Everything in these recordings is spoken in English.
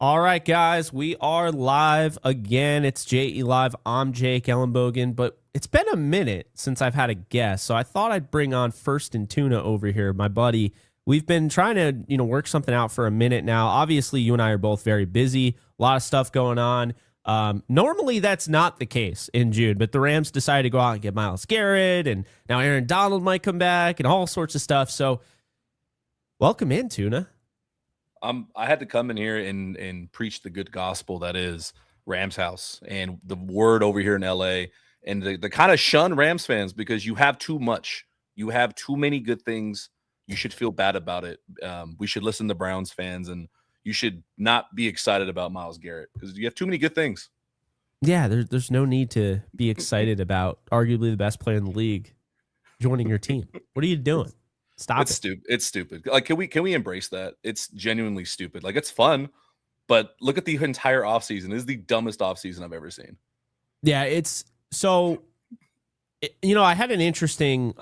All right, guys, we are live again. It's JE Live. I'm Jake Ellenbogen, but it's been a minute since I've had a guest, so I thought I'd bring on First and Tuna over here, my buddy. We've been trying to, work something out for a minute now. Obviously, you and I are both very busy, a lot of stuff going on. Normally, that's not the case in June, but the Rams decided to go out and get Myles Garrett, and now Aaron Donald might come back, and all sorts of stuff. So, welcome in, Tuna. I had to come in here and preach the good gospel that is Rams house and the word over here in LA and the kind of shun Rams fans because you have too much. You have too many good things. You should feel bad about it. We should listen to Browns fans and you should not be excited about Myles Garrett because you have too many good things. Yeah, there's no need to be excited about arguably the best player in the league joining your team. What are you doing? Stop It's stupid. It's stupid. Like, can we embrace that? It's genuinely stupid. Like, it's fun, but look at the entire offseason. This is the dumbest offseason I've ever seen. Yeah, it's so. I had an interesting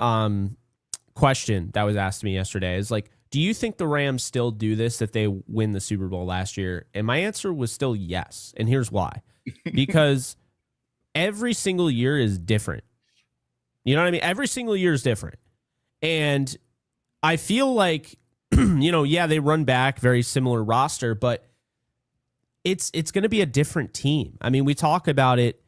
question that was asked to me yesterday. Is like, do you think the Rams still do this if they win the Super Bowl last year? And my answer was still yes. And here's why: because every single year is different. You know what I mean? Every single year is different, and I feel like, they run back, very similar roster, but it's going to be a different team. I mean, we talk about it,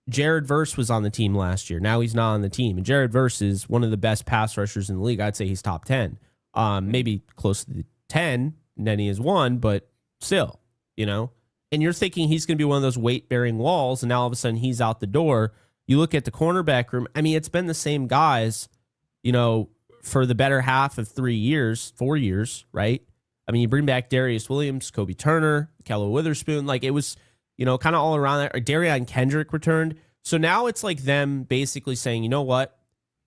Jared Verse was on the team last year. Now he's not on the team. And Jared Verse is one of the best pass rushers in the league. I'd say he's top 10, maybe close to the 10, and then he is one, but still, and you're thinking he's going to be one of those weight-bearing walls, and now all of a sudden he's out the door. You look at the cornerback room. I mean, it's been the same guys, for the better half of 4 years, right? I mean, you bring back Darius Williams, Kobe Turner, Kello Witherspoon. Like, it was, kind of all around that. Darian Kendrick returned. So now it's like them basically saying, you know what?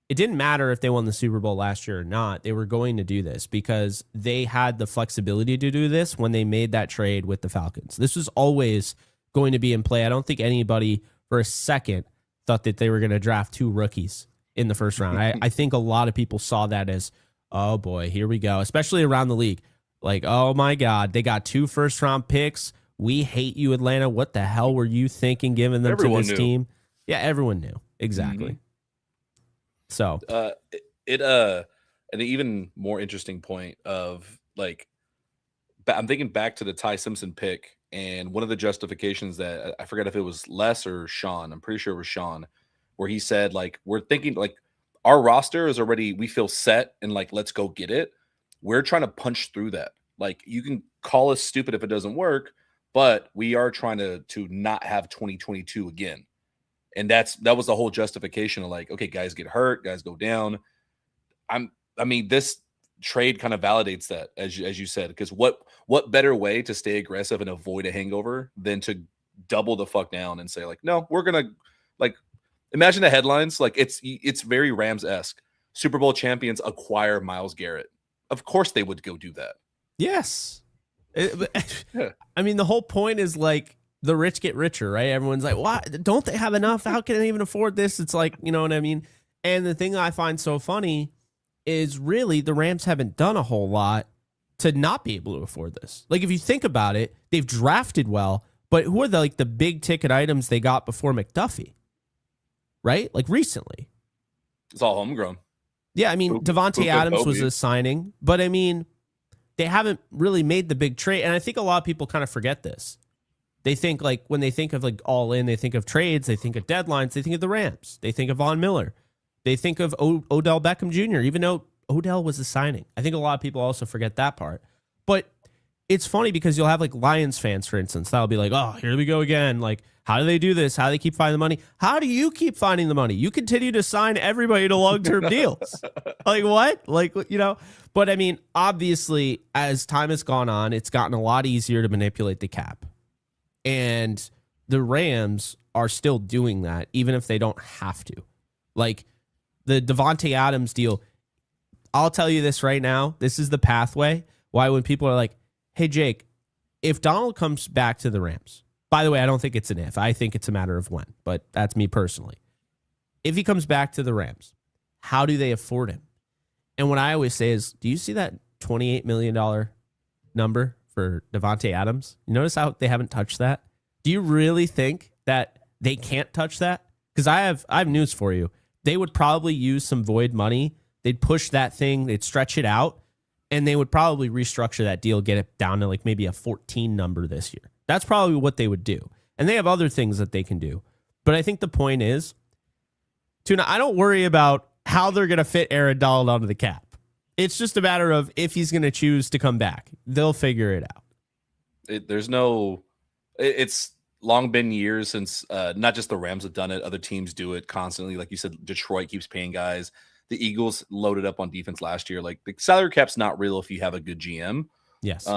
It didn't matter if they won the Super Bowl last year or not. They were going to do this because they had the flexibility to do this when they made that trade with the Falcons. This was always going to be in play. I don't think anybody for a second thought that they were going to draft two rookies in the first round. I think a lot of people saw that as, oh boy, here we go, especially around the league. Like, oh my God, they got 2 first-round picks. We hate you, Atlanta. What the hell were you thinking giving them to this team? Yeah, everyone knew. Exactly. Mm-hmm. So. An even more interesting point of, like, I'm thinking back to the Ty Simpson pick, and one of the justifications that, I forget if it was Les or Sean, I'm pretty sure it was Sean, where he said, like, we're thinking, like, our roster is already, we feel set and, like, let's go get it. We're trying to punch through that. Like, you can call us stupid if it doesn't work, but we are trying to not have 2022 again. And that was the whole justification of, like, okay, guys get hurt, guys go down. I mean, this trade kind of validates that, as you said, because what better way to stay aggressive and avoid a hangover than to double the fuck down and say, like, no, we're going to, like, imagine the headlines. Like, it's very Rams-esque. Super Bowl champions acquire Myles Garrett. Of course they would go do that. Yes. I mean, the whole point is, like, the rich get richer, right? Everyone's like, why don't they have enough? How can they even afford this? It's like, you know what I mean? And the thing I find so funny is really the Rams haven't done a whole lot to not be able to afford this. Like, if you think about it, they've drafted well, but who are the big ticket items they got before McDuffie? Right? Like, recently. It's all homegrown. Yeah, I mean, Devontae Adams was a signing, but I mean, they haven't really made the big trade. And I think a lot of people kind of forget this. They think, like, when they think of, like, all in, they think of trades, they think of deadlines, they think of the Rams, they think of Von Miller, they think of Odell Beckham Jr., even though Odell was a signing. I think a lot of people also forget that part. But it's funny because you'll have, like, Lions fans, for instance, that'll be like, oh, here we go again. Like, how do they do this? How do they keep finding the money? How do you keep finding the money? You continue to sign everybody to long-term deals. Like, what? Like, but I mean, obviously, as time has gone on, it's gotten a lot easier to manipulate the cap. And the Rams are still doing that, even if they don't have to. Like, the Devontae Adams deal, I'll tell you this right now. This is the pathway. Why, when people are like, hey, Jake, if Donald comes back to the Rams, by the way, I don't think it's an if. I think it's a matter of when, but that's me personally. If he comes back to the Rams, how do they afford him? And what I always say is, do you see that $28 million number for Devontae Adams. You notice how they haven't touched that? Do you really think that they can't touch that? Because I have news for you. They would probably use some void money. They'd push that thing. They'd stretch it out, and they would probably restructure that deal, get it down to like maybe a 14 number this year. That's probably what they would do. And they have other things that they can do. But I think the point is, Tuna, I don't worry about how they're going to fit Aaron Donald onto the cap. It's just a matter of if he's going to choose to come back. They'll figure it out. It's long been years since not just the Rams have done it. Other teams do it constantly. Like you said, Detroit keeps paying guys. The Eagles loaded up on defense last year. Like the salary cap's not real if you have a good GM. Yes.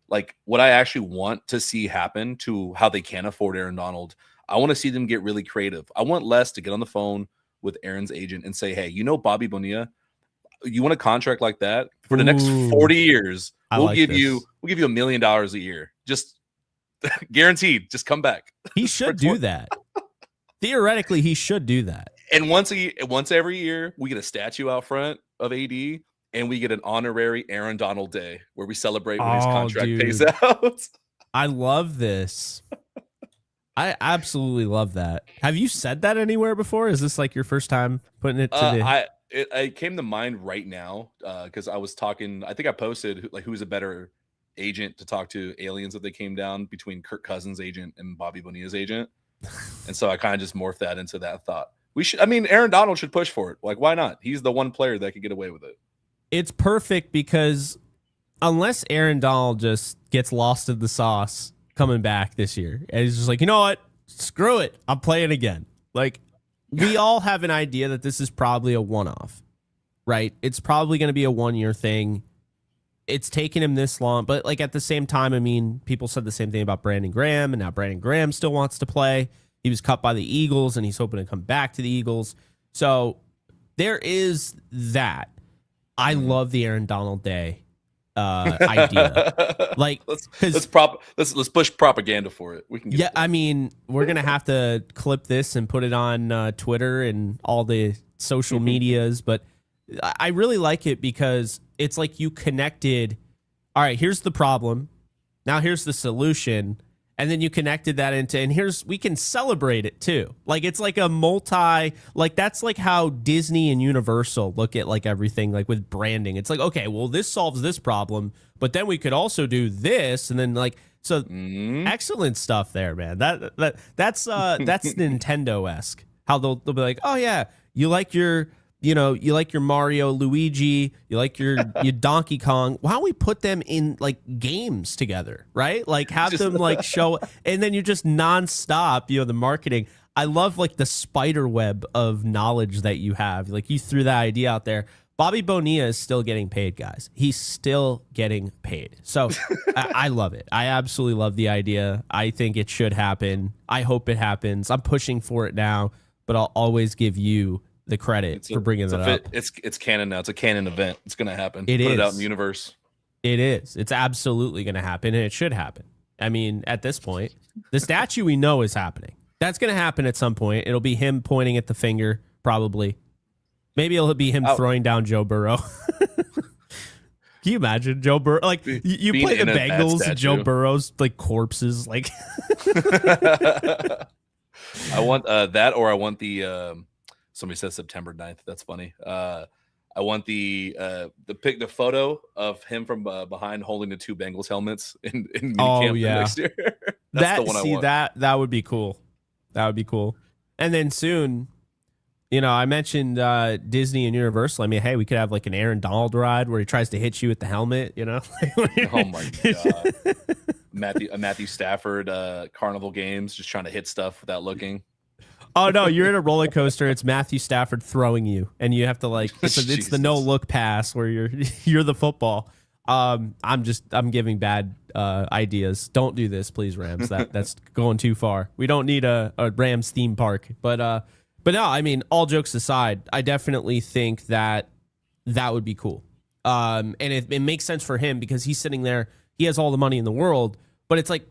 Like what I actually want to see happen to how they can afford Aaron Donald, I want to see them get really creative. I want Les to get on the phone with Aaron's agent and say, hey, Bobby Bonilla, you want a contract like that for the next 40 years? We'll give you $1 million a year. Just guaranteed. Just come back. He should do that. Theoretically, he should do that. And once every year, we get a statue out front of AD. And we get an honorary Aaron Donald Day where we celebrate when his contract pays out. I love this. I absolutely love that. Have you said that anywhere before? Is this like your first time putting it to it came to mind right now because I was talking. I think I posted like who's a better agent to talk to aliens if they came down between Kirk Cousins' agent and Bobby Bonilla's agent. And so I kind of just morphed that into that thought. Aaron Donald should push for it. Like, why not? He's the one player that could get away with it. It's perfect because unless Aaron Donald just gets lost in the sauce coming back this year, and he's just like, you know what? Screw it. I'm playing again. Like, we all have an idea that this is probably a one-off, right? It's probably going to be a one-year thing. It's taken him this long, but like at the same time, I mean, people said the same thing about Brandon Graham, and now Brandon Graham still wants to play. He was cut by the Eagles, and he's hoping to come back to the Eagles. So there is that. I love the Aaron Donald Day idea. Like, let's push propaganda for it. We can. I mean, we're gonna have to clip this and put it on Twitter and all the social medias. But I really like it because it's like you connected. All right, here's the problem. Now here's the solution. And then you connected that into, and we can celebrate it too. Like it's like that's like how Disney and Universal look at like everything, like with branding. It's like, okay, well, this solves this problem, but then we could also do this. And then like, so excellent stuff there, man. That's Nintendo-esque. How they'll be like, oh yeah, you like your Mario, Luigi, you like your Donkey Kong. Why don't we put them in like games together, right? Like have them like show, and then you just nonstop, the marketing. I love like the spider web of knowledge that you have. Like you threw that idea out there. Bobby Bonilla is still getting paid, guys. He's still getting paid. So I love it. I absolutely love the idea. I think it should happen. I hope it happens. I'm pushing for it now, but I'll always give you the credit for bringing that up. It's canon now. It's a canon event. It's going to happen. Put it out in the universe. It is. It's absolutely going to happen, and it should happen. I mean, at this point, the statue we know is happening. That's going to happen at some point. It'll be him pointing at the finger, probably. Maybe it'll be him throwing down Joe Burrow. Can you imagine Joe Burrow? Like you play the Bengals, and Joe Burrow's like corpses. Like I want that, or I want the. Somebody says September 9th. That's funny. I want the photo of him from behind holding the two Bengals helmets in camp next year. That's the one I want. That would be cool. That would be cool. And then soon, I mentioned Disney and Universal. I mean, hey, we could have like an Aaron Donald ride where he tries to hit you with the helmet. Oh my god, Matthew Stafford carnival games, just trying to hit stuff without looking. Oh no, you're in a roller coaster. It's Matthew Stafford throwing you, and you have to like it's the no look pass where you're the football. I'm giving bad ideas. Don't do this, please, Rams. That's going too far. We don't need a Rams theme park. But no, I mean, all jokes aside, I definitely think that would be cool. And it makes sense for him because he's sitting there. He has all the money in the world. But it's like,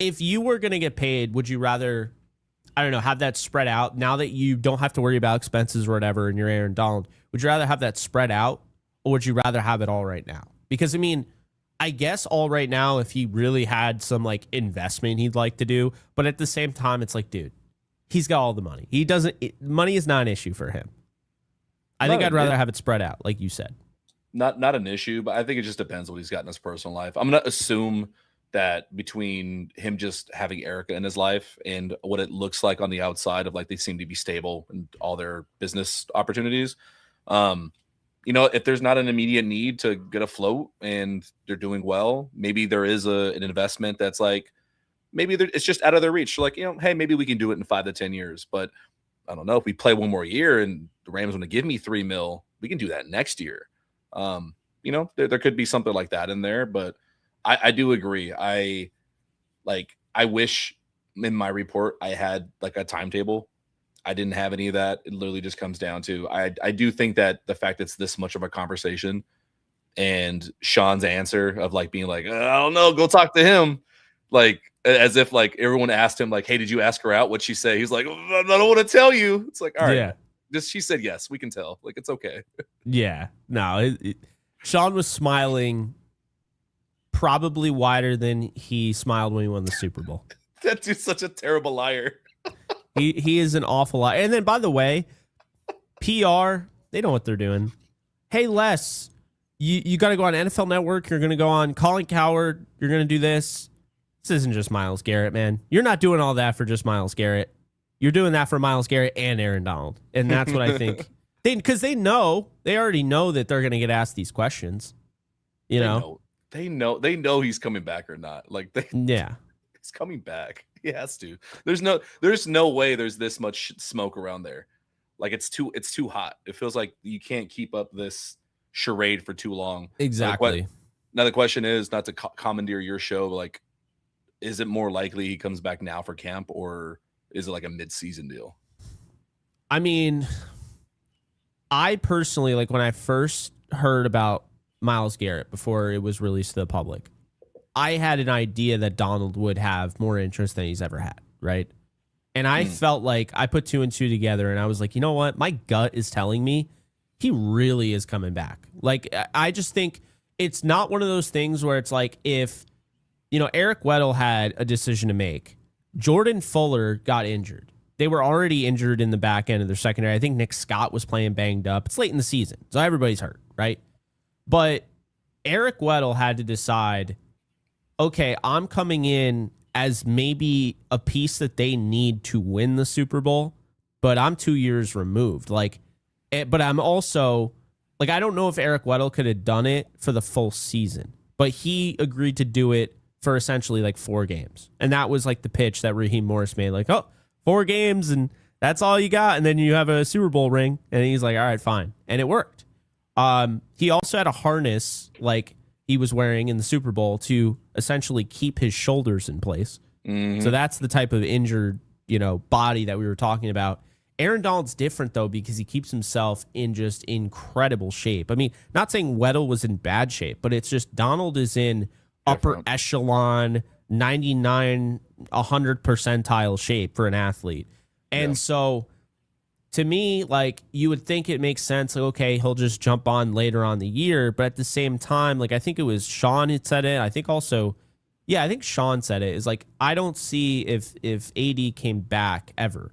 if you were gonna get paid, would you rather, I don't know, have that spread out now that you don't have to worry about expenses or whatever and you're Aaron Donald? Would you rather have that spread out, or would you rather have it all right now? Because, I mean, I guess all right now, if he really had some like investment he'd like to do, but at the same time, it's like, dude, he's got all the money. He doesn't. Money is not an issue for him. I think I'd rather have it spread out, like you said. Not an issue, but I think it just depends what he's got in his personal life. I'm gonna assume that between him just having Erica in his life and what it looks like on the outside of like they seem to be stable in all their business opportunities. If there's not an immediate need to get afloat and they're doing well, maybe there is an investment that's like maybe it's just out of their reach. Like, hey, maybe we can do it in 5 to 10 years. But I don't know, if we play one more year and the Rams want to give me $3 million, we can do that next year. There could be something like that in there, but I do agree. I wish in my report I had like a timetable. I didn't have any of that. It literally just comes down to I do think that the fact it's this much of a conversation and Sean's answer of like being like, I don't know, go talk to him. Like as if like everyone asked him like, hey, did you ask her out? What'd she say? He's like, I don't want to tell you. It's like, all right, she said yes, we can tell. Like, it's okay. Yeah, no, Sean was smiling probably wider than he smiled when he won the Super Bowl. That dude's such a terrible liar. He is an awful liar. And then, by the way, PR, they know what they're doing. Hey, Les, you got to go on NFL Network. You're going to go on Colin Cowherd. You're going to do this. This isn't just Myles Garrett, man. You're not doing all that for just Myles Garrett. You're doing that for Myles Garrett and Aaron Donald. And that's what I think. Because they already know that they're going to get asked these questions. They know he's coming back or not. Like, he's coming back. He has to. There's no way there's this much smoke around there. Like, it's too hot. It feels like you can't keep up this charade for too long. Exactly. Now the question is, not to commandeer your show, but like, is it more likely he comes back now for camp, or is it like a mid-season deal? I mean, I personally, like, when I first heard about Myles Garrett before it was released to the public, I had an idea that Donald would have more interest than he's ever had, right? And I felt like I put 2 and 2 together, and I was like, you know what? My gut is telling me he really is coming back. Like, I just think it's not one of those things where it's like if, Eric Weddle had a decision to make. Jordan Fuller got injured. They were already injured in the back end of their secondary. I think Nick Scott was playing banged up. It's late in the season, so everybody's hurt, right? But Eric Weddle had to decide, okay, I'm coming in as maybe a piece that they need to win the Super Bowl, but I'm 2 years removed. But I'm also, I don't know if Eric Weddle could have done it for the full season, but he agreed to do it for essentially 4 games. And that was the pitch that Raheem Morris made, 4 games and that's all you got. And then you have a Super Bowl ring. And he's like, all right, fine. And it worked. He also had a harness he was wearing in the Super Bowl to essentially keep his shoulders in place. Mm-hmm. So that's the type of injured, body that we were talking about. Aaron Donald's different, though, because he keeps himself in just incredible shape. I mean, not saying Weddle was in bad shape, but it's just Donald is in upper echelon, 99, 100 percentile shape for an athlete. And so to me, you would think it makes sense. Okay, he'll just jump on later on the year. But at the same time, I think it was Sean who said it. I think also, I think Sean said it, is I don't see if AD came back ever,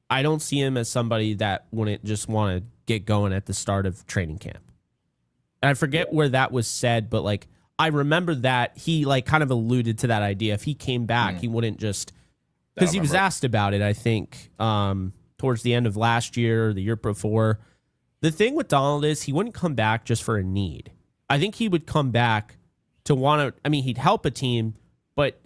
I don't see him as somebody that wouldn't just want to get going at the start of training camp. And I forget where that was said, but I remember that he kind of alluded to that idea. If he came back, he wouldn't just, because he was asked about it, I think, towards the end of last year or the year before. The thing with Donald is he wouldn't come back just for a need. I think he would come back to want to, he'd help a team, but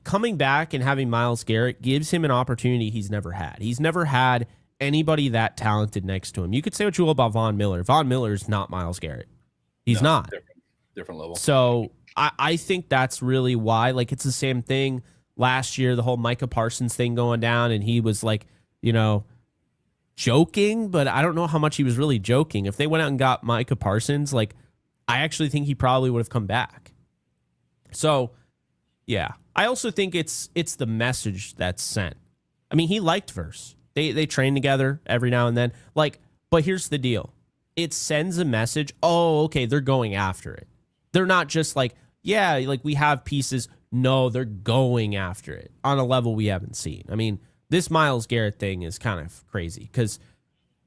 coming back and having Myles Garrett gives him an opportunity he's never had. He's never had anybody that talented next to him. You could say what you will about Von Miller. Von Miller is not Myles Garrett. He's not. Different level. So I think that's really why. It's the same thing last year, the whole Micah Parsons thing going down, and he was joking, but I don't know how much he was really joking. If they went out and got Micah Parsons, I actually think he probably would have come back. So, yeah. I also think it's the message that's sent. He liked Verse. They train together every now and then. But here's the deal. It sends a message, oh, okay, they're going after it. They're not just like, yeah, like we have pieces. No, they're going after it on a level we haven't seen. I mean, this Myles Garrett thing is kind of crazy because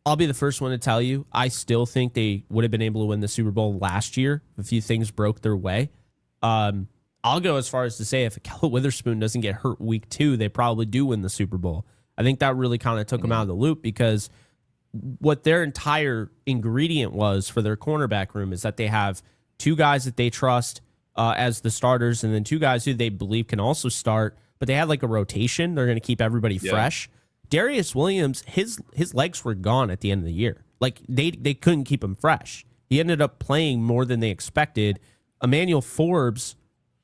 I'll be the first one to tell you, I still think they would have been able to win the Super Bowl last year if a few things broke their way. I'll go as far as to say if Ahkello Witherspoon doesn't get hurt week 2, they probably do win the Super Bowl. I think that really kind of took them out of the loop because what their entire ingredient was for their cornerback room is that they have 2 guys that they trust as the starters and then 2 guys who they believe can also start, but they had like a rotation. They're going to keep everybody fresh. Darius Williams, his legs were gone at the end of the year. Like they couldn't keep him fresh. He ended up playing more than they expected. Emmanuel Forbes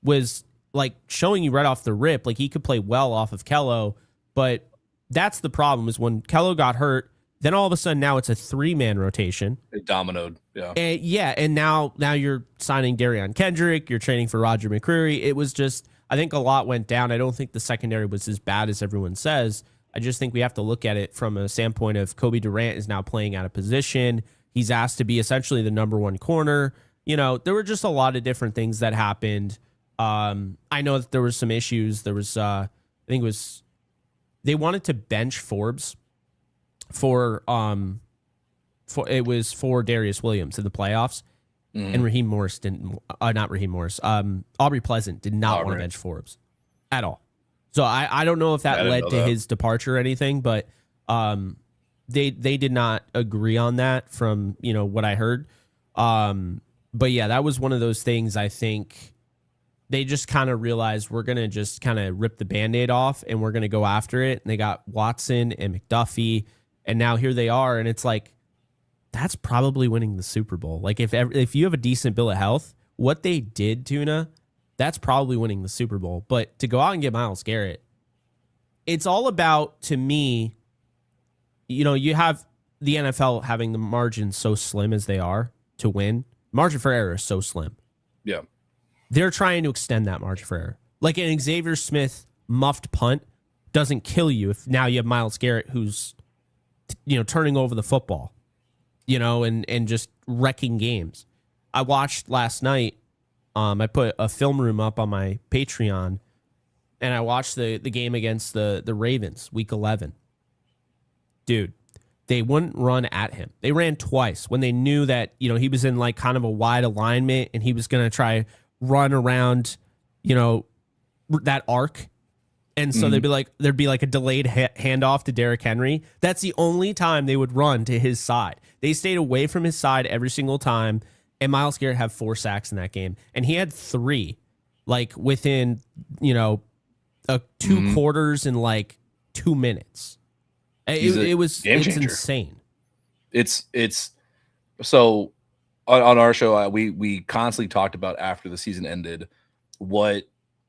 was like showing you right off the rip, like he could play well off of Kello, but that's the problem is when Kello got hurt, then all of a sudden now it's a 3-man rotation. It dominoed. And now you're signing Darion Kendrick, you're training for Roger McCreary. It was just, I think a lot went down. I don't think the secondary was as bad as everyone says. I just think we have to look at it from a standpoint of Kobe Durant is now playing out of position. He's asked to be essentially the number 1 corner. You know, there were just a lot of different things that happened. I know that there was some issues. There was, I think it was, they wanted to bench Forbes for Darius Williams in the playoffs, and Raheem Morris didn't. Not Raheem Morris. Aubrey Pleasant did not want to bench Forbes at all. So I don't know if that led to his departure or anything, but they did not agree on that from what I heard. But yeah, that was one of those things. I think they just kind of realized we're going to just kind of rip the Band-Aid off and we're going to go after it. And they got Watson and McDuffie, and now here they are. And it's like, that's probably winning the Super Bowl. Like if you have a decent bill of health, what they did, Tuna, that's probably winning the Super Bowl. But to go out and get Myles Garrett, it's all about, to me, you have the NFL having the margins so slim as they are to win. Margin for error is so slim. Yeah. They're trying to extend that margin for error. Like an Xavier Smith muffed punt doesn't kill you if now you have Myles Garrett who's, turning over the football, and just wrecking games. I watched last night. I put a film room up on my Patreon, and I watched the game against the Ravens, week 11. Dude, they wouldn't run at him. They ran twice when they knew that, he was in like kind of a wide alignment and he was going to try run around, that arc. And so there'd be like a delayed handoff to Derrick Henry. That's the only time they would run to his side. They stayed away from his side every single time. And Myles Garrett had 4 sacks in that game. And he had 3, like within, 2 quarters in like 2 minutes. It's insane. It's so on our show, we constantly talked about after the season ended, what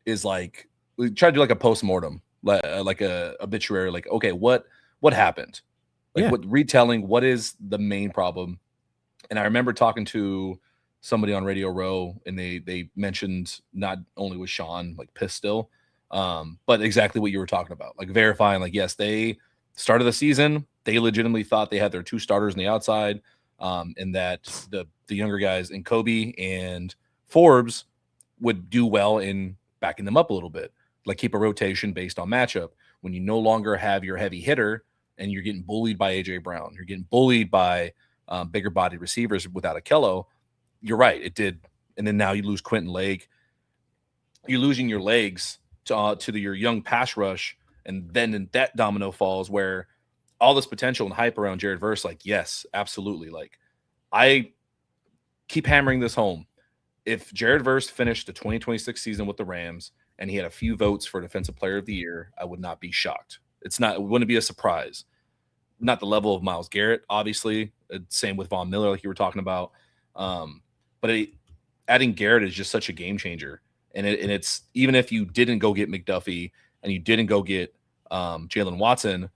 is like, we tried to do like a postmortem, like a obituary, like, okay, what happened? Like what retelling, what is the main problem? And I remember talking to somebody on Radio Row, and they mentioned not only was Sean like pissed still, but exactly what you were talking about, like verifying, like, yes, they started the season, they legitimately thought they had their 2 starters on the outside, and that the younger guys in Kobe and Forbes would do well in backing them up a little bit, like keep a rotation based on matchup. When you no longer have your heavy hitter and you're getting bullied by AJ Brown, you're getting bullied by bigger body receivers without Ahkello, you're right, it did. And then now you lose Quentin Lake. You're losing your legs to your young pass rush. And then that domino falls where all this potential and hype around Jared Verse, like, yes, absolutely. Like, I keep hammering this home. If Jared Verse finished the 2026 season with the Rams and he had a few votes for Defensive Player of the Year, I would not be shocked. It wouldn't be a surprise. Not the level of Myles Garrett, obviously. Same with Von Miller, like you were talking about. But adding Garrett is just such a game changer. And it's, even if you didn't go get McDuffie and you didn't go get Jalen Watson,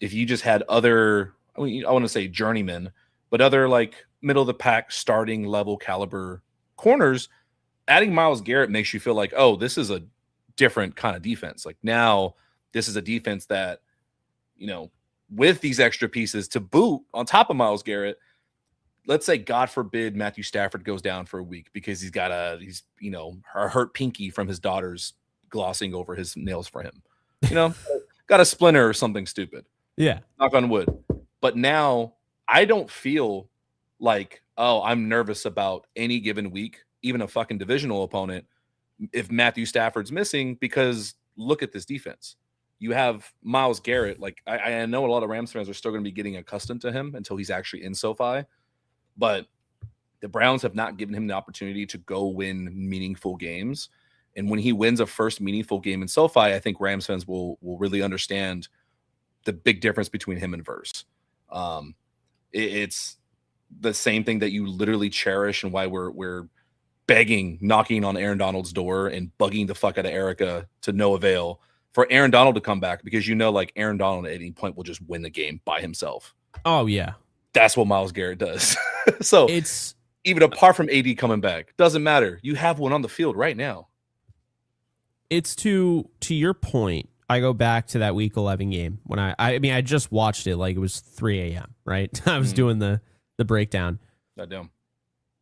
if you just had other, I want to say journeymen, but other like middle of the pack starting level caliber corners, adding Myles Garrett makes you feel like, oh, this is a different kind of defense. Like now this is a defense that, with these extra pieces to boot on top of Myles Garrett, let's say, God forbid, Matthew Stafford goes down for a week because he's a hurt pinky from his daughter's glossing over his nails for him. Got a splinter or something stupid. Yeah. Knock on wood. But now I don't feel like, oh, I'm nervous about any given week, even a fucking divisional opponent, if Matthew Stafford's missing, because look at this defense. You have Myles Garrett. Like, I know a lot of Rams fans are still going to be getting accustomed to him until he's actually in SoFi, but the Browns have not given him the opportunity to go win meaningful games. And when he wins a first meaningful game in SoFi, I think Rams fans will really understand the big difference between him and Verse. It's the same thing that you literally cherish, and why we're begging, knocking on Aaron Donald's door and bugging the fuck out of Erica to no avail for Aaron Donald to come back, because like Aaron Donald at any point will just win the game by himself. Oh yeah, that's what Myles Garrett does. So it's even apart from AD coming back, doesn't matter. You have one on the field right now. It's to your point. I go back to that Week 11 game when I just watched it like it was 3 a.m. Right? I was doing the breakdown. Goddamn.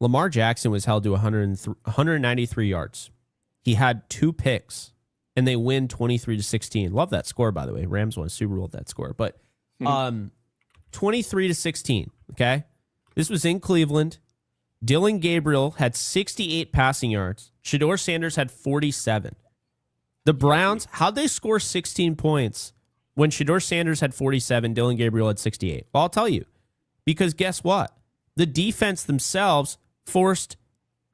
Lamar Jackson was held to 193 yards. He had 2 picks, and they win 23-16. Love that score, by the way. Rams won a Super Bowl with that score, but 23-16. Okay, this was in Cleveland. Dylan Gabriel had 68 passing yards. Shedeur Sanders had 47. The Browns, how'd they score 16 points when Shedeur Sanders had 47, Dylan Gabriel had 68? Well, I'll tell you, because guess what? The defense themselves forced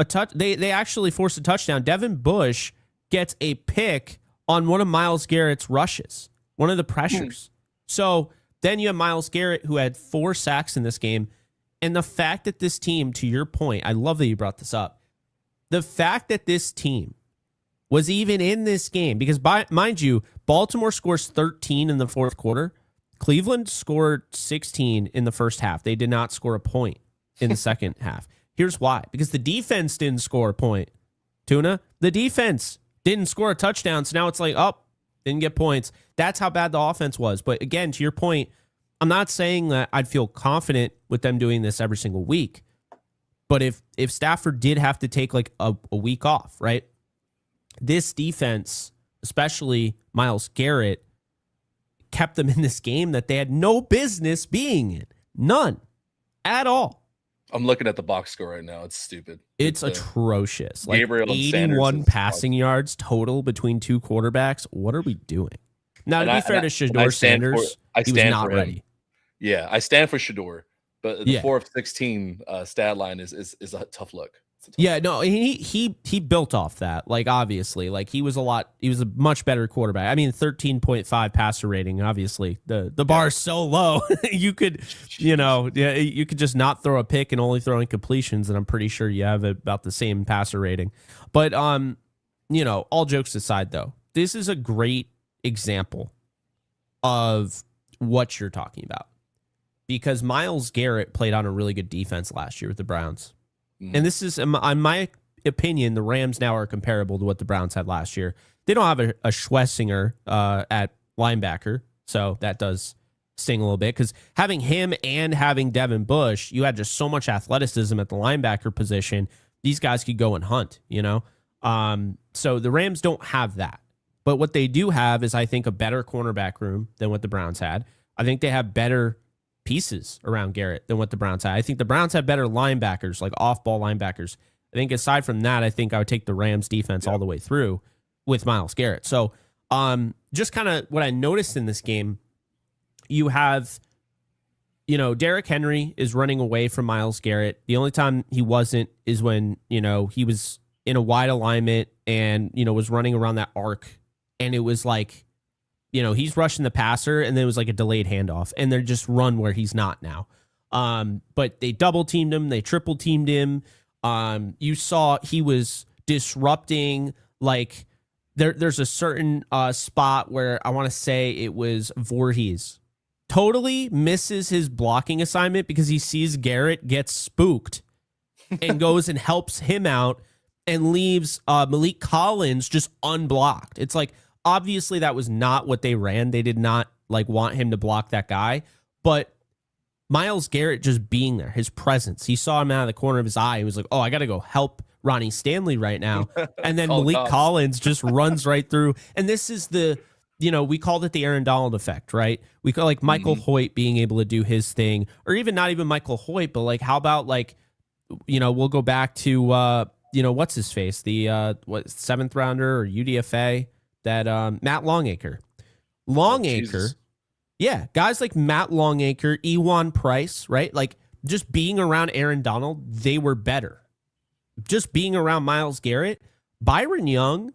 a touch. They actually forced a touchdown. Devin Bush gets a pick on one of Myles Garrett's rushes, one of the pressures. So then you have Myles Garrett, who had 4 sacks in this game. And the fact that this team, to your point, I love that you brought this up. The fact that this team was even in this game, because mind you, Baltimore scores 13 in the fourth quarter. Cleveland scored 16 in the first half. They did not score a point in the second half. Here's why. Because the defense didn't score a point. Tuna, the defense didn't score a touchdown, so now it's like, oh, didn't get points. That's how bad the offense was. But again, to your point, I'm not saying that I'd feel confident with them doing this every single week. But if Stafford did have to take like a week off, right? This defense, especially Myles Garrett, kept them in this game that they had no business being in. None. At all. I'm looking at the box score right now. It's stupid. It's Gabriel atrocious. Like and 81 Sanders passing yards total between 2 quarterbacks. What are we doing? Now, to be fair to Shedeur Sanders, he was not ready. Yeah, I stand for Shedeur, but the 4 of 16 stat line is a tough look. Yeah, no, he built off that. Like, obviously, like he was a much better quarterback. I mean, 13.5 passer rating. Obviously, the bar is so low. you could just not throw a pick and only throw in completions, and I'm pretty sure you have about the same passer rating. But all jokes aside, though, this is a great example of what you're talking about, because Myles Garrett played on a really good defense last year with the Browns. And this is, in my opinion, the Rams now are comparable to what the Browns had last year. They don't have a Schlesinger at linebacker, so that does sting a little bit, because having him and having Devin Bush, you had just so much athleticism at the linebacker position. These guys could go and hunt, So the Rams don't have that. But what they do have is, I think, a better cornerback room than what the Browns had. I think they have better pieces around Garrett than what the Browns had. I think the Browns have better linebackers, like off-ball linebackers. I think aside from that, I think I would take the Rams defense all the way through with Myles Garrett. So just kind of what I noticed in this game, you have, Derrick Henry is running away from Myles Garrett. The only time he wasn't is when, he was in a wide alignment and, was running around that arc. And it was like, he's rushing the passer, and then it was like a delayed handoff, and they're just run where he's not now. But they double teamed him, they triple teamed him. You saw he was disrupting. Like there's a certain spot where I want to say it was Voorhees totally misses his blocking assignment because he sees Garrett get spooked and goes and helps him out and leaves Malik Collins just unblocked. It's like, obviously that was not what they ran. They did not want him to block that guy, but Miles Garrett just being there, his presence. He saw him out of the corner of his eye. He was like, oh, I got to go help Ronnie Stanley right now. And then Call the Malik cops. Collins just runs right through. And this is we called it the Aaron Donald effect, right? We call like Michael Hoyt being able to do his thing, or even not even Michael Hoyt, but like, how about like, we'll go back to, what's his face? The, seventh rounder or UDFA that, Matt Longacre. Longacre. Yeah, guys like Matt Longacre, Ewan Price, right? Like just being around Aaron Donald, they were better. Just being around Myles Garrett, Byron Young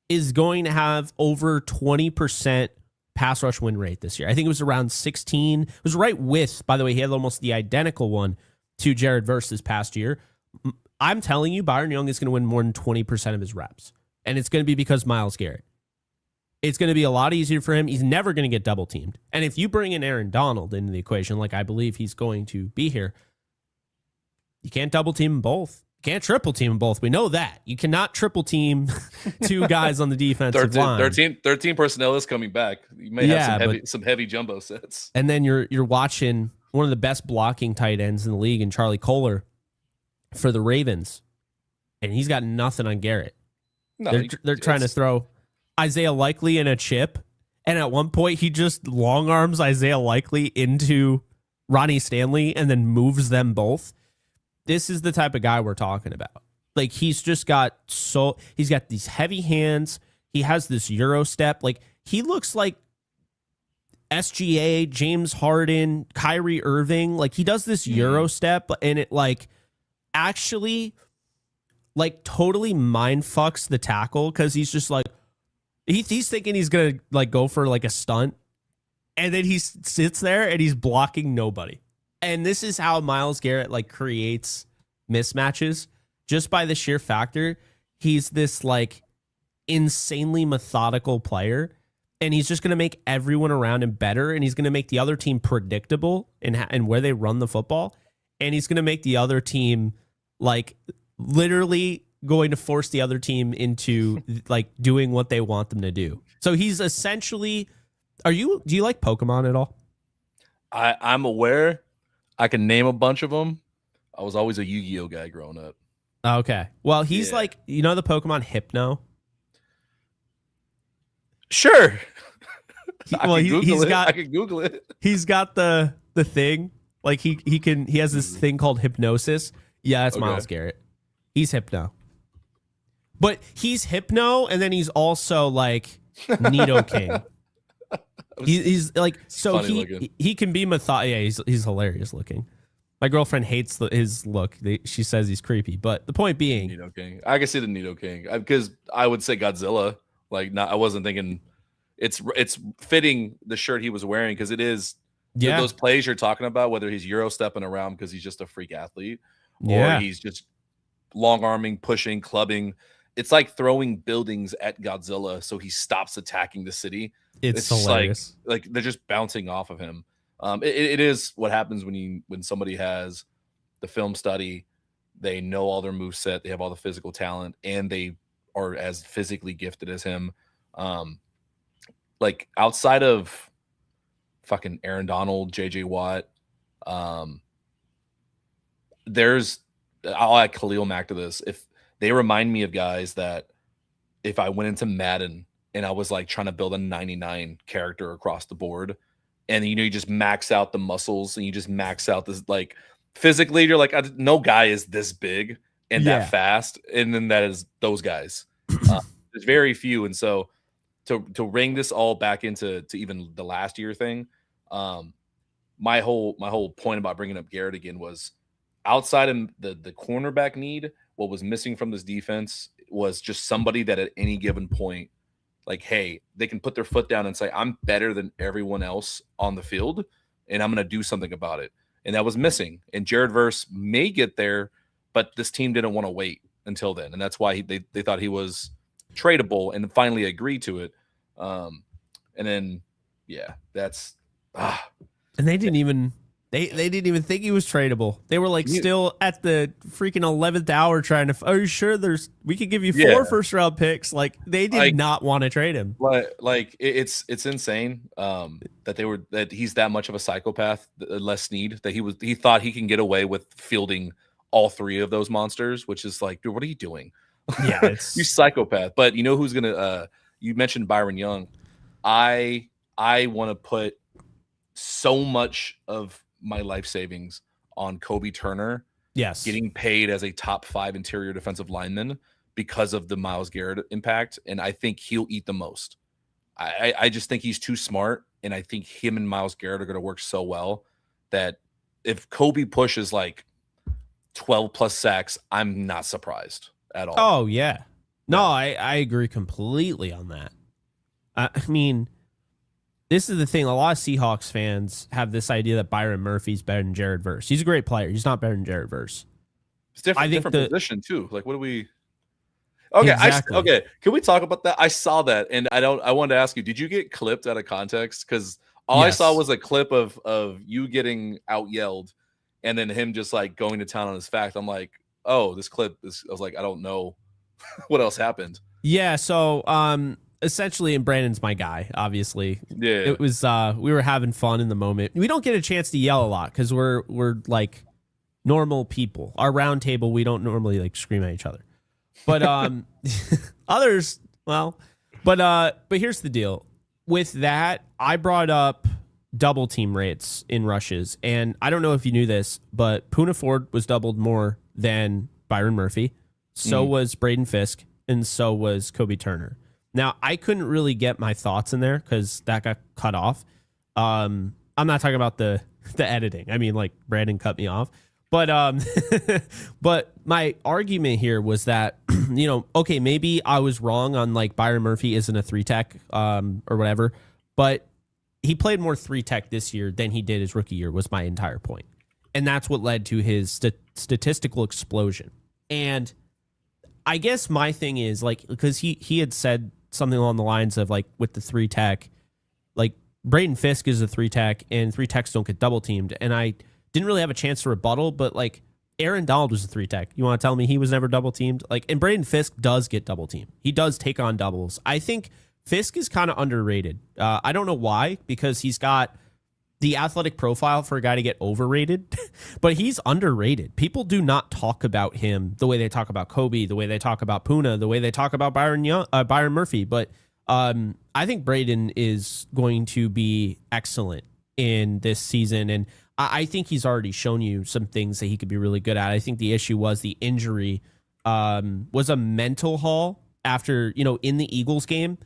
is going to have over 20% pass rush win rate this year. I think it was around 16. It was right with, by the way, he had almost the identical one to Jared Verse this past year. I'm telling you, Byron Young is going to win more than 20% of his reps. And it's going to be because Myles Garrett. It's going to be a lot easier for him. He's never going to get double teamed. And if you bring in Aaron Donald into the equation, like I believe he's going to be here, you can't double team them both. You can't triple team them both. We know that. You cannot triple team two guys on the defensive line. 13 personnel is coming back. You may have some heavy jumbo sets. And then you're watching one of the best blocking tight ends in the league in Charlie Kohler for the Ravens. And he's got nothing on Garrett. No, they're trying to throw Isaiah Likely in a chip, and at one point he just long arms Isaiah Likely into Ronnie Stanley and then moves them both. This is the type of guy we're talking about. Like he's got these heavy hands. He has this Euro step. Like he looks like SGA, James Harden, Kyrie Irving. Like he does this Euro step, and it like actually like totally mind fucks the tackle because he's just like, he's thinking he's going to like go for like a stunt, and then he sits there and he's blocking nobody. And this is how Myles Garrett like creates mismatches just by the sheer factor. He's this like insanely methodical player, and he's just going to make everyone around him better. And he's going to make the other team predictable in where they run the football. And he's going to make the other team like literally going to force the other team into like doing what they want them to do. So he's essentially, do you like Pokemon at all? I'm aware. I can name a bunch of them. I was always a Yu-Gi-Oh guy growing up. Okay. Well, he's like, the Pokemon Hypno? Sure. I can Google it. He's got the thing. Like he has this thing called Hypnosis. Yeah, that's Myles Garrett. He's Hypno. But he's Hypno, and then he's also like Nidoking. He's like, so he can be methodical. Yeah, he's hilarious looking. My girlfriend hates his look. She says he's creepy. But the point being, Nidoking. I can see the Nidoking because I would say Godzilla. Like, I wasn't thinking. It's fitting the shirt he was wearing because it is. Yeah. Those plays you're talking about, whether he's Euro stepping around because he's just a freak athlete, or he's just long arming, pushing, clubbing. It's like throwing buildings at Godzilla so he stops attacking the city. It's hilarious. Like they're just bouncing off of him. It is what happens when somebody has the film study, they know all their moveset, they have all the physical talent, and they are as physically gifted as him. Like outside of fucking Aaron Donald, JJ Watt, I'll add Khalil Mack to this. If they remind me of guys that if I went into Madden and I was like trying to build a 99 character across the board, and you just max out the muscles and you just max out this, like physically, you're like, no guy is this big and that fast. And then that is those guys. There's very few. And so to ring this all back into even the last year thing, my whole point about bringing up Garrett again was outside of the cornerback need, what was missing from this defense was just somebody that at any given point, like, hey, they can put their foot down and say, I'm better than everyone else on the field, and I'm going to do something about it. And that was missing. And Jared Verse may get there, but this team didn't want to wait until then. And that's why they thought he was tradable and finally agreed to it. And then, that's... And they didn't even... They didn't even think he was tradable. They were like You- still at the freaking 11th hour trying to. Are you sure we could give you Yeah. 4 first-round picks? Like they did not want to trade him. It's insane that he's that much of a psychopath. Les Snead, that he thought he can get away with fielding all 3 of those monsters, which is like, dude, what are you doing? Yeah, it's you psychopath. But you know who's gonna? You mentioned Byron Young. I want to put so much of my life savings on Kobe Turner. yes, Getting paid as a top 5 interior defensive lineman because of the Myles Garrett impact, and I think he'll eat the most. I just think he's too smart, and I think him and Myles Garrett are going to work so well that if Kobe pushes like 12 plus sacks, I'm not surprised at all. Oh yeah, no, I agree completely on that. I mean, this is the thing. A lot of Seahawks fans have this idea that Byron Murphy's better than Jared Verse. He's a great player. He's not better than Jared Verse. It's different. I think different position too. Like, what do we? Okay, exactly. Okay. Can we talk about that? I saw that, and I wanted to ask you: did you get clipped out of context? Because all I saw was a clip of you getting out yelled, and then him just like going to town on his fact. I'm like, oh, this clip is. I was like, I don't know what else happened. Yeah. So, essentially, and Brandon's my guy. Obviously, Yeah. It was. We were having fun in the moment. We don't get a chance to yell a lot because we're like normal people. Our round table, we don't normally like scream at each other. But others, well, but here's the deal. With that, I brought up double team rates in rushes, and I don't know if you knew this, but Puna Ford was doubled more than Byron Murphy. So was Braden Fisk, and so was Kobe Turner. Now, I couldn't really get my thoughts in there because that got cut off. I'm not talking about the editing. I mean, like Brandon cut me off. But but my argument here was that, okay, maybe I was wrong on like Byron Murphy isn't a 3-tech or whatever, but he played more 3-tech this year than he did his rookie year was my entire point. And that's what led to his statistical explosion. And I guess my thing is like, because he had said something along the lines of like with the 3-tech, like Braden Fisk is a 3-tech and 3-techs don't get double teamed. And I didn't really have a chance to rebuttal, but like Aaron Donald was a 3-tech. You want to tell me he was never double teamed? Like, and Braden Fisk does get double teamed. He does take on doubles. I think Fisk is kind of underrated. I don't know why, because he's got the athletic profile for a guy to get overrated, but he's underrated. People do not talk about him the way they talk about Kobe, the way they talk about Puna, the way they talk about Byron Murphy. But I think Braden is going to be excellent in this season, and I think he's already shown you some things that he could be really good at. I think the issue was the injury was a mental haul after, in the Eagles game.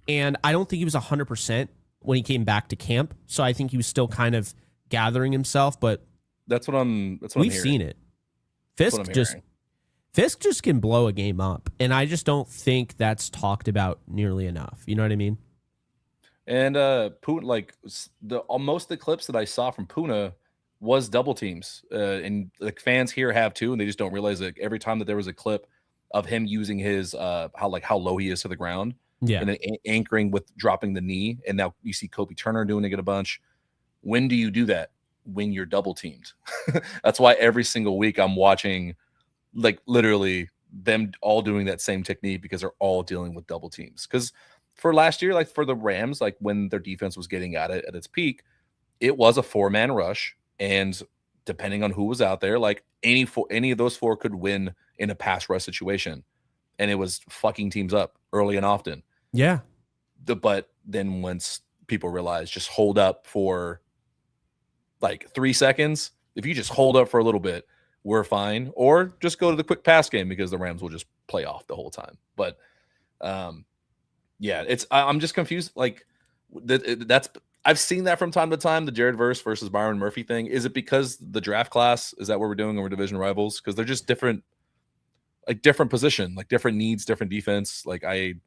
And I don't think he was 100% when he came back to camp. So I think he was still kind of gathering himself, but That's what I'm we've hearing. seen it. That's what I'm hearing. Fisk just can blow a game up. And I just don't think that's talked about nearly enough. You know what I mean? And Puna, like most of the clips that I saw from Puna was double teams, and like fans here have too, and they just don't realize that every time that there was a clip of him using his how low he is to the ground, Yeah. and then anchoring with dropping the knee, and now you see Kobe Turner doing it a bunch. When do you do that? When you're double teamed. That's why every single week I'm watching, like literally them all doing that same technique because they're all dealing with double teams. Because for last year, like for the Rams, like when their defense was getting at it at its peak, it was a 4-man rush. And depending on who was out there, like any of those 4 could win in a pass rush situation. And it was fucking teams up early and often. Yeah. But then once people realize just hold up for like 3 seconds, if you just hold up for a little bit, we're fine. Or just go to the quick pass game because the Rams will just play off the whole time. But yeah, I'm just confused. Like that's I've seen that from time to time, the Jared Verse versus Byron Murphy thing. Is it because the draft class? Is that what we're doing and we're division rivals? Because they're just different, like different position, like different needs, different defense. Like I'm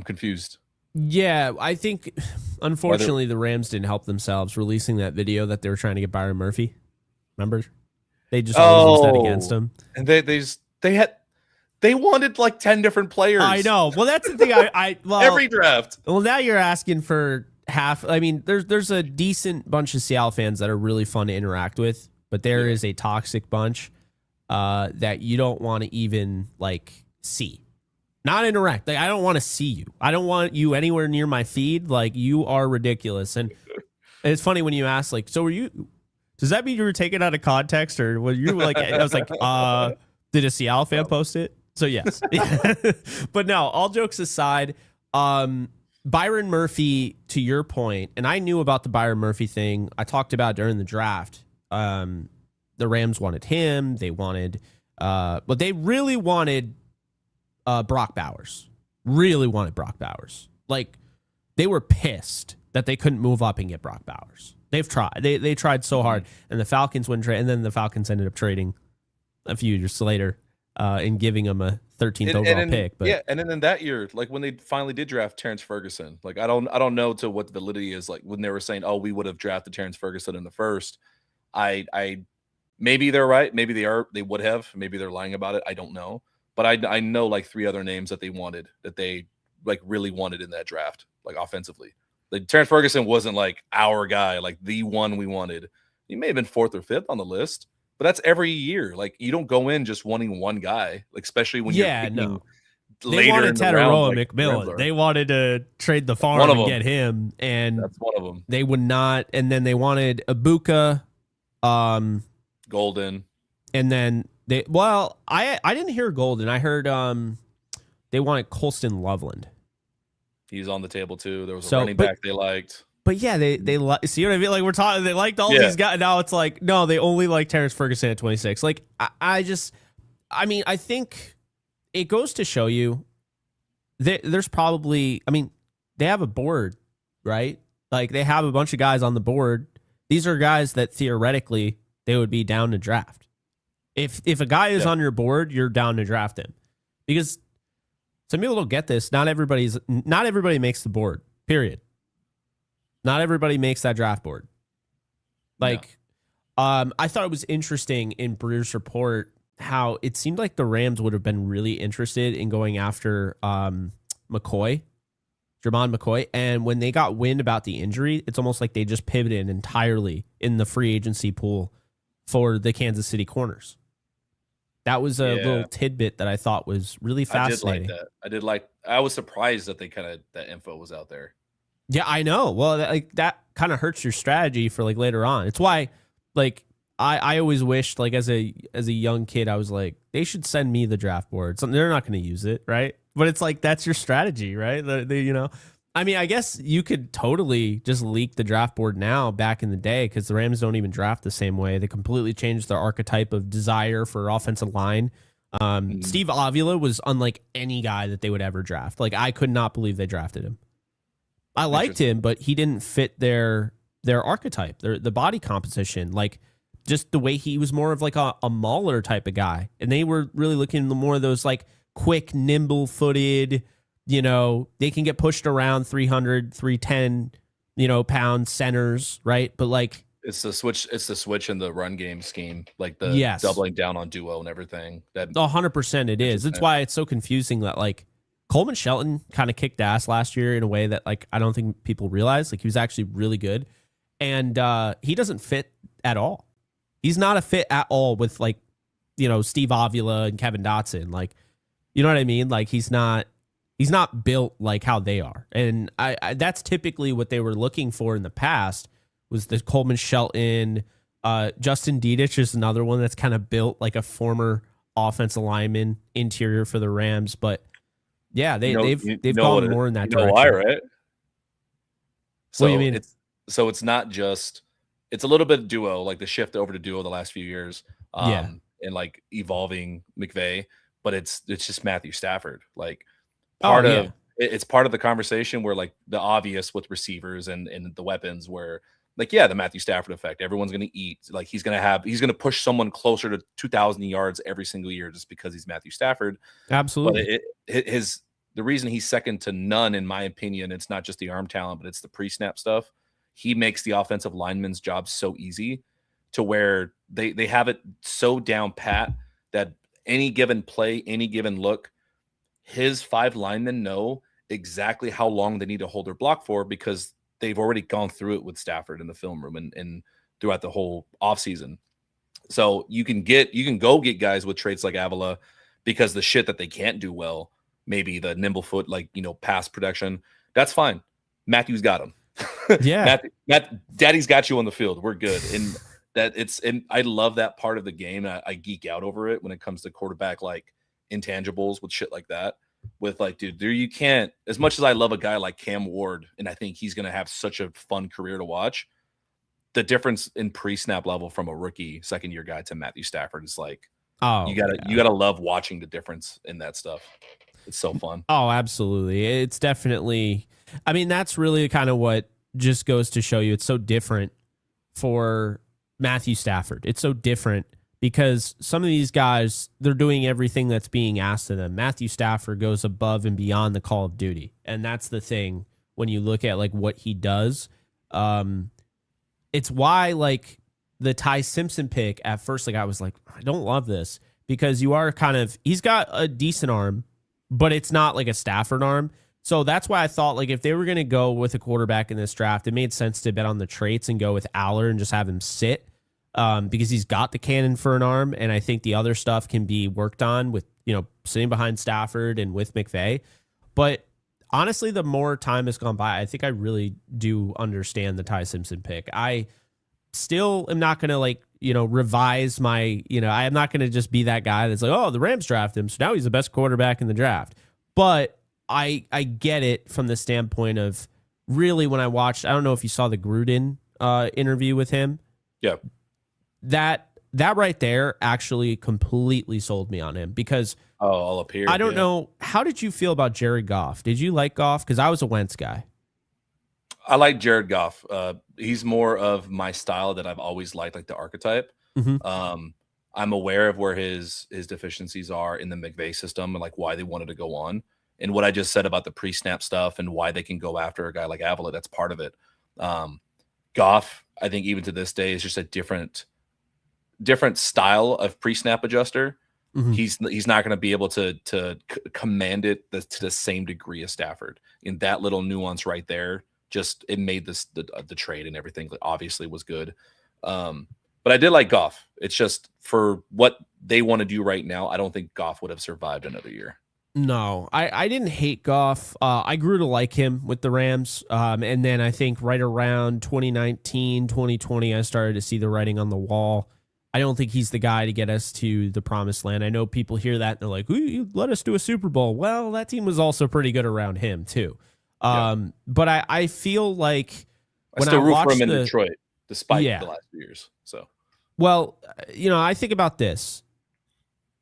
confused. Yeah, I think unfortunately the Rams didn't help themselves releasing that video that they were trying to get Byron Murphy. Remember? They just always used that against him. And they wanted like 10 different players. I know. Well, that's the thing. Well, every draft. Well, now you're asking for half. I mean, there's a decent bunch of Seattle fans that are really fun to interact with, but there is a toxic bunch that you don't want to even like see. Not interact. Like, I don't want to see you. I don't want you anywhere near my feed. Like, you are ridiculous. And it's funny when you ask, like, so were you? Does that mean you were taken out of context, or were you like? I was like, did a Seattle fan post it? So yes, but no. All jokes aside, Byron Murphy, to your point, and I knew about the Byron Murphy thing. I talked about during the draft. The Rams wanted him. They wanted, but they really wanted Brock Bowers. Really wanted Brock Bowers. Like, they were pissed that they couldn't move up and get Brock Bowers. They've tried. They tried so hard, and the Falcons wouldn't trade. And then the Falcons ended up trading a few years later and giving him a 13th overall pick. But yeah, and then in that year, like when they finally did draft Terrence Ferguson, like I don't know to what the validity is. Like when they were saying, "Oh, we would have drafted Terrence Ferguson in the first." I maybe they're right. Maybe they would have. Maybe they're lying about it. I don't know. But I know like 3 other names that they wanted, that they like really wanted in that draft, like offensively. Like Terrence Ferguson wasn't like our guy, like the one we wanted. He may have been 4th or 5th on the list, but that's every year. Like you don't go in just wanting one guy, like especially when you're picking later they wanted in the round, Tataroa like McMillan. They wanted to trade the farm and get him, and that's one of them. They would not. And then they wanted Ibuka, Golden, and then I didn't hear Golden. I heard they wanted Colston Loveland. He's on the table too. There was a running back they liked. But yeah, they see what I mean? Like we're talking, they liked all these guys. Now it's like, no, they only like Terrence Ferguson at 26. Like I think it goes to show you there's probably, I mean, they have a board, right? Like they have a bunch of guys on the board. These are guys that theoretically they would be down to draft. If a guy is on your board, you're down to draft him. Because some people don't get this. Not everybody makes the board. Period. Not everybody makes that draft board. Like, I thought it was interesting in Breer's report how it seemed like the Rams would have been really interested in going after Jermon McCoy. And when they got wind about the injury, it's almost like they just pivoted entirely in the free agency pool for the Kansas City Corners. That was a little tidbit that I thought was really fascinating. I was surprised that that info was out there. Yeah, I know. Well, that kind of hurts your strategy for like later on. It's why, like, I always wished, like, as a young kid, I was like, they should send me the draft board. They're not going to use it, right? But it's like that's your strategy, right? I mean, I guess you could totally just leak the draft board now back in the day because the Rams don't even draft the same way. They completely changed their archetype of desire for offensive line. Steve Avila was unlike any guy that they would ever draft. Like, I could not believe they drafted him. I liked him, but he didn't fit their archetype, the body composition, like just the way he was more of like a mauler type of guy. And they were really looking more of those like quick, nimble footed, they can get pushed around 300, 310, pound centers, right? But like it's the switch in the run game scheme, like the doubling down on duo and everything. That 100% it is. That's why it's so confusing that like Coleman Shelton kind of kicked ass last year in a way that like I don't think people realize. Like he was actually really good, and he doesn't fit at all. He's not a fit at all with like Steve Avila and Kevin Dotson. Like, you know what I mean? Like he's not built like how they are, and I that's typically what they were looking for in the past was the Coleman Shelton. Justin Dedich is another one that's kind of built like a former offensive lineman interior for the Rams, but. Yeah, they've gone more in that direction. Why, right? So what do you mean? It's not just it's a little bit duo, like the shift over to duo the last few years, and like evolving McVay, but it's just Matthew Stafford. Like it's part of the conversation where like the obvious with receivers and the weapons where like the Matthew Stafford effect. Everyone's gonna eat. Like he's gonna push someone closer to 2,000 yards every single year just because he's Matthew Stafford. Absolutely. But the reason he's second to none, in my opinion, it's not just the arm talent, but it's the pre-snap stuff. He makes the offensive lineman's job so easy to where they have it so down pat that any given play, any given look, his 5 linemen know exactly how long they need to hold their block for because they've already gone through it with Stafford in the film room and throughout the whole offseason. So you can go get guys with traits like Avila because the shit that they can't do well, maybe the nimble foot, like, pass protection, that's fine. Matthew's got him. Yeah. Daddy's got you on the field. We're good. And I love that part of the game. I geek out over it when it comes to quarterback like intangibles with shit like that. With like, dude, you can't, as much as I love a guy like Cam Ward, and I think he's going to have such a fun career to watch, the difference in pre-snap level from a rookie second-year guy to Matthew Stafford is like, you gotta love watching the difference in that stuff. It's so fun. Oh, absolutely. It's definitely, I mean, that's really kind of what just goes to show you it's so different for Matthew Stafford. It's so different because some of these guys, they're doing everything that's being asked of them. Matthew Stafford goes above and beyond the call of duty. And that's the thing when you look at like what he does. It's why like the Ty Simpson pick at first, like I was like, I don't love this because he's got a decent arm, but it's not like a Stafford arm. So that's why I thought like if they were going to go with a quarterback in this draft, it made sense to bet on the traits and go with Aller and just have him sit. Because he's got the cannon for an arm, and I think the other stuff can be worked on with, sitting behind Stafford and with McVay. But honestly, the more time has gone by, I think I really do understand the Ty Simpson pick. I still am not going to revise my, I am not going to just be that guy that's like, oh, the Rams drafted him, so now he's the best quarterback in the draft. But I get it from the standpoint of really when I watched, I don't know if you saw the Gruden interview with him. Yeah. That right there actually completely sold me on him because all up here. I don't know. How did you feel about Jared Goff? Did you like Goff? Because I was a Wentz guy. I like Jared Goff. He's more of my style that I've always liked, like the archetype. Mm-hmm. I'm aware of where his deficiencies are in the McVay system and like why they wanted to go on. And what I just said about the pre-snap stuff and why they can go after a guy like Avila, that's part of it. Goff, I think even to this day, is just a different style of pre-snap adjuster. Mm-hmm. He's not going to be able to command it to the same degree as Stafford. In that little nuance right there, just it made the trade and everything obviously was good. But I did like Goff. It's just for what they want to do right now, I don't think Goff would have survived another year. No, I didn't hate Goff. I grew to like him with the Rams. And then I think right around 2019, 2020, I started to see the writing on the wall. I don't think he's the guy to get us to the promised land. I know people hear that and they're like, you let us do a Super Bowl. Well, that team was also pretty good around him too. But I feel like when I still root for him in Detroit, despite the last few years. So, well, I think about this.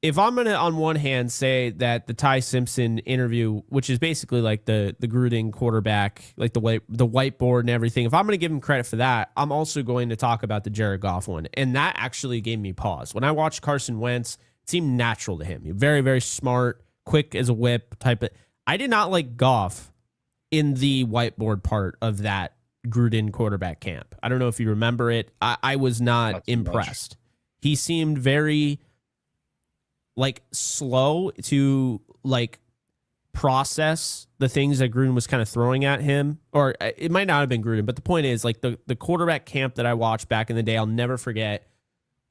If I'm going to, on one hand, say that the Ty Simpson interview, which is basically like the Gruden quarterback, like the whiteboard and everything, if I'm going to give him credit for that, I'm also going to talk about the Jared Goff one. And that actually gave me pause. When I watched Carson Wentz, it seemed natural to him. Very, very smart, quick as a whip type of. I did not like Goff in the whiteboard part of that Gruden quarterback camp. I don't know if you remember it. I was not impressed. Much. He seemed very slow to process the things that Gruden was kind of throwing at him, or it might not have been Gruden, but the point is the quarterback camp that I watched back in the day, I'll never forget.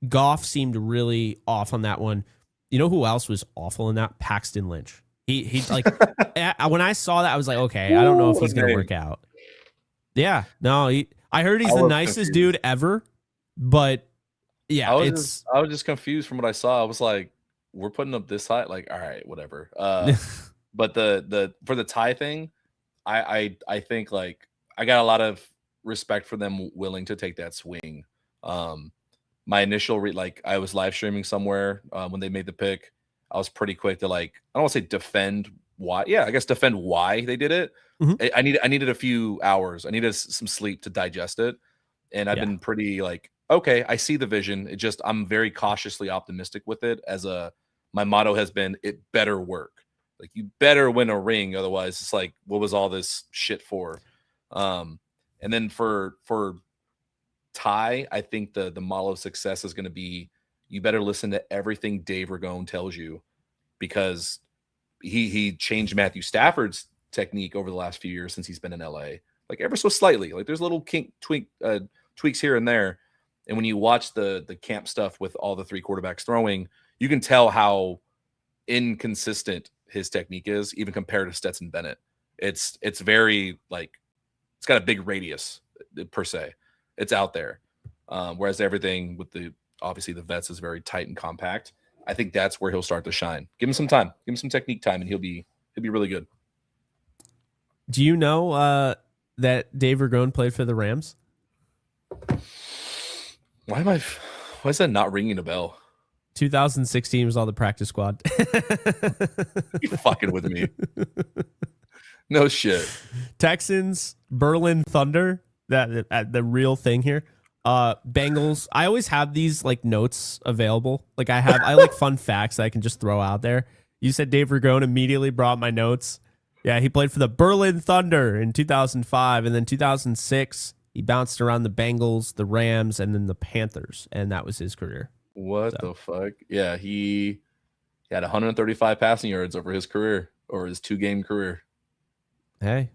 Goff seemed really off on that one. You know who else was awful in that? Paxton Lynch. He when I saw that, I was like, okay, I don't know if he's going to work out. Yeah, no, I heard he's the nicest dude ever, but yeah, I was just confused from what I saw. I was like, we're putting up this high, like, all right, whatever. But the for the Ty thing, I think like I got a lot of respect for them willing to take that swing. My initial I was live streaming somewhere when they made the pick. I was pretty quick to I don't want to say defend why. Yeah, I guess defend why they did it. Mm-hmm. I needed a few hours. I needed some sleep to digest it, and I've been pretty okay. I see the vision. It just I'm very cautiously optimistic with it. My motto has been, it better work. You better win a ring, otherwise it's what was all this shit for? And then for Ty, I think the model of success is going to be, you better listen to everything Dave Ragone tells you, because he changed Matthew Stafford's technique over the last few years since he's been in LA. like ever so slightly. Like there's little tweaks here and there. And when you watch the camp stuff with all the 3 quarterbacks throwing, you can tell how inconsistent his technique is, even compared to Stetson Bennett. It's very like it's got a big radius per se. It's out there. Whereas everything with obviously the vets is very tight and compact. I think that's where he'll start to shine. Give him some time. Give him some technique time, and he'll be really good. Do you know that Dave Ragone played for the Rams? Why is that not ringing a bell? 2016 was all the practice squad. You fucking with me. No shit. Texans, Berlin Thunder, that the real thing here. Bengals. I always have these like notes available. Like I like fun facts that I can just throw out there. You said Dave Ragone, immediately brought my notes. Yeah, he played for the Berlin Thunder in 2005, and then 2006 he bounced around the Bengals, the Rams, and then the Panthers, and that was his career. What the fuck? Yeah, he had 135 passing yards over his 2-game career. Hey,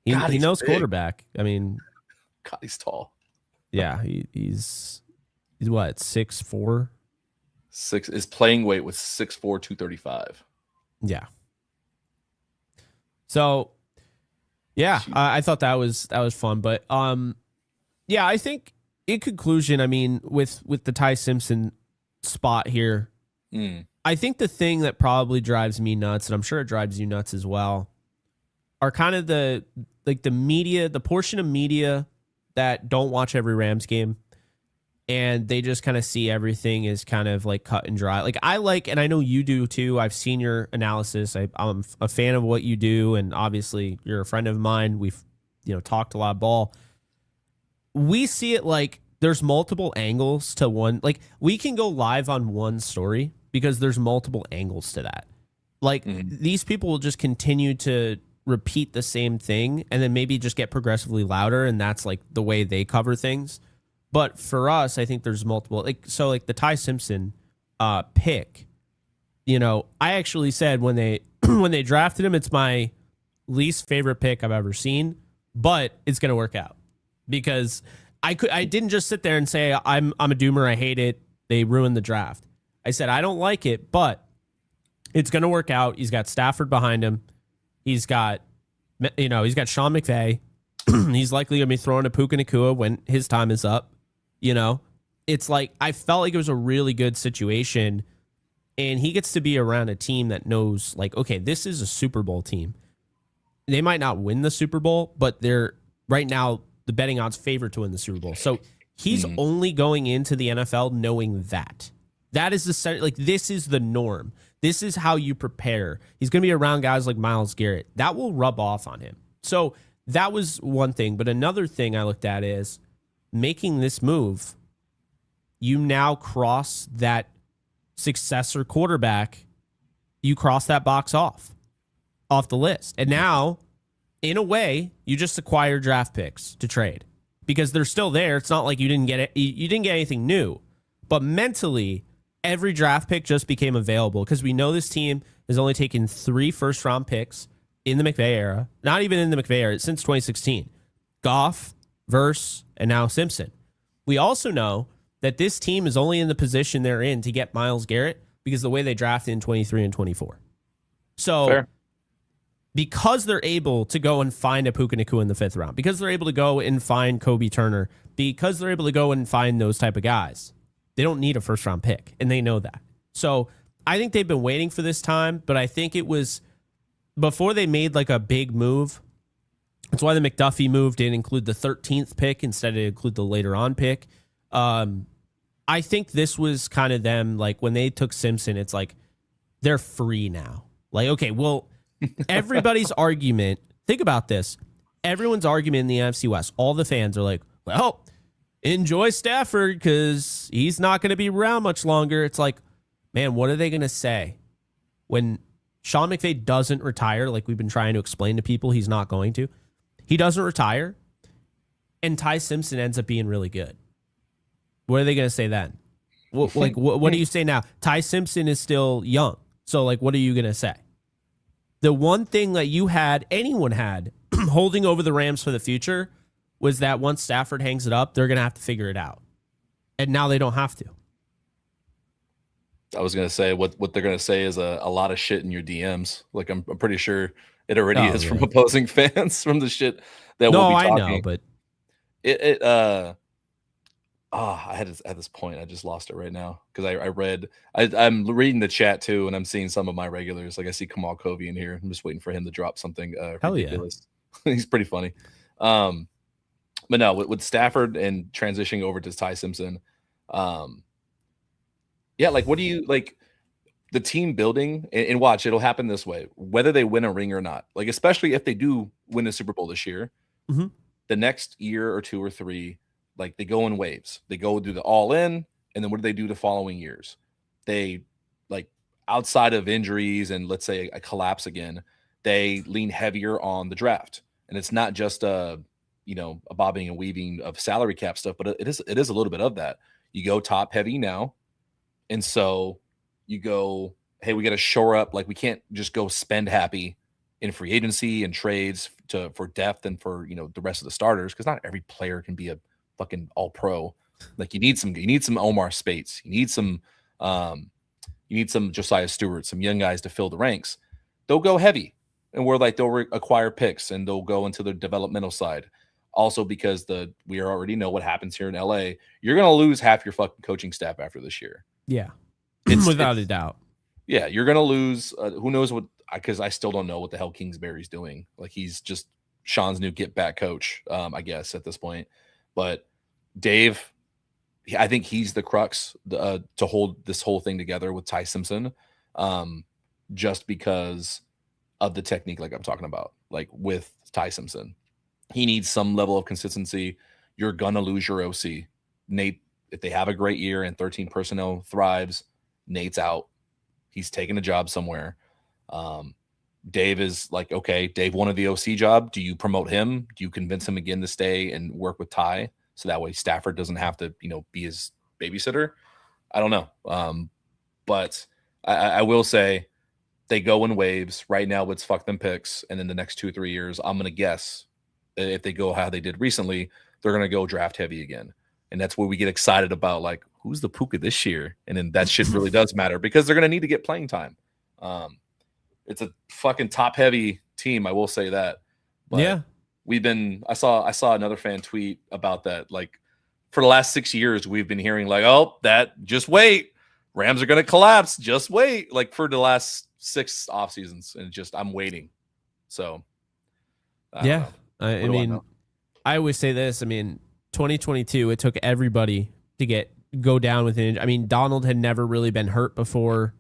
he knows big. Quarterback. I mean, God, he's tall. Yeah, he's what, 6'4"? His playing weight was 6'4", 235. Yeah. So, yeah, I thought that was fun, but yeah, I think in conclusion, I mean, with the Ty Simpson spot here, I think the thing that probably drives me nuts, and I'm sure it drives you nuts as well, are kind of the media, the portion of media that don't watch every Rams game, and they just kind of see everything as kind of like cut and dry. Like and I know you do too. I've seen your analysis. I'm a fan of what you do, and obviously you're a friend of mine. We've talked a lot of ball. We see it like there's multiple angles to one. Like we can go live on one story because there's multiple angles to that. Like these people will just continue to repeat the same thing and then maybe just get progressively louder, and that's like the way they cover things. But for us, I think there's multiple, like the Ty Simpson pick, I actually said when they when they drafted him, it's my least favorite pick I've ever seen, but it's going to work out because I didn't just sit there and say I'm a doomer, I hate it, they ruined the draft. I said I don't like it, but it's going to work out. He's got Stafford behind him. He's got Sean McVay. He's likely going to be throwing to Puka Nacua when his time is up. It's like I felt like it was a really good situation, and he gets to be around a team that knows, like, okay, this is a Super Bowl team. They might not win the Super Bowl, but they're right now the betting odds favor to win the Super Bowl. So he's only going into the NFL knowing that. That is this is the norm. This is how you prepare. He's going to be around guys like Myles Garrett. That will rub off on him. So that was one thing. But another thing I looked at is making this move, you now cross that successor quarterback. You cross that box off the list. And now, in a way, you just acquire draft picks to trade because they're still there. It's not like you didn't get it. You didn't get anything new. But mentally, every draft pick just became available because we know this team has only taken 3 first-round picks in the McVay era. Not even in the McVay era, since 2016. Goff, Verse, and now Simpson. We also know that this team is only in the position they're in to get Myles Garrett because the way they drafted in 23 and 24. So fair. Because they're able to go and find a Puka Nacua in the 5th round, because they're able to go and find Kobe Turner, because they're able to go and find those type of guys, they don't need a first-round pick, and they know that. So I think they've been waiting for this time, but I think it was before they made like a big move. That's why the McDuffie move didn't include the 13th pick. Instead, it included the later on pick. I think this was kind of them, like when they took Simpson, it's like they're free now. Like, okay, well, everybody's argument, think about this. Everyone's argument in the NFC West, all the fans are like, well, enjoy Stafford because he's not going to be around much longer. It's like, man, what are they going to say when Sean McVay doesn't retire? Like we've been trying to explain to people, he's not going to. He doesn't retire, and Ty Simpson ends up being really good. What are they going to say then? What do you say now? Ty Simpson is still young, so like, what are you going to say? The one thing that anyone had holding over the Rams for the future was that once Stafford hangs it up, they're going to have to figure it out. And now they don't have to. I was going to say what they're going to say is a lot of shit in your DMs. Like I'm pretty sure it already is from opposing fans from the shit that we'll be talking. I know, but I had this point. I just lost it right now because I'm reading the chat too, and I'm seeing some of my regulars. Like I see Kamal Covey in here. I'm just waiting for him to drop something ridiculous. Yeah. He's pretty funny. But no, with Stafford and transitioning over to Ty Simpson, yeah, like what do you like the team building and watch, it'll happen this way, whether they win a ring or not. Like, especially if they do win the Super Bowl this year, the next year or 2 or 3, like they go in waves. They go do the all in, and then what do they do the following years? They like outside of injuries and let's say a collapse again, they lean heavier on the draft. And it's not just a bobbing and weaving of salary cap stuff, but it is a little bit of that. You go top heavy now. And so you go, hey, we got to shore up. Like we can't just go spend happy in free agency and trades for depth and for, the rest of the starters. Cause not every player can be a fucking all pro. Like you need some Omar Spates. You need some Josiah Stewart, some young guys to fill the ranks. They'll go heavy and they'll acquire picks and they'll go into the developmental side. Also, because we already know what happens here in LA, you're going to lose half your fucking coaching staff after this year. Yeah. Without a doubt. Yeah. You're going to lose. Who knows what, because I still don't know what the hell Kingsbury's doing. Like he's just Sean's new get back coach, I guess at this point. But Dave, I think he's the crux to hold this whole thing together with Ty Simpson, just because of the technique, like I'm talking about, like with Ty Simpson. He needs some level of consistency. You're going to lose your OC. Nate, if they have a great year and 13 personnel thrives, Nate's out. He's taking a job somewhere. Dave is like, okay, Dave wanted the OC job. Do you promote him? Do you convince him again to stay and work with Ty? So that way Stafford doesn't have to, be his babysitter. I don't know. But I will say they go in waves. Right now, let's fuck them picks. And then the next 2 or 3 years, I'm going to guess if they go how they did recently, they're going to go draft heavy again. And that's where we get excited about, like, who's the Puka this year? And then that shit really does matter because they're going to need to get playing time. It's a fucking top heavy team. I will say that. But yeah. I saw another fan tweet about that. Like for the last 6 years, we've been hearing like, oh, just wait. Rams are going to collapse. Just wait. Like for the last 6 off seasons. And I'm waiting. So. Yeah. I mean, I always say this. 2022, it took everybody to go down with an injury. I mean, Donald had never really been hurt before.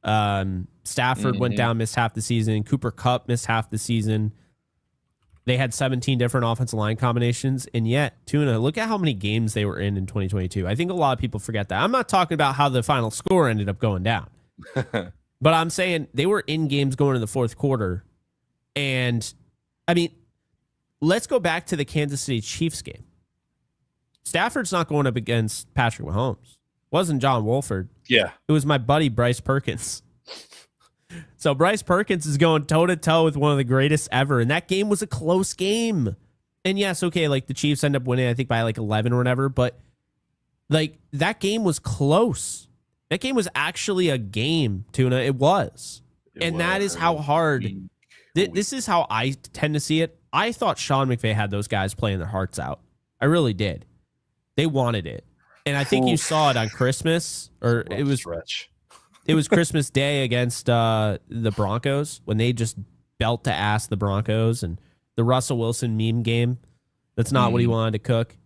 Stafford went down, missed half the season. Cooper Kupp missed half the season. They had 17 different offensive line combinations, and yet, Tuna, look at how many games they were in 2022. I think a lot of people forget that. I'm not talking about how the final score ended up going down, but I'm saying they were in games going in the fourth quarter. And, let's go back to the Kansas City Chiefs game. Stafford's not going up against Patrick Mahomes. It wasn't John Wolford. Yeah. It was my buddy Bryce Perkins. So Bryce Perkins is going toe-to-toe with one of the greatest ever, and that game was a close game. And yes, okay, like the Chiefs end up winning, I think, by like 11 or whatever, but like that game was close. That game was actually a game, Tuna. It was. That is how hard. This is how I tend to see it. I thought Sean McVay had those guys playing their hearts out. I really did. They wanted it. And I think you saw it on Christmas, or it was Christmas Day against the Broncos when they just belt to ass the Broncos, and the Russell Wilson meme game. That's not what he wanted to cook.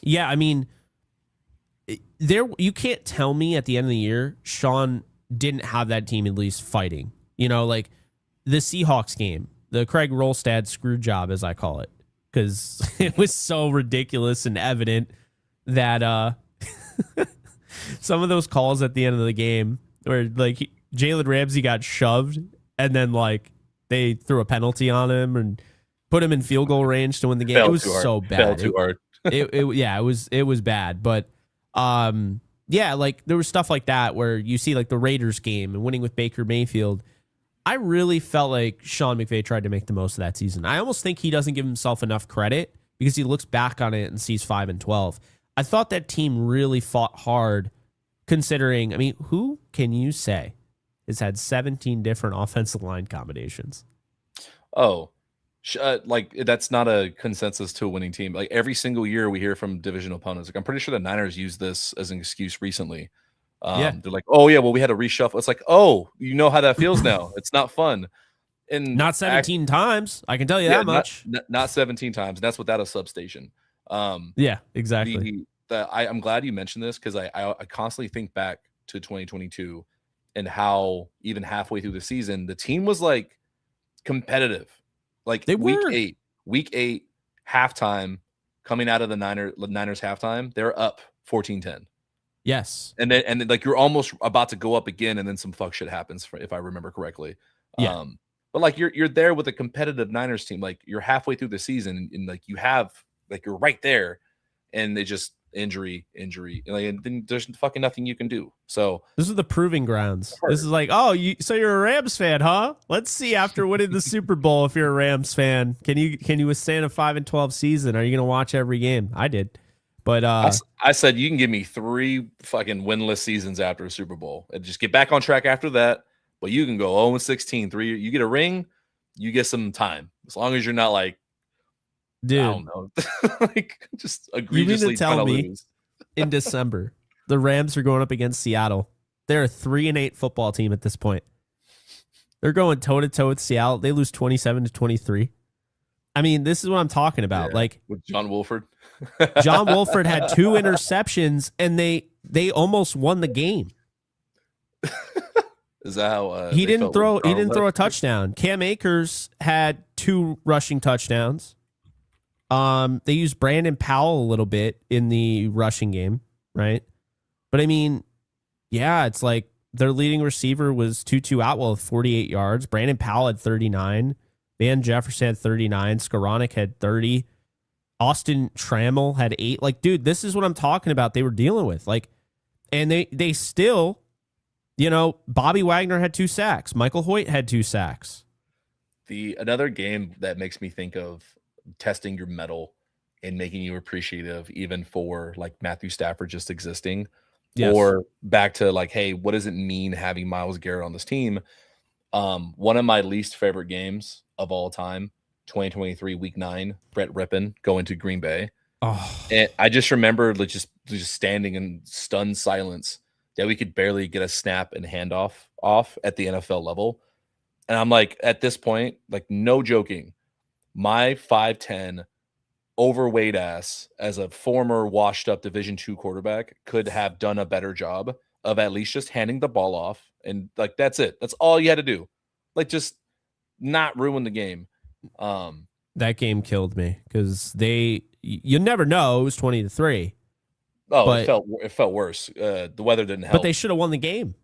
Yeah, you can't tell me at the end of the year Sean didn't have that team at least fighting. Like the Seahawks game, the Craig Rolstad screw job, as I call it, because it was so ridiculous and evident that some of those calls at the end of the game where like Jalen Ramsey got shoved and then like they threw a penalty on him and put him in field goal range to win the game. It was so bad. Fell too hard. It was bad. But like there was stuff like that where you see like the Raiders game and winning with Baker Mayfield. I really felt like Sean McVay tried to make the most of that season. I almost think he doesn't give himself enough credit because he looks back on it and sees 5-12. I thought that team really fought hard considering, I mean, who can you say has had 17 different offensive line combinations? Oh, like that's not a consensus to a winning team. Like every single year we hear from division opponents. Like I'm pretty sure the Niners used this as an excuse recently. Yeah. They're like, oh yeah, well we had a reshuffle. It's like, oh, you know how that feels now. It's not fun. And Not 17 times. I can tell you yeah, that much. not 17 times. That's without a substation. Yeah, exactly. I'm glad you mentioned this because I constantly think back to 2022 and how even halfway through the season the team was like competitive. Like They week were. eight, halftime, coming out of the Niners halftime, they're up 14-10. Yes. And then like you're almost about to go up again, and then some fuck shit happens, if I remember correctly. Yeah. But like you're there with a competitive Niners team, like you're halfway through the season, and like you have like you're right there, and they just injury, like, and then there's fucking nothing you can do. So This is the proving grounds. This is like, oh, so you're a Rams fan, huh? Let's see after winning the Super Bowl if you're a Rams fan. Can you withstand a 5-12 season? Are you gonna watch every game? I did. But I said you can give me 3 fucking winless seasons after a Super Bowl and just get back on track after that. But you can go 0-16, 3. You get a ring, you get some time. As long as you're not like, dude, I don't know, like just you mean egregiously to tell me lose. in December the Rams are going up against Seattle? They're a 3-8 football team at this point. They're going toe to toe with Seattle. They lose 27-23. I mean, this is what I'm talking about. Yeah, like with John Wolford. John Wolford had 2 interceptions, and they almost won the game. Is that how he didn't throw a touchdown? Cam Akers had 2 rushing touchdowns. They used Brandon Powell a little bit in the rushing game, right? But I mean, yeah, it's like their leading receiver was Tutu Atwell with 48 yards. Brandon Powell had 39. Van Jefferson had 39. Skoranek had 30. Austin Trammell had 8. Like, dude, this is what I'm talking about. They were dealing with, like, and they still, Bobby Wagner had 2 sacks. Michael Hoyt had 2 sacks. Another game that makes me think of testing your mettle and making you appreciative, even for like Matthew Stafford just existing, Yes. or back to like, hey, what does it mean having Myles Garrett on this team? One of my least favorite games of all time, 2023 Week 9, Brett Rippon going to Green Bay. Oh. And I just remember like just standing in stunned silence that we could barely get a snap and handoff off at the NFL level. And I'm like, at this point, like no joking, my 5'10" overweight ass as a former washed up Division II quarterback could have done a better job of at least just handing the ball off. And like, that's it. That's all you had to do. Like, just not ruin the game. That game killed me because you never know. It was 20-3. Oh, but it felt worse. The weather didn't help. But they should have won the game.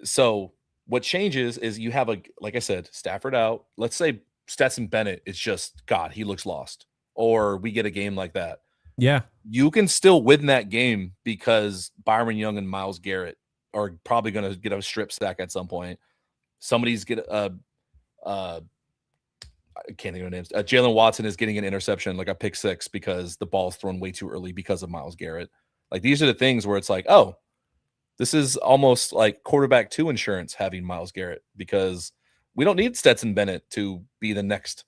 So what changes is you have like I said, Stafford out. Let's say Stetson Bennett is just, God, he looks lost. Or we get a game like that. Yeah. You can still win that game because Byron Young and Myles Garrett are probably going to get a strip sack at some point. Somebody's I can't think of names. Jalen Watson is getting an interception, like a pick 6, because the ball's thrown way too early because of Myles Garrett. Like, these are the things where it's like, oh, this is almost like quarterback 2 insurance having Myles Garrett, because we don't need Stetson Bennett to be the next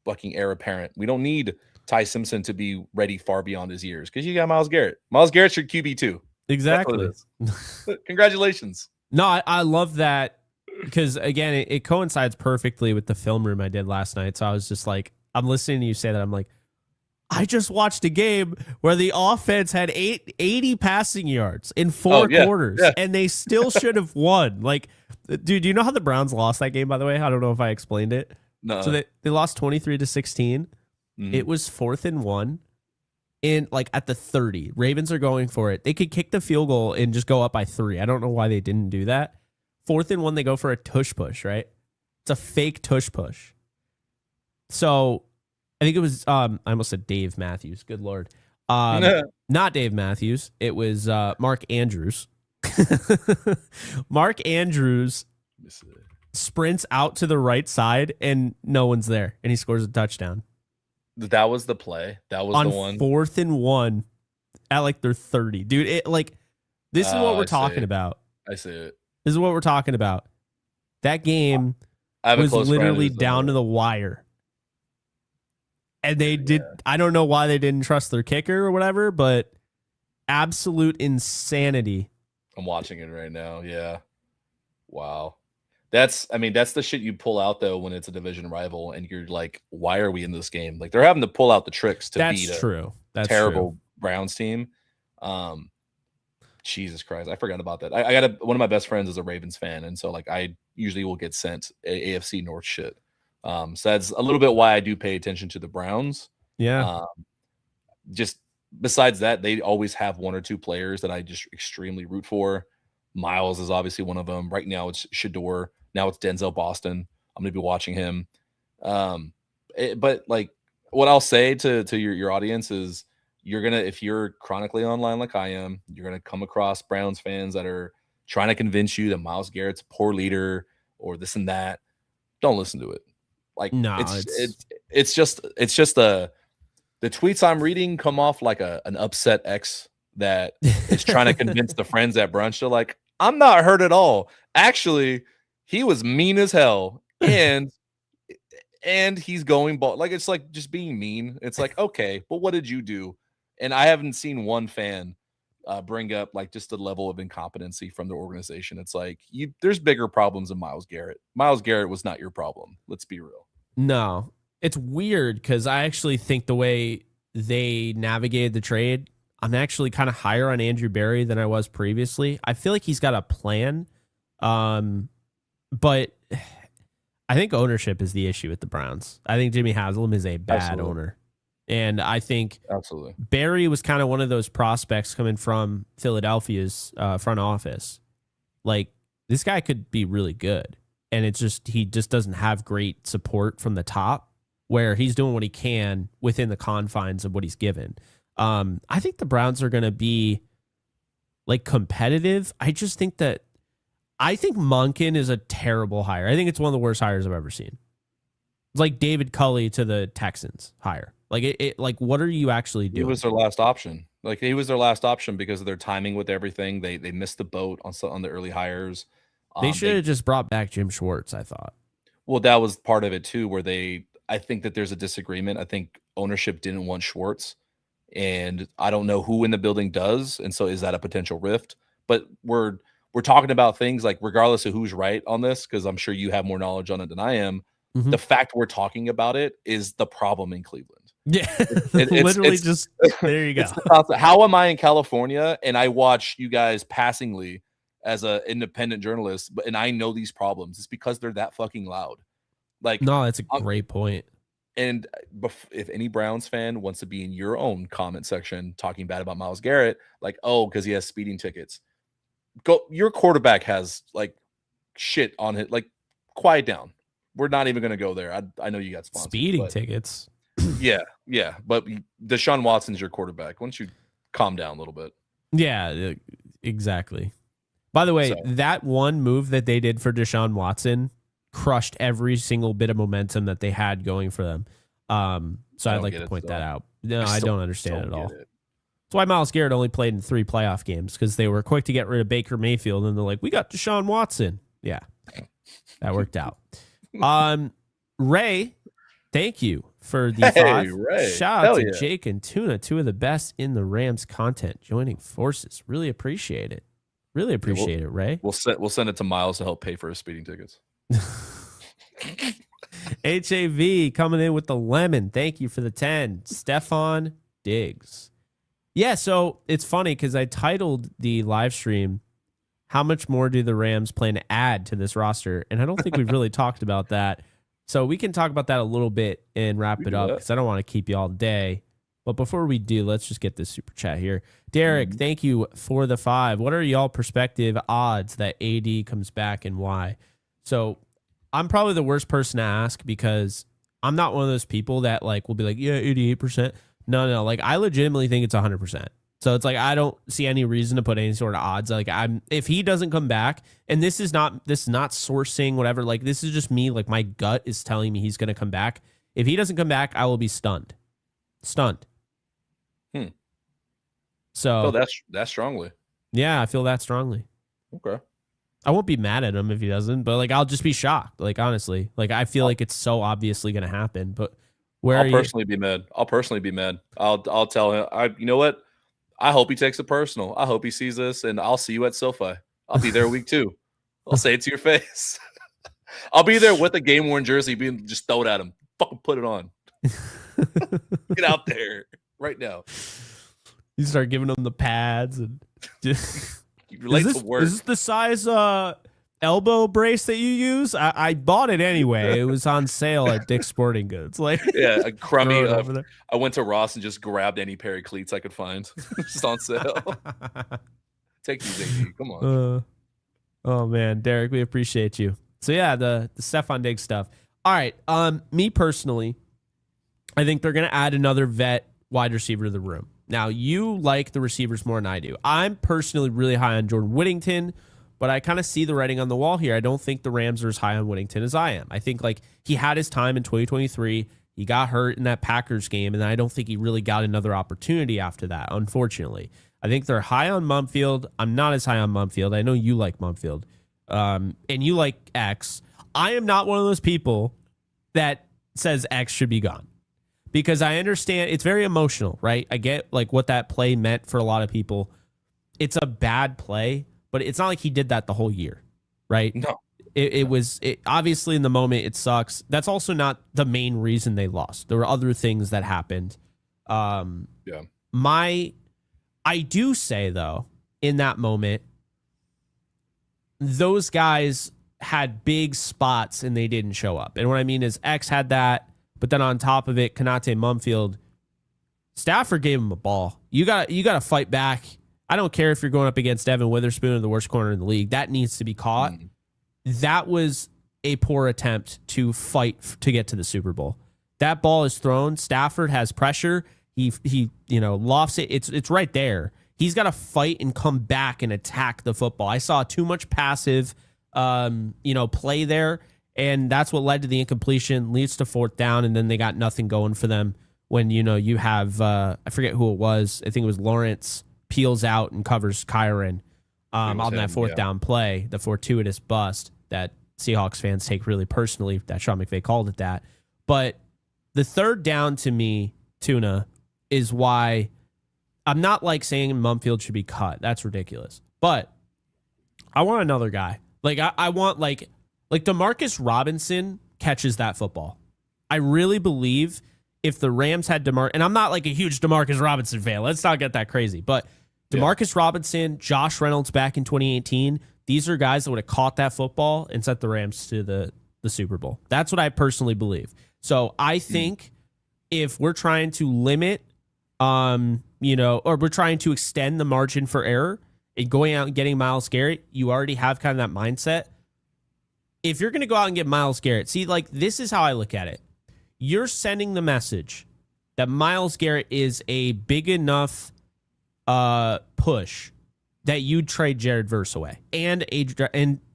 fucking heir apparent. We don't need Ty Simpson to be ready far beyond his years because you got Myles Garrett. Myles Garrett's your QB2. Exactly. Congratulations. No, I love that because, again, it coincides perfectly with the film room I did last night. So I was just like, I'm listening to you say that. I'm like, I just watched a game where the offense had 80 passing yards in 4 quarters, and they still should have won. Like, dude, do you know how the Browns lost that game, by the way? I don't know if I explained it. No. So they lost 23-16. Mm-hmm. It was 4th and 1. In like at the 30, Ravens are going for it. They could kick the field goal and just go up by 3. I don't know why they didn't do that. 4th and 1, they go for a tush push, right? It's a fake tush push. So I think it was, I almost said Dave Matthews. Good Lord. Not Dave Matthews. It was Mark Andrews. Mark Andrews sprints out to the right side, and no one's there, and he scores a touchdown That was the play. That was on the one. 4th and 1 at like their 30. Dude, this is what we're I talking see. about. I see it. This is what we're talking about. That game I have a was close friend literally who's, down to the wire. And they did. I don't know why they didn't trust their kicker or whatever, but absolute insanity. I'm watching it right now. Yeah. Wow. That's the shit you pull out though when it's a division rival and you're like, why are we in this game? Like they're having to pull out the tricks to beat a terrible Browns team. Jesus Christ, I forgot about that. I got one of my best friends is a Ravens fan, and so like I usually will get sent AFC North shit. So that's a little bit why I do pay attention to the Browns. Yeah. Just besides that, they always have one or two players that I just extremely root for. Miles is obviously one of them. Right now it's Shador. Now it's Denzel Boston. I'm going to be watching him. But like what I'll say to your audience is if you're chronically online like I am, you're going to come across Browns fans that are trying to convince you that Myles Garrett's a poor leader or this and that. Don't listen to it. Like no, it's just the tweets I'm reading come off like an upset ex that is trying to convince the friends at brunch. They're like, I'm not hurt at all. Actually, he was mean as hell. And he's going ball. Like, it's like just being mean. It's like, okay, but what did you do? And I haven't seen one fan bring up like just the level of incompetency from the organization. It's like there's bigger problems than Myles Garrett. Myles Garrett was not your problem. Let's be real. No, it's weird because I actually think the way they navigated the trade, I'm actually kind of higher on Andrew Berry than I was previously. I feel like he's got a plan, but I think ownership is the issue with the Browns. I think Jimmy Haslam is a bad owner. And I think Barry was kind of one of those prospects coming from Philadelphia's front office. Like, this guy could be really good. And it's just, he just doesn't have great support from the top where he's doing what he can within the confines of what he's given. I think the Browns are going to be like competitive. I think Monken is a terrible hire. I think it's one of the worst hires I've ever seen. It's like David Culley to the Texans hire. Like like what are you actually doing? He was their last option. Like he was their last option because of their timing with everything. They missed the boat on the early hires. They should have just brought back Jim Schwartz, I thought. Well, that was part of it too, where I think that there's a disagreement. I think ownership didn't want Schwartz, and I don't know who in the building does. And so is that a potential rift? But we're talking about things like regardless of who's right on this, because I'm sure you have more knowledge on it than I am. Mm-hmm. The fact we're talking about it is the problem in Cleveland. Yeah, literally just there you go. How am I in California and I watch you guys passingly as an independent journalist, and I know these problems? It's because they're that fucking loud. Like, no, that's a great point. And if any Browns fan wants to be in your own comment section talking bad about Myles Garrett, like, oh, because he has speeding tickets, go. Your quarterback has like shit on it. Like, quiet down. We're not even going to go there. I know you got sponsored. Speeding tickets. Yeah. But Deshaun Watson's your quarterback. Why don't you calm down a little bit? Yeah, exactly. By the way, that one move that they did for Deshaun Watson crushed every single bit of momentum that they had going for them. So I'd like to point that out. No, I don't understand it at all. That's why Myles Garrett only played in 3 playoff games, because they were quick to get rid of Baker Mayfield, and they're like, we got Deshaun Watson. Yeah, that worked out. Ray, thank you for the 5. Ray. Shout out to Jake and Tuna, 2 of the best in the Rams content, joining forces. Really appreciate it. Really appreciate it, Ray. We'll send it to Miles to help pay for his speeding tickets. HAV coming in with the lemon. Thank you for the 10. Stefan Diggs. Yeah, so it's funny because I titled the live stream, how much more do the Rams plan to add to this roster? And I don't think we've really talked about that. So we can talk about that a little bit and wrap it up, because I don't want to keep you all day. But before we do, let's just get this super chat here. Derek, thank you for the 5. What are y'all perspective odds that AD comes back and why? So I'm probably the worst person to ask, because I'm not one of those people that like will be like, yeah, 88%. No. Like, I legitimately think it's 100%. So it's like I don't see any reason to put any sort of odds. Like if he doesn't come back, and this is not sourcing whatever. Like this is just me. Like my gut is telling me he's going to come back. If he doesn't come back, I will be stunned. Stunned. So that's strongly. Yeah, I feel that strongly. Okay. I won't be mad at him if he doesn't, but like I'll just be shocked. Like honestly, like I feel like it's so obviously going to happen. But I'll personally be mad. I'll tell him. You know what? I hope he takes it personal. I hope he sees this, and I'll see you at SoFi. I'll be there week 2. I'll say it to your face. I'll be there with a game worn jersey being just thrown at him. Fucking put it on. Get out there right now. You start giving them the pads and just to work. Is this the size elbow brace that you use? I bought it anyway. It was on sale at Dick's Sporting Goods. Like yeah, a crummy. I went to Ross and just grabbed any pair of cleats I could find, just on sale. Take these, AD. Come on. Oh man, Derek, we appreciate you. So yeah, the Stefon Diggs stuff. All right. Me personally, I think they're gonna add another vet wide receiver to the room. Now, you like the receivers more than I do. I'm personally really high on Jordan Whittington, but I kind of see the writing on the wall here. I don't think the Rams are as high on Whittington as I am. I think like he had his time in 2023. He got hurt in that Packers game, and I don't think he really got another opportunity after that, unfortunately. I think they're high on Mumfield. I'm not as high on Mumfield. I know you like Mumfield, and you like X. I am not one of those people that says X should be gone. Because I understand it's very emotional, right? I get like what that play meant for a lot of people. It's a bad play, but it's not like he did that the whole year, right? No. It was obviously in the moment it sucks. That's also not the main reason they lost. There were other things that happened. Yeah. I do say though, in that moment, those guys had big spots and they didn't show up. And what I mean is X had that. But then on top of it, Konate Mumfield, Stafford gave him a ball. You got to fight back. I don't care if you're going up against Evan Witherspoon, the worst corner in the league. That needs to be caught. That was a poor attempt to fight to get to the Super Bowl. That ball is thrown. Stafford has pressure. He lofts it. It's right there. He's got to fight and come back and attack the football. I saw too much passive, play there. And that's what led to the incompletion, leads to 4th down, and then they got nothing going for them when, you have, I forget who it was. I think it was Lawrence peels out and covers Kyron on that 4th down play, the fortuitous bust that Seahawks fans take really personally, that Sean McVay called it that. But the 3rd down to me, Tuna, is why I'm not like saying Mumfield should be cut. That's ridiculous. But I want another guy. Like, I want, like Demarcus Robinson catches that football. I really believe if the Rams had and I'm not like a huge Demarcus Robinson fan. Let's not get that crazy. But Demarcus Robinson, Josh Reynolds back in 2018, these are guys that would have caught that football and sent the Rams to the Super Bowl. That's what I personally believe. So I think if we're trying to limit, or we're trying to extend the margin for error and going out and getting Myles Garrett, you already have kind of that mindset. If you're going to go out and get Myles Garrett, see, like, this is how I look at it. You're sending the message that Myles Garrett is a big enough push that you'd trade Jared Verse away and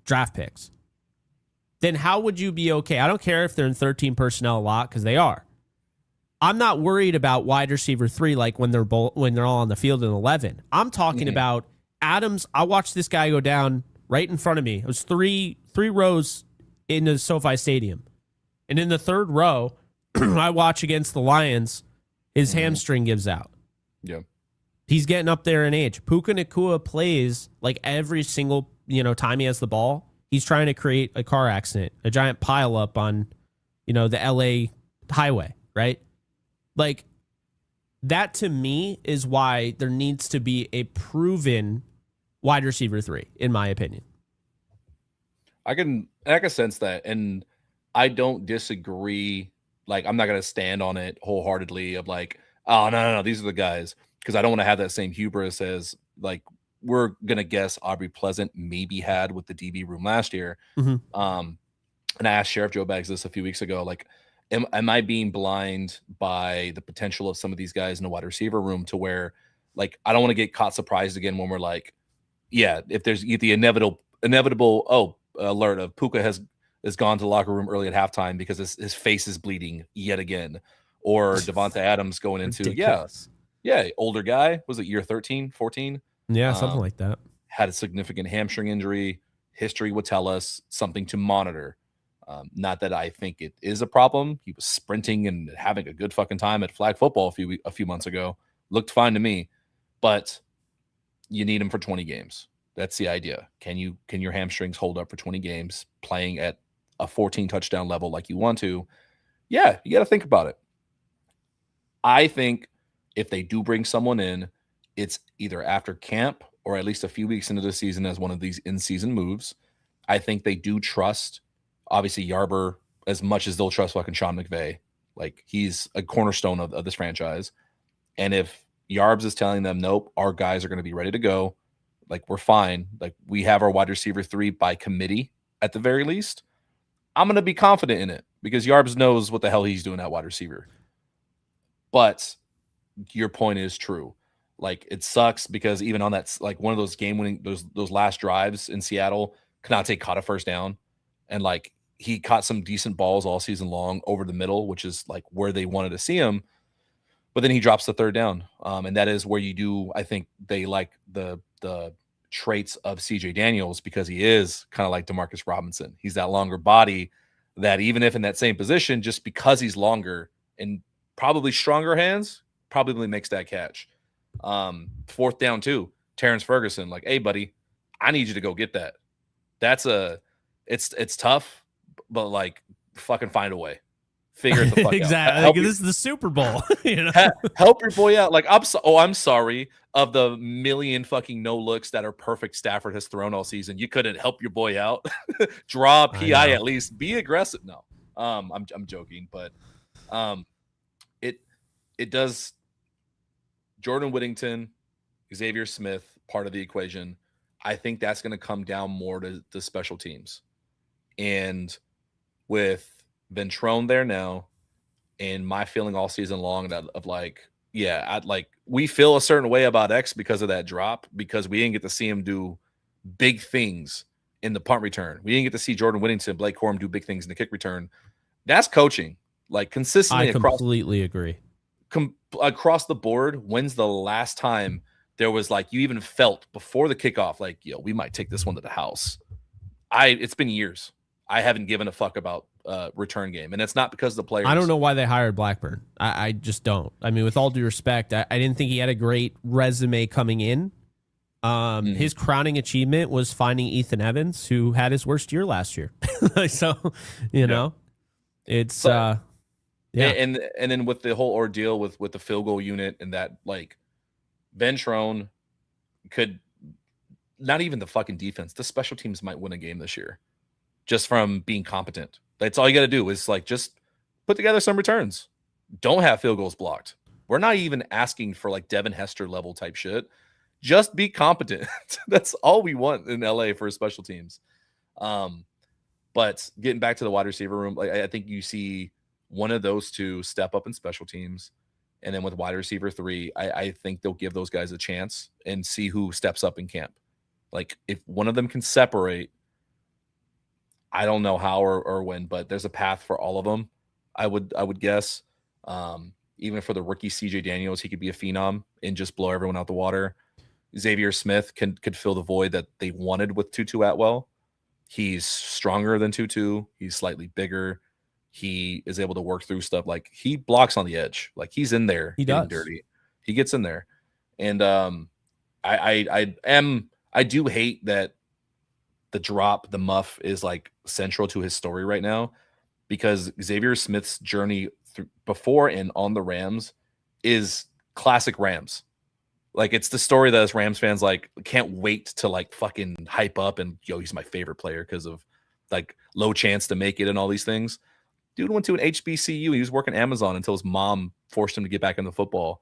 draft picks. Then how would you be okay? I don't care if they're in 13 personnel a lot, because they are. I'm not worried about wide receiver 3 like when they're all on the field in 11. I'm talking about Adams. I watched this guy go down right in front of me. It was three rows into SoFi Stadium. And in the 3rd row, I watch against the Lions, his hamstring gives out. Yeah. He's getting up there in age. Puka Nacua plays like every single, time he has the ball. He's trying to create a car accident, a giant pile up on, the LA highway, right? Like, that to me is why there needs to be a proven wide receiver 3, in my opinion. I can sense that, and I don't disagree. Like, I'm not going to stand on it wholeheartedly of like, oh, no, these are the guys, because I don't want to have that same hubris as, like, we're going to guess Aubrey Pleasant maybe had with the DB room last year. And I asked Sheriff Joe Baggs this a few weeks ago, like, am I being blind by the potential of some of these guys in the wide receiver room to where Like, I don't want to get caught surprised again when we're like, yeah, if there's the inevitable alert of Puka has gone to the locker room early at halftime because his face is bleeding yet again, or Devonta Adams going into Ridiculous. older guy, was it year 13, 14? Yeah, something like that. Had a significant hamstring injury. History would tell us something to monitor. Not that I think it is a problem. He was sprinting and having a good fucking time at flag football a few months ago. Looked fine to me, but you need him for 20 games. That's the idea. Can your hamstrings hold up for 20 games playing at a 14 touchdown level like you want to? Yeah, you got to think about it. I think if they do bring someone in, it's either after camp or at least a few weeks into the season as one of these in-season moves. I think they do trust, obviously, Yarber as much as they'll trust fucking Sean McVay. Like, he's a cornerstone of this franchise. And if Yarbs is telling them, nope, our guys are going to be ready to go, like, we're fine. Like, we have our wide receiver 3 by committee at the very least. I'm going to be confident in it because Yarbs knows what the hell he's doing at wide receiver. But your point is true. Like, it sucks because even on that, like, one of those game-winning, those last drives in Seattle, Konate caught a first down. And, like, he caught some decent balls all season long over the middle, which is, like, where they wanted to see him. But then he drops the third down. And that is where you do, I think they like the traits of CJ Daniels because he is kind of like Demarcus Robinson. He's that longer body that even if in that same position, just because he's longer and probably stronger hands, probably makes that catch. Fourth down too, Terrence Ferguson, like, hey buddy, I need you to go get that. It's tough, but like, fucking find a way. Figure it the fuck exactly. out. Like, this is the Super Bowl. You know? Help your boy out. Like, I'm sorry of the million fucking no looks that are perfect Stafford has thrown all season. You couldn't help your boy out. Draw a PI at least. Be aggressive. No, I'm joking, but it does. Jordan Whittington, Xavier Smith, part of the equation. I think that's going to come down more to the special teams, and with Ventrone there now, and my feeling all season long of like, yeah, we feel a certain way about X because of that drop, because we didn't get to see him do big things in the punt return. We didn't get to see Jordan Whittington, Blake Corum do big things in the kick return. That's coaching, like, consistently. I completely agree. Across the board. When's the last time there was, like, you even felt before the kickoff, like, yo, we might take this one to the house? It's been years. I haven't given a fuck about return game, and it's not because the players. I don't know why they hired Blackburn. I just don't. I mean, with all due respect, I didn't think he had a great resume coming in. His crowning achievement was finding Ethan Evans, who had his worst year last year. So, you know, it's and then with the whole ordeal with the field goal unit and that, like, Ventrone could not even the fucking defense. The special teams might win a game this year just from being competent. That's all you got to do is, like, just put together some returns. Don't have field goals blocked. We're not even asking for, like, Devin Hester level type shit. Just be competent. That's all we want in LA for special teams. But getting back to the wide receiver room, like, I think you see one of those two step up in special teams. And then with wide receiver 3, I think they'll give those guys a chance and see who steps up in camp. Like, if one of them can separate, I don't know how or when, but there's a path for all of them. I would guess. Even for the rookie CJ Daniels, he could be a phenom and just blow everyone out the water. Xavier Smith could fill the void that they wanted with Tutu Atwell. He's stronger than Tutu. He's slightly bigger. He is able to work through stuff. Like, he blocks on the edge. Like, he's in there. He getting does. dirty. He gets in there. And I do hate that the drop, the muff, is, like, central to his story right now, because Xavier Smith's journey before and on the Rams is classic Rams. Like, it's the story that as Rams fans, like, can't wait to, like, fucking hype up and, yo, he's my favorite player because of, like, low chance to make it and all these things. Dude went to an HBCU. He was working Amazon until his mom forced him to get back into football.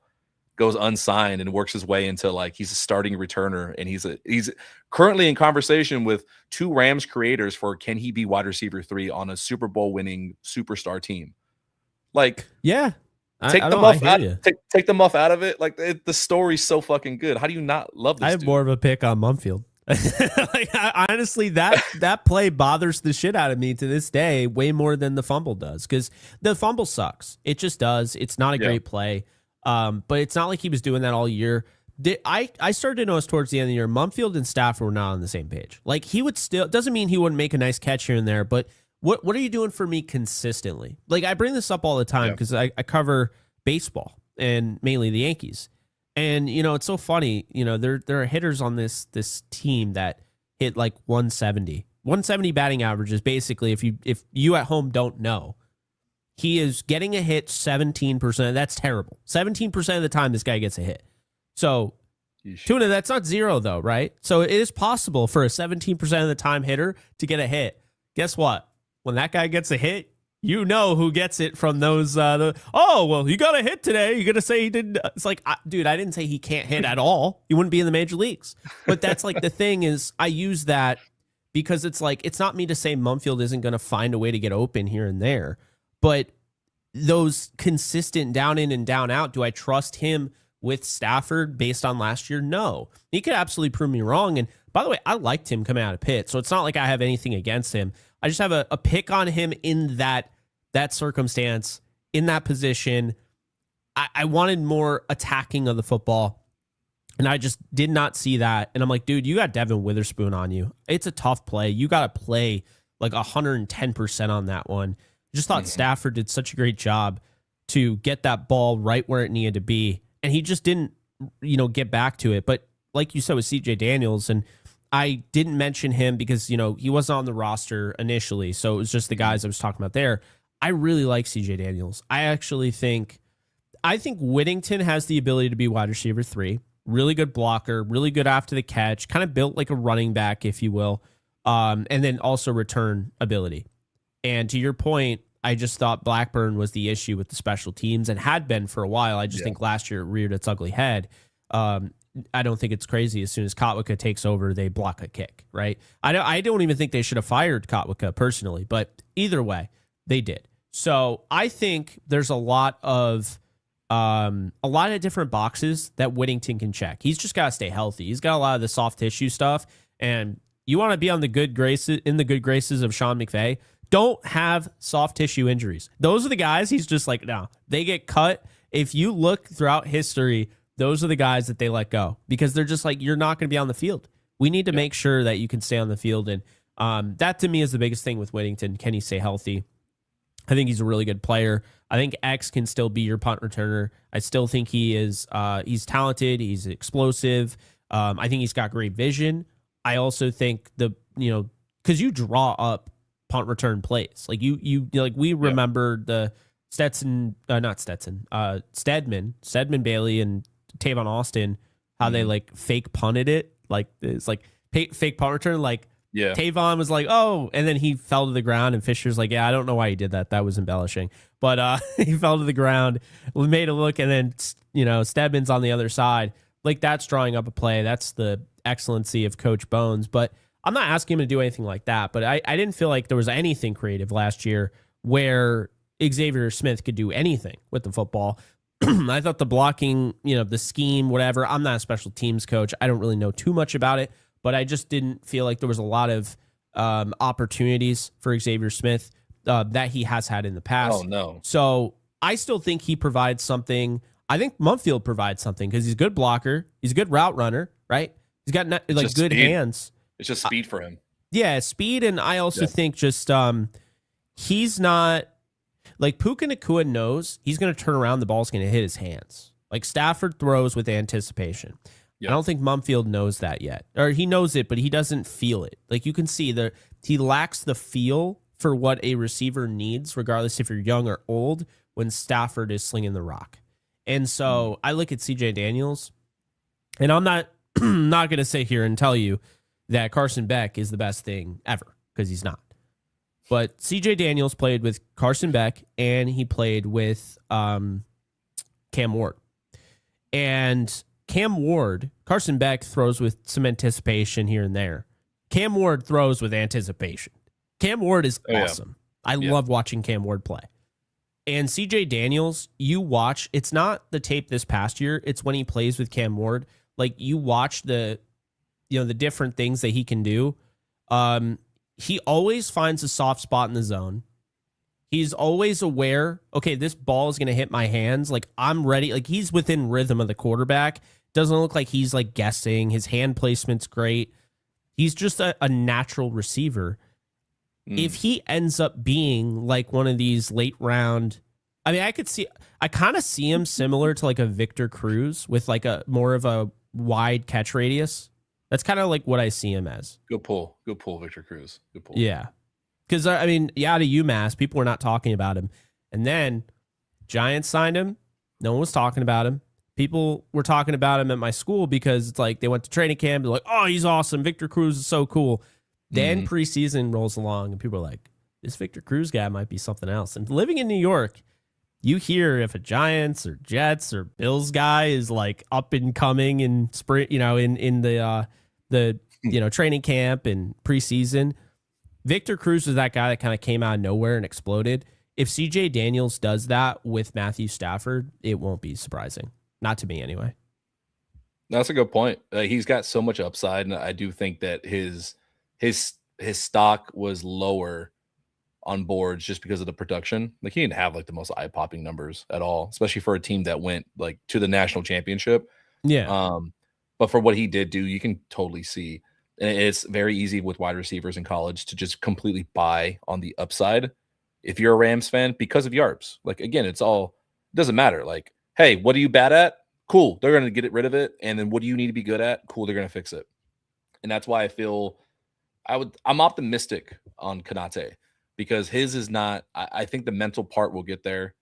Goes unsigned and works his way into, like, he's a starting returner, and he's currently in conversation with 2 Rams creators for, can he be wide receiver 3 on a Super Bowl winning superstar team? Like, yeah, Take I the don't. I muff hear out. you. Take the muff out of it. Like the story's so fucking good. How do you not love this? I have dude? more of a pick on Mumfield. Honestly, that play bothers the shit out of me to this day way more than the fumble does, because the fumble sucks. It just does. It's not a great play. But it's not like he was doing that all year. I started to notice towards the end of the year, Mumfield and Stafford were not on the same page. Like, he would still, doesn't mean he wouldn't make a nice catch here and there, but what are you doing for me consistently? Like, I bring this up all the time because I cover baseball and mainly the Yankees. And, it's so funny, there are hitters on this team that hit like 170. 170 batting average is basically, if you at home don't know, he is getting a hit 17%. That's terrible. 17% of the time this guy gets a hit. So, Tuna, that's not zero though, right? So it is possible for a 17% of the time hitter to get a hit. Guess what? When that guy gets a hit, you know who gets it from those. Well, he got a hit today. You're gonna say he didn't? It's like, dude, I didn't say he can't hit at all. He wouldn't be in the major leagues. But that's like the thing is, I use that because it's like, it's not me to say Mumfield isn't gonna find a way to get open here and there, but those consistent down in and down out, do I trust him with Stafford based on last year? No. He could absolutely prove me wrong. And by the way, I liked him coming out of Pitt, so it's not like I have anything against him. I just have a pick on him in that circumstance, in that position. I wanted more attacking of the football, and I just did not see that. And I'm like, dude, you got Devin Witherspoon on you. It's a tough play. You got to play like 110% on that one. Just thought Stafford did such a great job to get that ball right where it needed to be, and he just didn't, get back to it. But like you said with CJ Daniels, and I didn't mention him because, he wasn't on the roster initially, so it was just the guys I was talking about there. I really like CJ Daniels. I think Whittington has the ability to be wide receiver 3. Really good blocker, really good after the catch, kind of built like a running back, if you will, and then also return ability. And to your point, I just thought Blackburn was the issue with the special teams and had been for a while. I just think last year it reared its ugly head. I don't think it's crazy. As soon as Kotwicka takes over, they block a kick, right? I don't even think they should have fired Kotwicka personally, but either way, they did. So I think there's a lot of different boxes that Whittington can check. He's just got to stay healthy. He's got a lot of the soft tissue stuff, and you want to be on the good graces of Sean McVay. Don't have soft tissue injuries. Those are the guys he's just like, no, they get cut. If you look throughout history, those are the guys that they let go because they're just like, you're not going to be on the field. We need to make sure that you can stay on the field. And that to me is the biggest thing with Whittington. Can he stay healthy? I think he's a really good player. I think X can still be your punt returner. I still think he is, he's talented. He's explosive. I think he's got great vision. I also think because you draw up punt return plays. Like we remember the Stedman Bailey and Tavon Austin, how they like fake punted it. Like it's like fake punt return. Like Tavon was like, oh, and then he fell to the ground and Fisher's like, yeah, I don't know why he did that. That was embellishing. But he fell to the ground, made a look, and then, Stedman's on the other side. Like that's drawing up a play. That's the excellency of Coach Bones. But I'm not asking him to do anything like that. But I didn't feel like there was anything creative last year where Xavier Smith could do anything with the football. I thought the blocking, the scheme, whatever. I'm not a special teams coach. I don't really know too much about it, but I just didn't feel like there was a lot of opportunities for Xavier Smith that he has had in the past. Oh, no. So I still think he provides something. I think Mumfield provides something because he's a good blocker. He's a good route runner, right? He's got good speed. hands. It's just speed for him. Yeah, speed. And I also think just he's not. Like Puka Nacua knows he's going to turn around, the ball's going to hit his hands. Like Stafford throws with anticipation. Yep. I don't think Mumfield knows that yet. Or he knows it, but he doesn't feel it. Like you can see he lacks the feel for what a receiver needs, regardless if you're young or old, when Stafford is slinging the rock. And so I look at CJ Daniels, and I'm not not going to sit here and tell you that Carson Beck is the best thing ever, because he's not. But CJ Daniels played with Carson Beck, and he played with Cam Ward. And Carson Beck throws with some anticipation here and there. Cam Ward throws with anticipation. Cam Ward is awesome. I love watching Cam Ward play. And CJ Daniels, you watch, it's not the tape this past year, it's when he plays with Cam Ward. Like you watch the different things that he can do. He always finds a soft spot in the zone. He's always aware, okay, this ball is going to hit my hands. Like I'm ready. Like he's within rhythm of the quarterback. Doesn't look like he's like guessing. His hand placement's great. He's just a natural receiver. If he ends up being like one of these late round, I mean, I kind of see him similar to like a Victor Cruz with like a more of a wide catch radius. That's kind of like what I see him as. Good pull, Victor Cruz. Good pull. Yeah. Because, I mean, out of UMass, people were not talking about him. And then Giants signed him. No one was talking about him. People were talking about him at my school because it's like they went to training camp. They're like, oh, he's awesome. Victor Cruz is so cool. Then preseason rolls along and people are like, this Victor Cruz guy might be something else. And living in New York, you hear if a Giants or Jets or Bills guy is like up and coming in spring, in the training camp and preseason. Victor Cruz was that guy that kind of came out of nowhere and exploded. If CJ Daniels does that with Matthew Stafford, it won't be surprising. Not to me anyway. That's a good point. He's got so much upside, and I do think that his stock was lower on boards just because of the production. Like he didn't have like the most eye-popping numbers at all, especially for a team that went like to the national championship. Yeah. But for what he did do, you can totally see. And it's very easy with wide receivers in college to just completely buy on the upside. If you're a Rams fan, because of yards, like again, it doesn't matter. Like, hey, what are you bad at? Cool. They're going to get rid of it. And then what do you need to be good at? Cool. They're going to fix it. And that's why I feel I'm optimistic on Konate because his is not, I think the mental part will get there.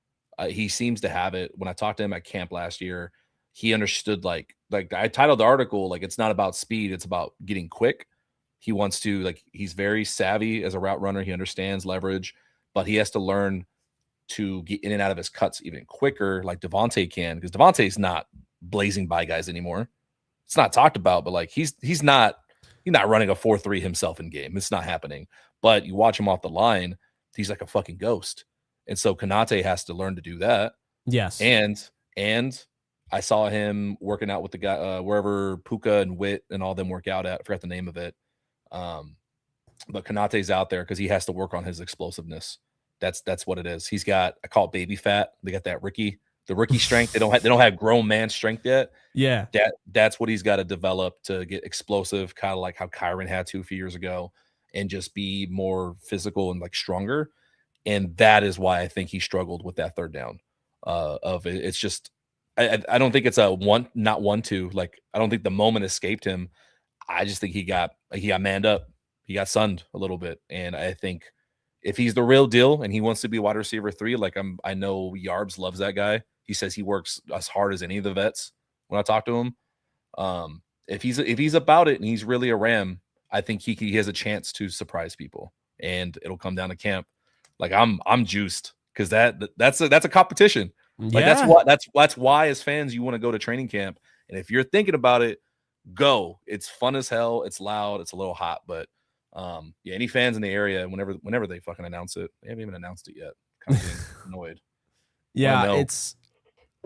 He seems to have it. When I talked to him at camp last year, he understood like I titled the article, like it's not about speed. It's about getting quick. He wants to he's very savvy as a route runner. He understands leverage, but he has to learn to get in and out of his cuts even quicker like Devontae can, because Devontae's not blazing by guys anymore. It's not talked about, but like he's not running a 4-3 himself in game. It's not happening. But you watch him off the line, he's like a fucking ghost. And so Konate has to learn to do that. Yes. And I saw him working out with the guy wherever Puka and Witt and all them work out at. I forgot the name of it. But Konate's out there because he has to work on his explosiveness. That's what it is. He's got, I call it baby fat. They got the rookie strength. They don't have grown man strength yet. Yeah. That's what he's got to develop to get explosive, kind of like how Kyron had to a few years ago, and just be more physical and like stronger. And that is why I think he struggled with that third down. It's just I don't think it's a not 1-2. Like I don't think the moment escaped him. I just think he got manned up. He got sunned a little bit. And I think if he's the real deal and he wants to be wide receiver 3, like I know Yarbs loves that guy. He says he works as hard as any of the vets when I talk to him. If he's about it and he's really a Ram, I think he has a chance to surprise people, and it'll come down to camp. Like I'm juiced because that's a competition. Like that's why as fans you want to go to training camp. And if you're thinking about it, go. It's fun as hell. It's loud. It's a little hot, but any fans in the area, whenever they fucking announce it, they haven't even announced it yet. Kind of getting annoyed. Yeah,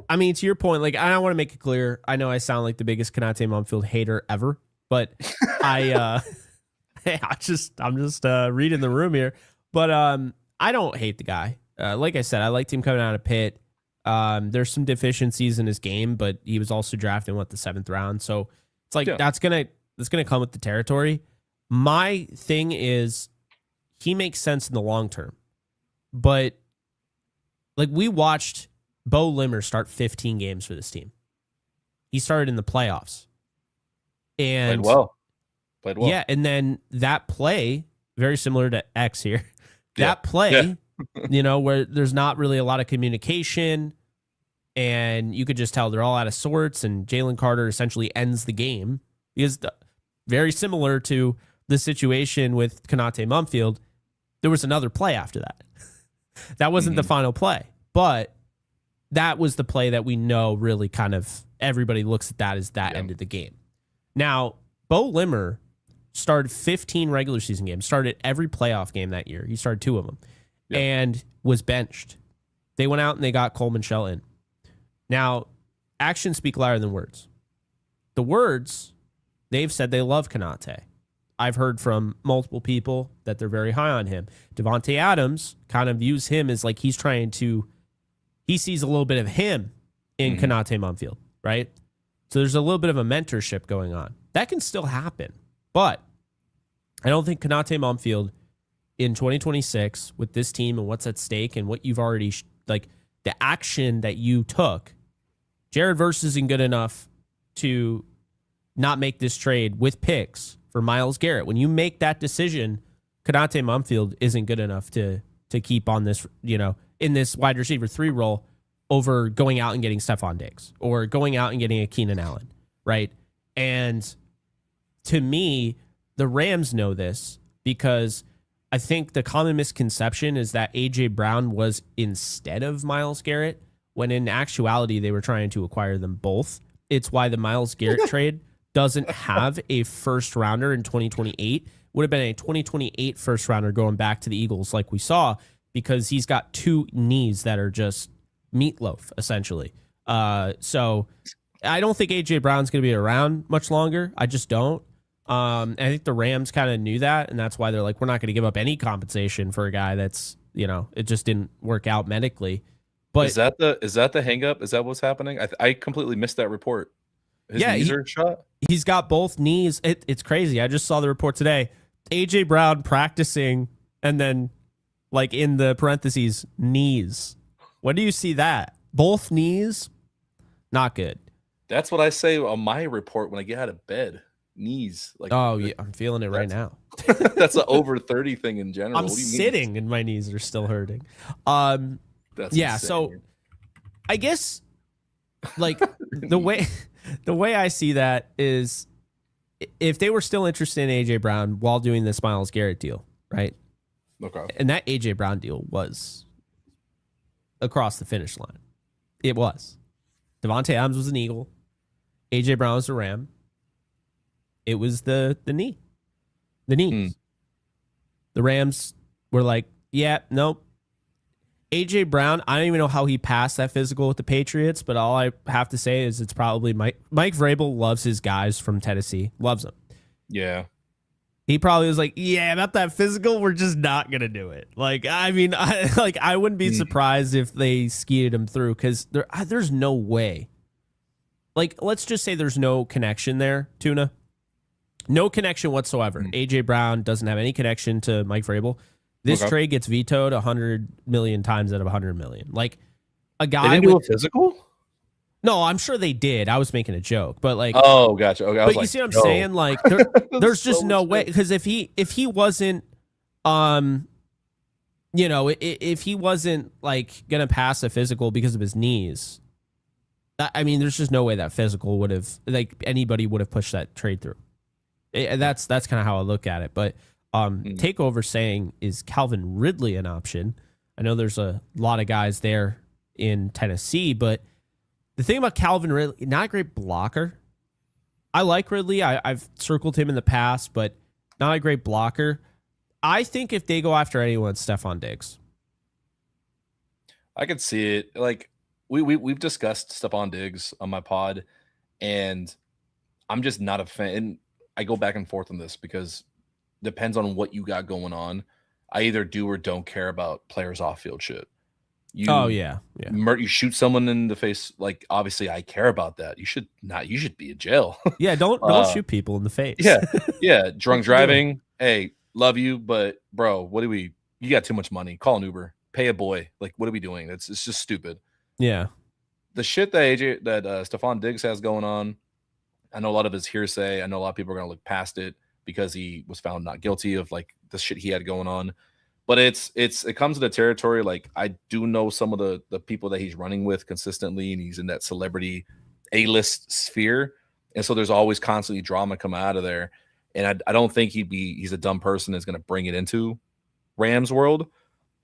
to your point, like I want to make it clear. I know I sound like the biggest Konate Mumfield hater ever, but I'm just reading the room here. But I don't hate the guy. Like I said, I liked him coming out of Pitt. There's some deficiencies in his game, but he was also drafted in the 7th round. So it's like that's gonna come with the territory. My thing is he makes sense in the long term. But like we watched Bo Limmer start 15 games for this team. He started in the playoffs. And Played well. Yeah, and then that play, very similar to X here. That play, where there's not really a lot of communication, and you could just tell they're all out of sorts, and Jalen Carter essentially ends the game. Because very similar to the situation with Konate Mumfield, there was another play after that. That wasn't the final play, but that was the play that we know really kind of everybody looks at that as that ended the game. Now, Bo Limmer started 15 regular season games, started every playoff game that year. He started 2 of them and was benched. They went out and they got Coleman Shell in. Now, actions speak louder than words. The words, they've said they love Konate. I've heard from multiple people that they're very high on him. Devontae Adams kind of views him as like he sees a little bit of him in Konate Mumfield, right? So there's a little bit of a mentorship going on. That can still happen. But I don't think Konate Mumfield in 2026 with this team and what's at stake and what you've already, the action that you took, Jared Verse isn't good enough to not make this trade with picks for Myles Garrett. When you make that decision, Konate Mumfield isn't good enough to keep on this, in this wide receiver 3 role over going out and getting Stephon Diggs or going out and getting a Keenan Allen, right? And to me, the Rams know this because I think the common misconception is that A.J. Brown was instead of Myles Garrett, when in actuality they were trying to acquire them both. It's why the Myles Garrett trade doesn't have a first rounder in 2028. Would have been a 2028 first rounder going back to the Eagles like we saw, because he's got 2 knees that are just meatloaf, essentially. So I don't think A.J. Brown's going to be around much longer. I just don't. I think the Rams kind of knew that, and that's why they're like, we're not going to give up any compensation for a guy that's, it just didn't work out medically. But is that the hang up? Is that what's happening? I completely missed that report. His knees are shot? He's got both knees. It's crazy. I just saw the report today. A.J. Brown practicing, and then like in the parentheses, knees. When do you see that? Both knees? Not good. That's what I say on my report when I get out of bed. Knees. Yeah, I'm feeling it right now. That's an over 30 thing in general. I'm sitting and my knees are still hurting. That's insane. So I guess like the way I see that is if they were still interested in A.J. Brown while doing this Myles Garrett deal, right? Okay. And that A.J. Brown deal was across the finish line. It was. Devontae Adams was an Eagle. A.J. Brown was a Ram. It was the knee. The knees. The Rams were like, yeah, nope. A.J. Brown, I don't even know how he passed that physical with the Patriots, but all I have to say is it's probably Mike Vrabel loves his guys from Tennessee. Loves them. Yeah. He probably was like, yeah, about that physical, we're just not going to do it. I wouldn't be surprised if they skeeted him through, because there's no way. Let's just say there's no connection there, Tuna. No connection whatsoever. A.J. Brown doesn't have any connection to Mike Vrabel. This trade gets vetoed 100 million times out of 100 million. Like a guy. They didn't do a physical? No, I'm sure they did. I was making a joke, but oh, gotcha. Okay, but you see what I'm saying? Like, there's just no way, because if he wasn't, if he wasn't like gonna pass a physical because of his knees, I mean, there's just no way that physical would have, anybody would have pushed that trade through. That's kind of how I look at it. But Takeover saying, is Calvin Ridley an option? I know there's a lot of guys there in Tennessee, but the thing about Calvin Ridley, not a great blocker. I like Ridley. I've circled him in the past, but not a great blocker. I think if they go after anyone, it's Stephon Diggs. I could see it. Like we've discussed Stephon Diggs on my pod, and I'm just not a fan. And I go back and forth on this because depends on what you got going on. I either do or don't care about players off field shit. You shoot someone in the face. Like, obviously I care about that. You should not. You should be in jail. Yeah, don't shoot people in the face. Yeah. Drunk driving. Hey, love you, but bro, you got too much money. Call an Uber. Pay a boy. Like, what are we doing? It's just stupid. Yeah. The shit that Stephon Diggs has going on, I know a lot of his hearsay. I know a lot of people are gonna look past it because he was found not guilty of like the shit he had going on. But it comes to the territory. Like, I do know some of the people that he's running with consistently, and he's in that celebrity A-list sphere. And so there's always constantly drama coming out of there. And I don't think he's a dumb person that's going to bring it into Rams world.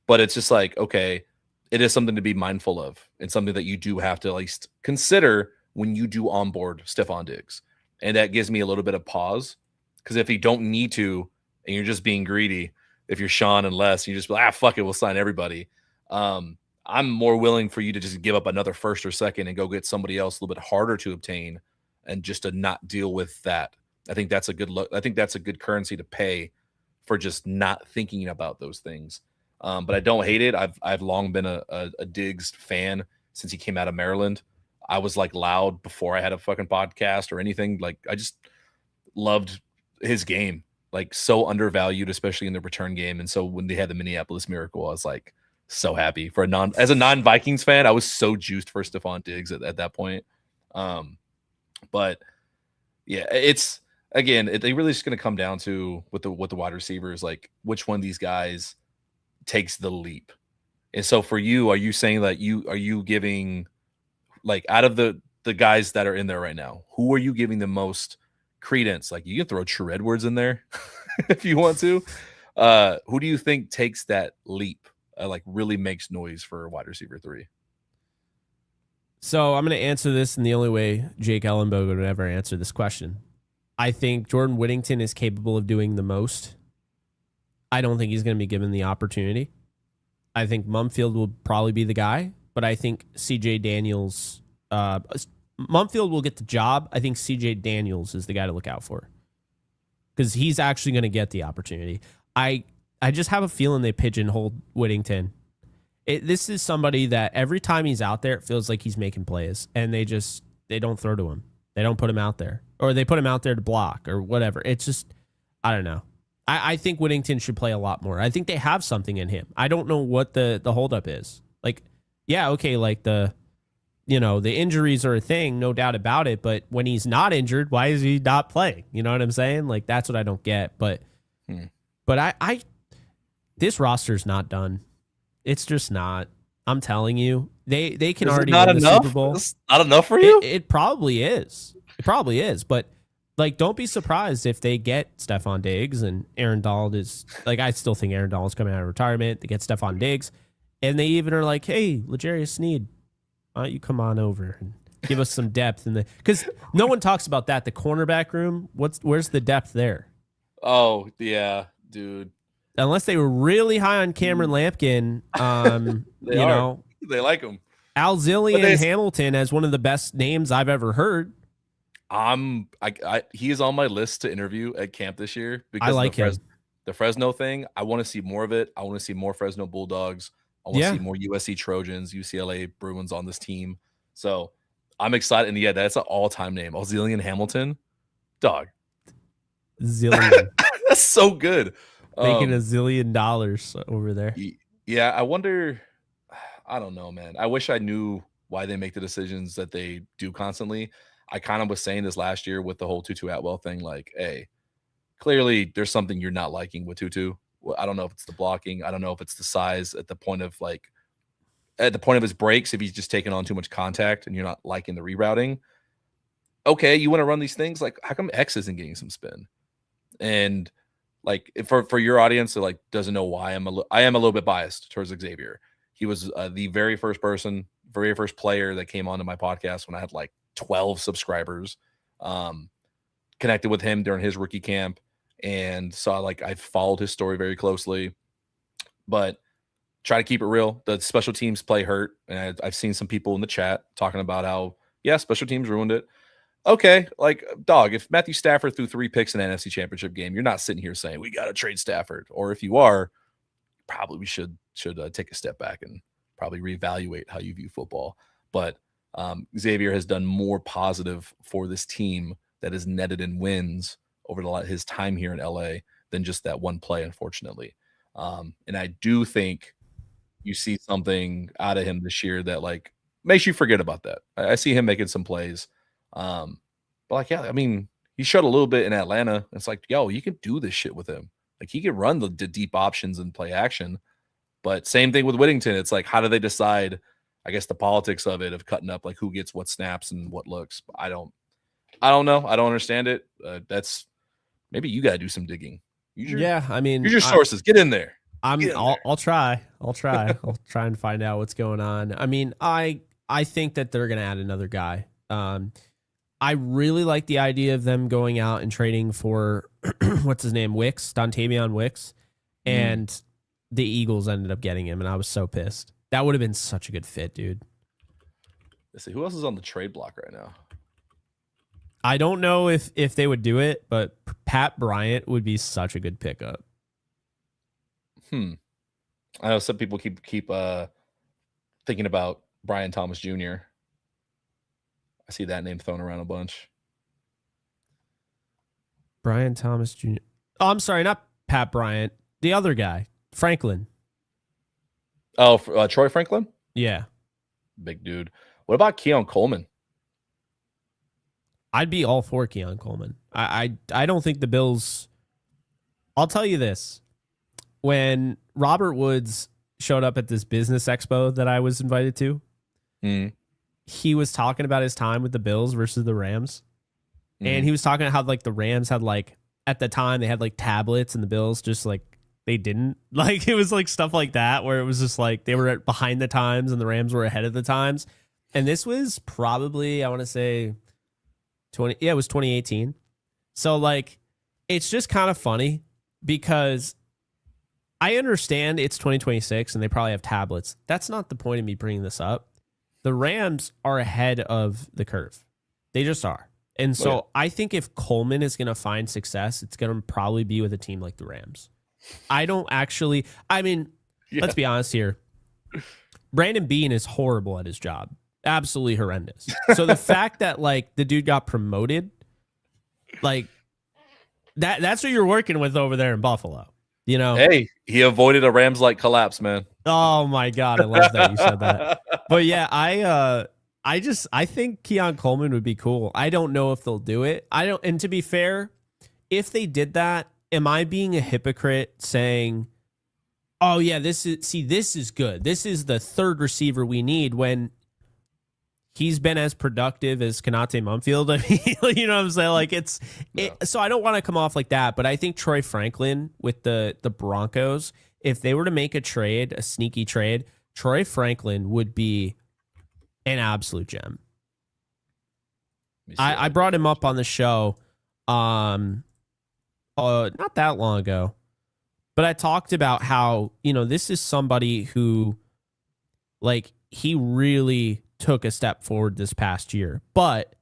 But it's just like, okay, it is something to be mindful of, and something that you do have to at least consider when you do onboard Stephon Diggs. And that gives me a little bit of pause, because if you don't need to and you're just being greedy, if you're Sean and Les, you just be like, fuck it, we'll sign everybody. I I'm more willing for you to just give up another first or second and go get somebody else a little bit harder to obtain, and just to not deal with that. I think that's a good look. I think that's a good currency to pay for just not thinking about those things. But I don't hate it. I've long been a Diggs fan since he came out of Maryland. I was like loud before I had a fucking podcast or anything. Like I just loved his game, like so undervalued, especially in the return game. And so when they had the Minneapolis Miracle, I was like so happy for as a non-Vikings fan. I was so juiced for Stephon Diggs at that point. But yeah, it's again, they really just going to come down to with the wide receivers, like which one of these guys takes the leap. And so for you, are you saying that you giving, like, out of the guys that are in there right now, who are you giving the most credence? Like, you can throw True Edwards in there if you want to. Who do you think takes that leap, like really makes noise for wide receiver 3? So I'm going to answer this in the only way Jake Ellenbogen would ever answer this question. I think Jordan Whittington is capable of doing the most. I don't think he's going to be given the opportunity. I think Mumfield will probably be the guy, but I think CJ Daniels, Mumfield will get the job. I think CJ Daniels is the guy to look out for because he's actually going to get the opportunity. I just have a feeling they pigeonholed Whittington. This is somebody that every time he's out there, it feels like he's making plays, and they don't throw to him. They don't put him out there, or they put him out there to block or whatever. It's just, I don't know. I think Whittington should play a lot more. I think they have something in him. I don't know what the holdup is. Like, yeah, okay, like the injuries are a thing, no doubt about it. But when he's not injured, why is he not playing? You know what I'm saying? Like, that's what I don't get. But I this roster's not done. It's just not. I'm telling you, they can already win the Super Bowl. It's not enough for you? It probably is. It probably is. But like, don't be surprised if they get Stephon Diggs and Aaron Donald is like. I still think Aaron Donald's coming out of retirement. They get Stephon Diggs, and they even are like, "Hey, L'Jarius Sneed, why don't you come on over and give us some depth?" In the because no one talks about that. The cornerback room. Where's the depth there? Oh yeah, dude. Unless they were really high on Cameron Lampkin, they like him. Alzillian Hamilton as one of the best names I've ever heard. He is on my list to interview at camp this year because I like him. The Fresno thing. I want to see more of it. I want to see more Fresno Bulldogs. I want to see more USC Trojans, UCLA Bruins on this team. So I'm excited. And yeah, that's an all-time name. Alzillian Hamilton. Dog. Zillion. That's so good. Making $1 zillion over there. Yeah, I wonder. I don't know, man. I wish I knew why they make the decisions that they do constantly. I kind of was saying this last year with the whole Tutu Atwell thing. Like, hey, clearly there's something you're not liking with Tutu. Well, I don't know if it's the blocking. I don't know if it's the size at the point of his breaks. If he's just taking on too much contact and you're not liking the rerouting. Okay, you want to run these things. Like, how come X isn't getting some spin? And like for your audience that like doesn't know why I am a little bit biased towards Xavier. He was the very first player that came onto my podcast when I had like 12 subscribers. Connected with him during his rookie camp and saw like I followed his story very closely, but try to keep it real. The special teams play hurt, and I've seen some people in the chat talking about how special teams ruined it. Okay, like, dog, if Matthew Stafford threw 3 picks in an NFC Championship game, you're not sitting here saying we got to trade Stafford. Or if you are, probably we should take a step back and probably reevaluate how you view football. But Xavier has done more positive for this team that is netted in wins over his time here in LA than just that one play, unfortunately. And I do think you see something out of him this year that like makes you forget about that. I see him making some plays. But like, yeah, I mean, he showed a little bit in Atlanta. It's like, yo, you can do this shit with him. Like, he can run the deep options and play action. But same thing with Whittington. It's like, how do they decide, I guess, the politics of it, of cutting up like who gets what snaps and what looks? I don't know. I don't understand it. That's maybe you got to do some digging. Use your sources. Get in there. I'll try. I'll try and find out what's going on. I mean, I think that they're going to add another guy. I really like the idea of them going out and trading for what's his name, Dontavion Wicks, and the Eagles ended up getting him, and I was so pissed. That would have been such a good fit, dude. Let's see who else is on the trade block right now. I don't know if they would do it, but Pat Bryant would be such a good pickup. I know some people keep thinking about Brian Thomas Jr. I see that name thrown around a bunch. Brian Thomas Jr. Oh, I'm sorry, not Pat Bryant. The other guy, Franklin. Oh, Troy Franklin? Yeah. Big dude. What about Keon Coleman? I'd be all for Keon Coleman. I don't think the Bills. I'll tell you this. When Robert Woods showed up at this business expo that I was invited to, he was talking about his time with the Bills versus the Rams. And he was talking about how like the Rams had like at the time they had like tablets and the Bills just like they didn't. Like it was like stuff like that where it was just like they were behind the times and the Rams were ahead of the times. And this was probably, I want to say it was 2018. So like it's just kind of funny because I understand it's 2026 and they probably have tablets. That's not the point of me bringing this up. The Rams are ahead of the curve. They just are. And so I think if Coleman is going to find success, it's going to probably be with a team like the Rams. Let's be honest here. Brandon Beane is horrible at his job. Absolutely horrendous. So the fact that like the dude got promoted, like that's what you're working with over there in Buffalo. You know? Hey, he avoided a Rams-like collapse, man. Oh my God. I love that you said that. But yeah, I think Keon Coleman would be cool. I don't know if they'll do it. And to be fair, if they did that, am I being a hypocrite saying, oh yeah, this is good. This is the third receiver we need when he's been as productive as Konate Mumfield? I mean, you know what I'm saying? Like so I don't want to come off like that, but I think Troy Franklin with the Broncos, if they were to make a sneaky trade, Troy Franklin would be an absolute gem. I brought him up on the show not that long ago, but I talked about how, this is somebody who like he really took a step forward this past year, but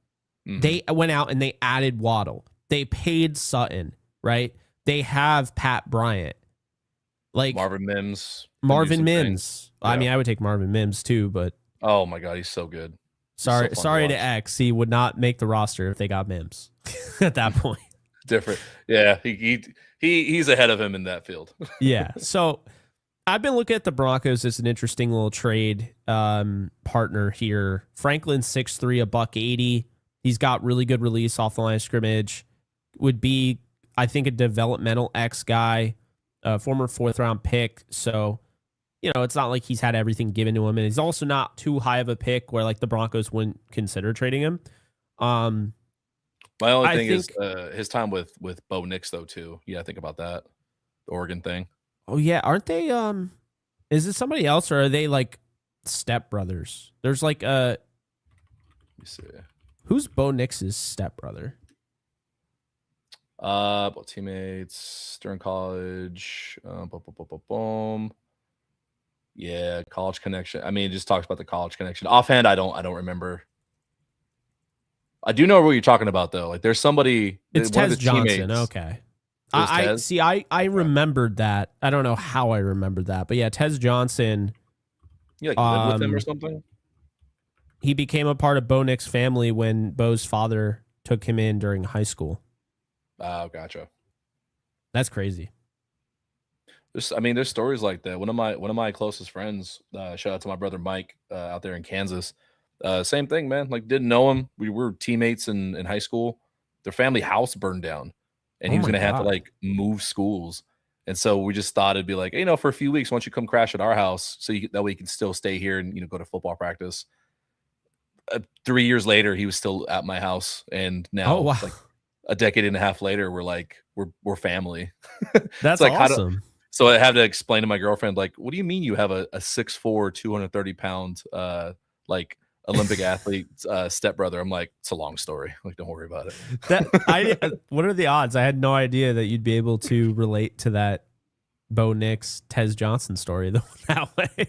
they went out and they added Waddle. They paid Sutton, right? They have Pat Bryant. Like Marvin Mims. Yeah. I mean, I would take Marvin Mims too, but oh my God, he's so good. Sorry to X. He would not make the roster if they got Mims at that point. Different. Yeah, he's ahead of him in that field. Yeah. So I've been looking at the Broncos as an interesting little trade partner here. Franklin 6'3", $180. He's got really good release off the line of scrimmage. Would be, I think, a developmental X guy, a former 4th-round pick. So, it's not like he's had everything given to him, and he's also not too high of a pick where like the Broncos wouldn't consider trading him. My only thing is his time with Bo Nix though too. Yeah, think about that, the Oregon thing. Oh yeah, aren't they? Is it somebody else or are they like stepbrothers? There's like Let me see. Who's Bo Nix's stepbrother? Well, teammates during college. Boom. Yeah, college connection. I mean, it just talks about the college connection. Offhand, I don't remember. I do know what you're talking about though. Like, there's somebody. It's Tez Johnson. Okay. I remembered that. I don't know how I remembered that, but yeah, Tez Johnson. You lived with him or something? He became a part of Bo Nix's family when Bo's father took him in during high school. Oh, gotcha. That's crazy. There's stories like that. One of my closest friends, shout out to my brother Mike out there in Kansas. Same thing, man. Like, didn't know him. We were teammates in high school. Their family house burned down, and he was going to have to like move schools. And so we just thought it'd be like, hey, for a few weeks, why don't you come crash at our house so that way you can still stay here and go to football practice. 3 years later, he was still at my house, and now like a decade and a half later, we're family. That's like awesome. So I had to explain to my girlfriend, like, what do you mean you have a 6'4", 230-pound like Olympic athlete stepbrother? I'm like, it's a long story. Like, don't worry about it. What are the odds? I had no idea that you'd be able to relate to that Bo Nix, Tez Johnson story that way.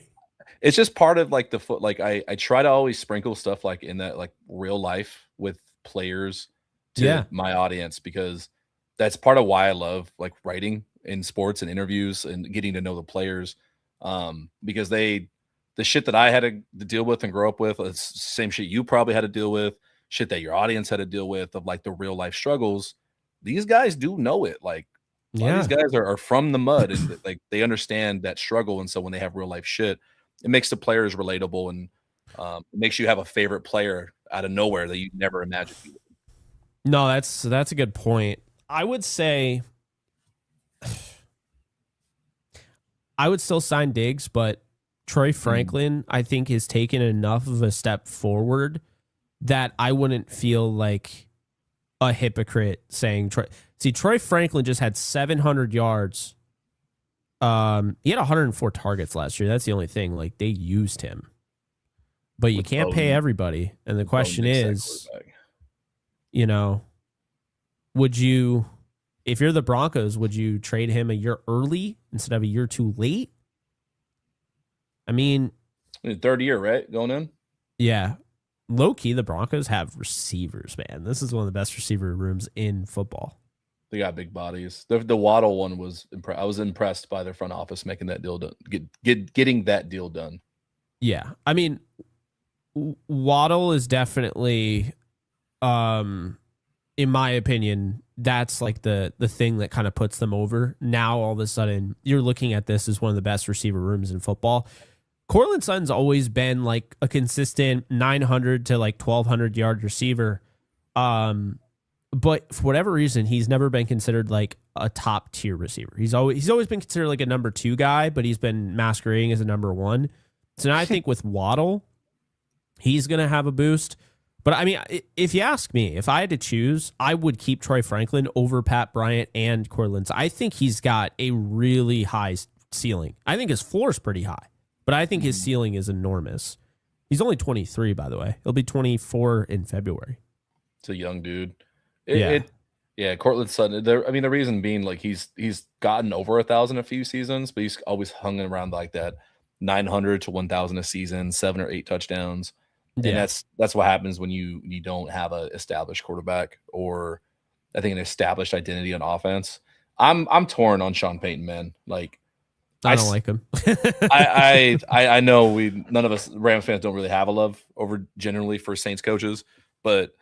it's just part of like the foot. Like I try to always sprinkle stuff like in that like real life with players to Yeah. my audience because that's part of why I love like writing in sports and interviews and getting to know the players. Because the shit that I had to deal with and grow up with, it's the same shit you probably had to deal with, shit that your audience had to deal with of like the real life struggles. These guys do know it. Like a lot of these Yeah. guys are from the mud and like they understand that struggle. And so when they have real life shit, it makes the players relatable and it makes you have a favorite player out of nowhere that you never imagined you would. No, that's a good point. I would say I would still sign Diggs, but Troy Franklin, I think, has taken enough of a step forward that I wouldn't feel like a hypocrite saying Troy. See, Troy Franklin just had 700 yards. He had 104 targets last year. That's the only thing. Like they used him, but you With can't pay everybody. And the question is, you know, would you, if you're the Broncos, would you trade him a year early instead of a year too late? I mean, third year, right? Going in? yeah. Low key, the Broncos have receivers, man. This is one of the best receiver rooms in football. They got big bodies. The Waddle one was I was impressed by their front office making that deal done, getting that deal done. Yeah. I mean, Waddle is definitely in my opinion, that's like the thing that kind of puts them over. Now all of a sudden you're looking at this as one of the best receiver rooms in football. Cortland Sutton's always been like a consistent 900 to like 1,200 yard receiver. But for whatever reason, he's never been considered like a top tier receiver. He's always been considered like a number 2 guy, but he's been masquerading as a number 1. So now I think with Waddle, he's going to have a boost. But I mean, if you ask me, if I had to choose, I would keep Troy Franklin over Pat Bryant and Cortland. I think he's got a really high ceiling. I think his floor is pretty high, but I think his ceiling is enormous. He's only 23, by the way. He'll be 24 in February. It's a young dude. Yeah. Cortland Sutton. I mean, the reason being like he's gotten over 1,000 a few seasons, but he's always hung around like that 900 to 1,000 a season, 7 or 8 touchdowns. And that's what happens when you don't have an established quarterback or I think an established identity on offense. I'm torn on Sean Payton, man. Like I don't like him. I know none of us Rams fans don't really have a love over generally for Saints coaches, but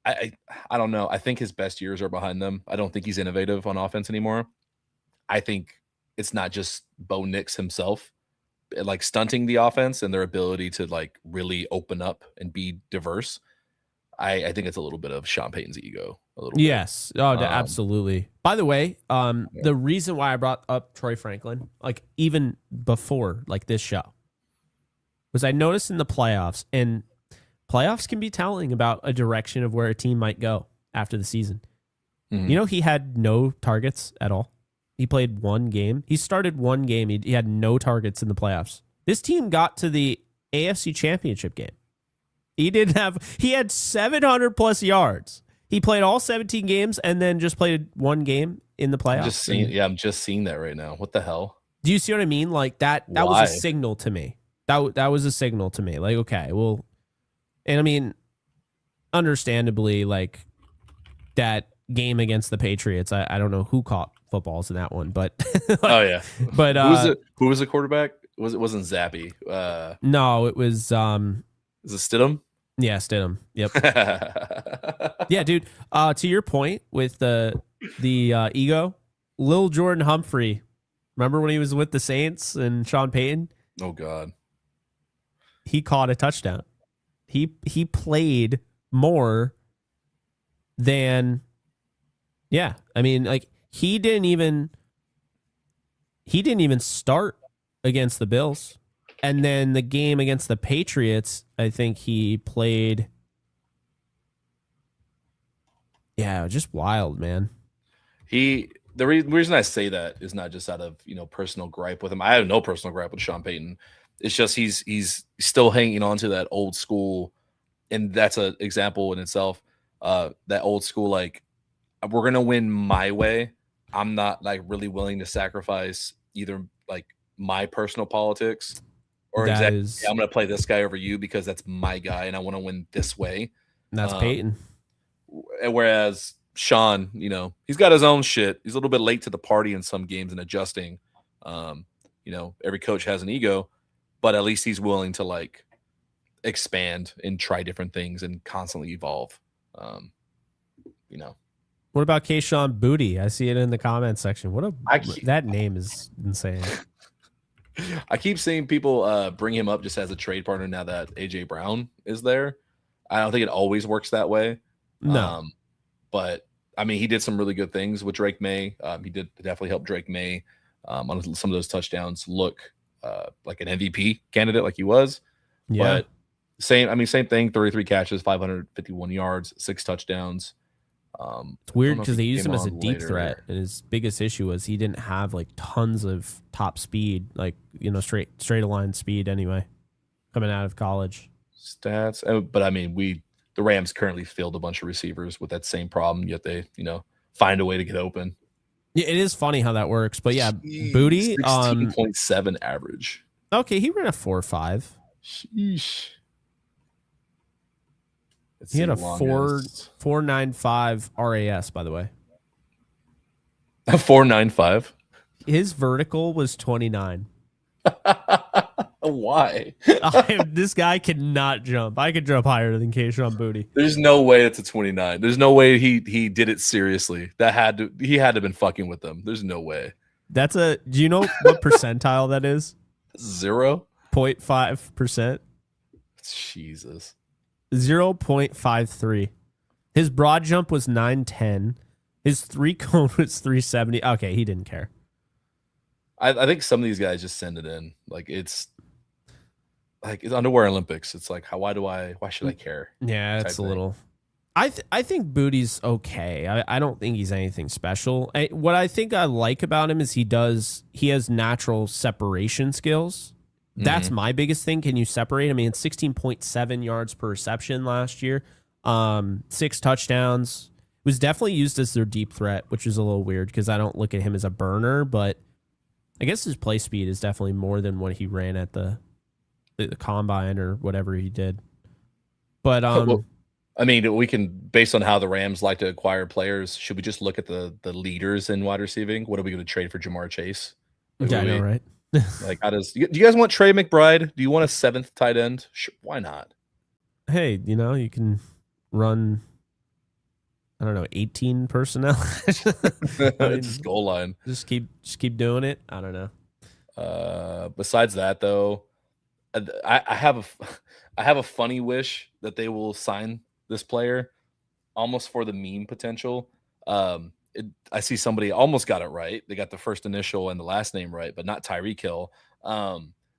I don't know. I think his best years are behind them. I don't think he's innovative on offense anymore. I think it's not just Bo Nix himself like stunting the offense and their ability to like really open up and be diverse. I think it's a little bit of Sean Payton's ego. A little yes. Oh, absolutely. By the way, the reason why I brought up Troy Franklin, like even before like this show, was I noticed in the playoffs, and playoffs can be telling about a direction of where a team might go after the season. Mm-hmm. You know, he had no targets at all. He played one game. He started one game. He had no targets in the playoffs. This team got to the AFC Championship game. He had 700 plus yards. He played all 17 games and then just played one game in the playoffs. I'm just seeing that right now. What the hell? Do you see what I mean? Like that was a signal to me. That was a signal to me. Like, okay, well, and I mean, understandably, like that game against the Patriots, I don't know who caught footballs in that one, but oh yeah. But who was the quarterback? It wasn't Zappy. No, it was is it Stidham? Yeah, Stidham. Yep. Yeah, dude. To your point with the ego, Lil Jordan Humphrey. Remember when he was with the Saints and Sean Payton? Oh God. He caught a touchdown. He played more than I mean, like he didn't even start against the Bills. And then the game against the Patriots, I think he played. Yeah, just wild, man. The reason I say that is not just out of personal gripe with him. I have no personal gripe with Sean Payton. It's just he's still hanging on to that old school, and that's an example in itself. That old school, like, we're gonna win my way. I'm not like really willing to sacrifice either like my personal politics Or That exactly, is, yeah, I'm going to play this guy over you because that's my guy and I want to win this way. that's Um, Peyton. whereas Sean, he's got his own shit. He's a little bit late to the party in some games and adjusting. Every coach has an ego, but at least he's willing to like expand and try different things and constantly evolve. Um, you know, What about Keyshawn Booty? I see it in the comment section. I keep, That name is insane. I keep seeing people bring him up just as a trade partner now that AJ Brown is there. I don't think it always works that way. No. But I mean, he did some really good things with Drake May. He did definitely help Drake May on some of those touchdowns look like an MVP candidate, like he was. Yeah. But same thing. 33 catches, 551 yards, 6 touchdowns. It's weird because they used him as a deep threat, and his biggest issue was he didn't have like tons of top speed, like straight line speed anyway, coming out of college. Stats, but I mean, the Rams currently field a bunch of receivers with that same problem, yet they find a way to get open. Yeah, it is funny how that works, but yeah, Booty 16.7 average. Okay, he ran a 4.5. Sheesh. He had a 4.95 RAS, by the way. A 4.95. His vertical was 29. Why? This guy cannot jump. I could jump higher than Keyshawn Booty. There's no way it's a 29. There's no way he did it seriously. He had to have been fucking with them. There's no way. Do you know what percentile that is? 0.5%. Jesus. 0.53. His broad jump was 910. His 3-cone was 370. Okay, he didn't care. I think some of these guys just send it in. Like it's underwear Olympics. It's like why should I care? Yeah, it's a little. I think Booty's okay. I don't think he's anything special. What I think I like about him is he has natural separation skills. That's my biggest thing. Can you separate? I mean, 16.7 yards per reception last year. 6 touchdowns. Was definitely used as their deep threat, which is a little weird because I don't look at him as a burner, but I guess his play speed is definitely more than what he ran at the combine or whatever he did. But well, I mean, we can, based on how the Rams like to acquire players, should we just look at the leaders in wide receiving? What are we going to trade for Jamar Chase? Yeah, I know, right? Like, do you guys want Trey McBride? Do you want a 7th tight end? Sure, why not? Hey, you can run, I don't know, 18 personnel. It's goal line. Just keep doing it. I don't know. Besides that, though, I have a funny wish that they will sign this player, almost for the meme potential. I see somebody almost got it right. They got the first initial and the last name right, but not Tyreek Hill.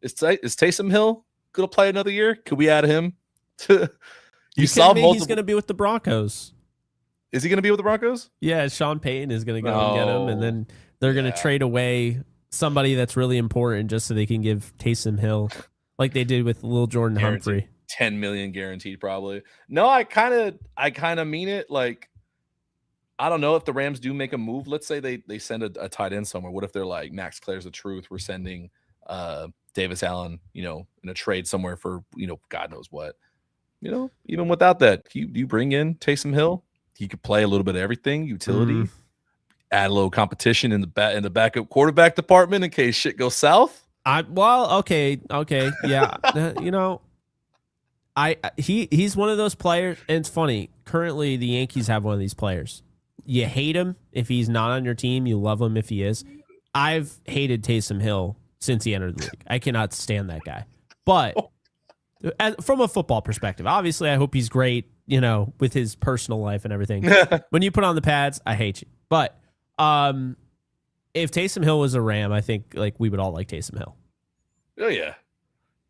Is Taysom Hill going to play another year? Could we add him? You saw he's going to be with the Broncos. Is he going to be with the Broncos? Yeah, Sean Payton is going to go and get him, and then they're going to trade away somebody that's really important just so they can give Taysom Hill, like they did with Lil Jordan Humphrey. 10 million guaranteed, probably. No, I kind of mean it. Like, I don't know if the Rams do make a move. Let's say they send a tight end somewhere. What if they're like, Max Claire's the truth? We're sending Davis Allen, in a trade somewhere for, God knows what. Even without that, you bring in Taysom Hill. He could play a little bit of everything, utility, add a little competition in the backup quarterback department in case shit goes south. Okay, yeah. He's one of those players, and it's funny. Currently, the Yankees have one of these players. You hate him if he's not on your team. You love him if he is. I've hated Taysom Hill since he entered the league. I cannot stand that guy. But from a football perspective, obviously, I hope he's great, with his personal life and everything. When you put on the pads, I hate you. But if Taysom Hill was a Ram, I think we would all like Taysom Hill. Oh yeah.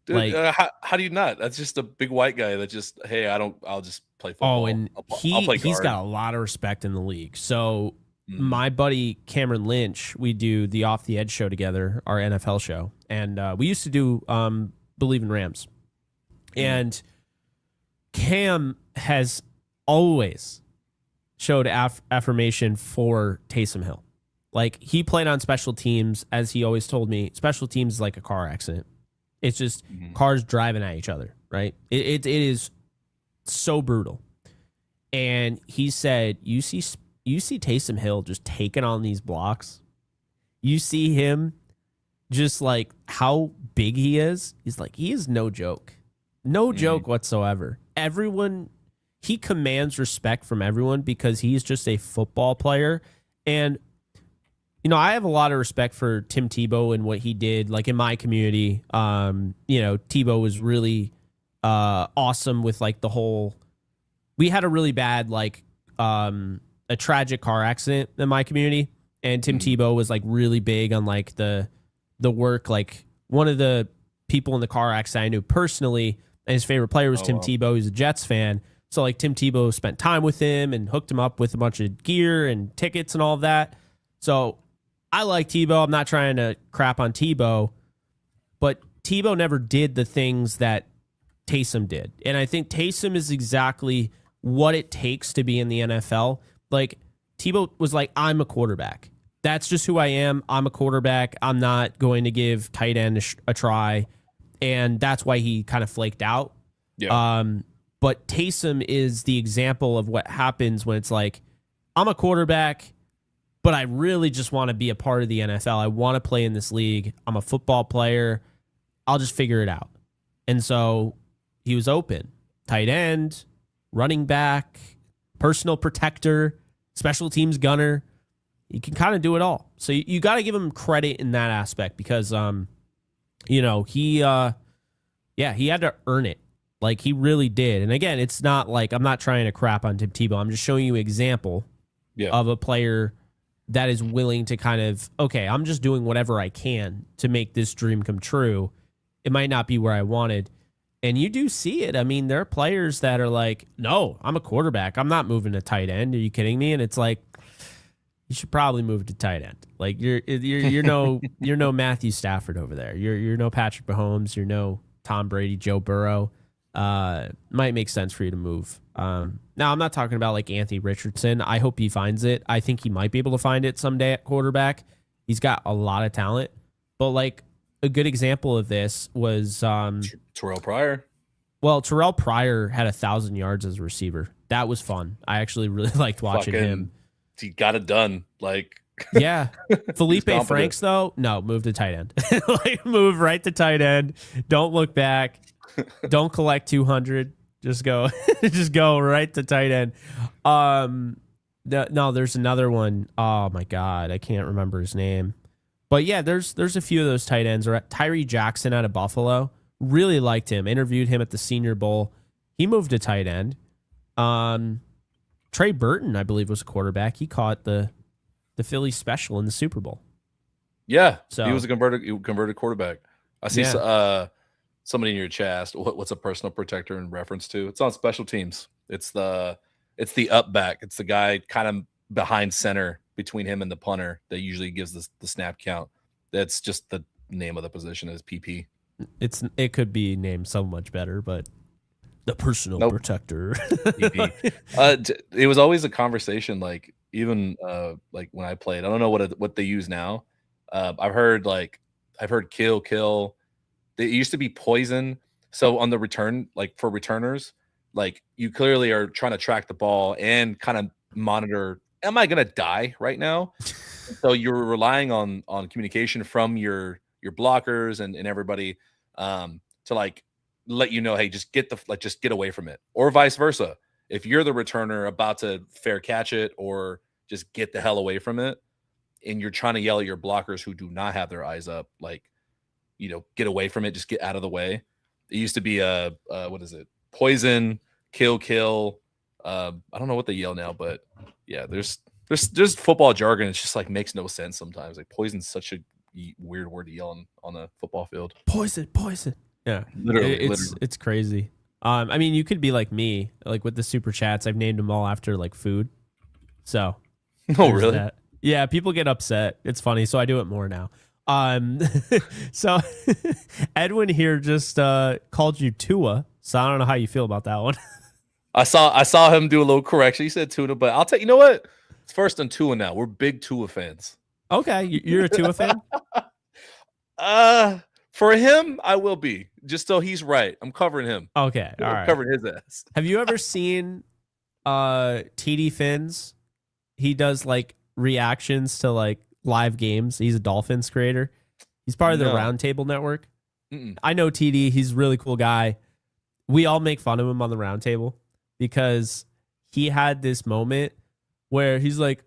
Dude, how do you not? That's just a big white guy that just, hey, I'll just play football. Oh, and I'll play he's guard. got a lot of respect in the league. So my buddy Cameron Lynch, we do the Off the Edge show together, our NFL show. And we used to do Believe in Rams. And Cam has always showed affirmation for Taysom Hill. Like, he played on special teams, as he always told me. Special teams is like a car accident. It's just cars driving at each other, right? It is so brutal. And he said, you see Taysom Hill just taking on these blocks. You see him just like how big he is. He's like, he is no joke. No joke whatsoever. Everyone, he commands respect from everyone because he's just a football player. And, you know, I have a lot of respect for Tim Tebow and what he did, like in my community. You know, Tebow was really awesome with like the whole, we had a really bad, like a tragic car accident in my community. And Tim Tebow was like really big on like the work. Like one of the people in the car accident I knew personally, and his favorite player was Tim Tebow. He's a Jets fan. So like Tim Tebow spent time with him and hooked him up with a bunch of gear and tickets and all of that. So I like Tebow. I'm not trying to crap on Tebow, but Tebow never did the things that Taysom did. And I think Taysom is exactly what it takes to be in the NFL. Like Tebow was like, I'm a quarterback. That's just who I am. I'm a quarterback. I'm not going to give tight end a try. And that's why he kind of flaked out. Yeah. But Taysom is the example of what happens when it's like, I'm a quarterback, but I really just want to be a part of the NFL. I want to play in this league. I'm a football player. I'll just figure it out. And so he was open. Tight end, running back, personal protector, special teams gunner. He can kind of do it all. So you got to give him credit in that aspect because, you know, he had to earn it. Like he really did. And again, it's not like I'm not trying to crap on Tim Tebow. I'm just showing you an example of a player that is willing to kind of, okay, I'm just doing whatever I can to make this dream come true. It might not be where I wanted. And you do see it. I mean, there are players that are like, no, I'm a quarterback. I'm not moving to tight end. Are you kidding me? And it's like, you should probably move to tight end. Like you're no Matthew Stafford over there. You're no Patrick Mahomes. You're no Tom Brady, Joe Burrow. Might make sense for you to move. Now I'm not talking about like Anthony Richardson. I hope he finds it. I think he might be able to find it someday at quarterback. He's got a lot of talent. But like a good example of this was Terrell Pryor. Well, Terrell Pryor had 1,000 yards as a receiver. That was fun. I actually really liked watching him. He got it done. Like, yeah. Felipe Franks, though, no, move to tight end. Like, move right to tight end. Don't look back. Don't collect 200. Just go, just go right to tight end. No, there's another one. Oh my God, I can't remember his name. But yeah, there's a few of those tight ends. Tyree Jackson out of Buffalo. Really liked him. Interviewed him at the Senior Bowl. He moved to tight end. Trey Burton, I believe, was a quarterback. He caught the Phillies special in the Super Bowl. Yeah, so he was a converted quarterback. I see somebody in your chat asked, what's a personal protector in reference to? It's on special teams. It's the up back. It's the guy kind of behind center between him and the punter that usually gives the snap count. That's just the name of the position is PP. It could be named so much better, but the personal protector. It was always a conversation. Like even like when I played, I don't know what they use now. I've heard kill. It used to be poison. So on the return, like for returners, like you clearly are trying to track the ball and kind of monitor. Am I gonna die right now? So you're relying on communication from your blockers and everybody to like let you know, hey, just get away from it, or vice versa. If you're the returner about to fair catch it or just get the hell away from it, and you're trying to yell at your blockers who do not have their eyes up, like, you know, get away from it, just get out of the way. It used to be what is it? Poison, kill. I don't know what they yell now, but yeah, there's football jargon. It's just like makes no sense sometimes. Like poison's such a weird word to yell on a football field. Poison. Yeah, literally, it's crazy. I mean, you could be like me, like with the super chats. I've named them all after like food. So, oh really? That. Yeah, people get upset. It's funny, so I do it more now. So Edwin here just called you Tua. So I don't know how you feel about that one. I saw him do a little correction. He said Tuna, but I'll tell you know what? It's first on Tua now. We're big Tua fans. Okay, you're a Tua fan? For him, I will be. Just so he's right. I'm covering him. Okay, all I'm right. covering his ass. Have you ever seen TD Finns? He does like reactions to like live games. He's a Dolphins creator. He's part of the No. Roundtable Network. Mm-mm. I know TD. He's a really cool guy. We all make fun of him on the Roundtable because he had this moment where he's like,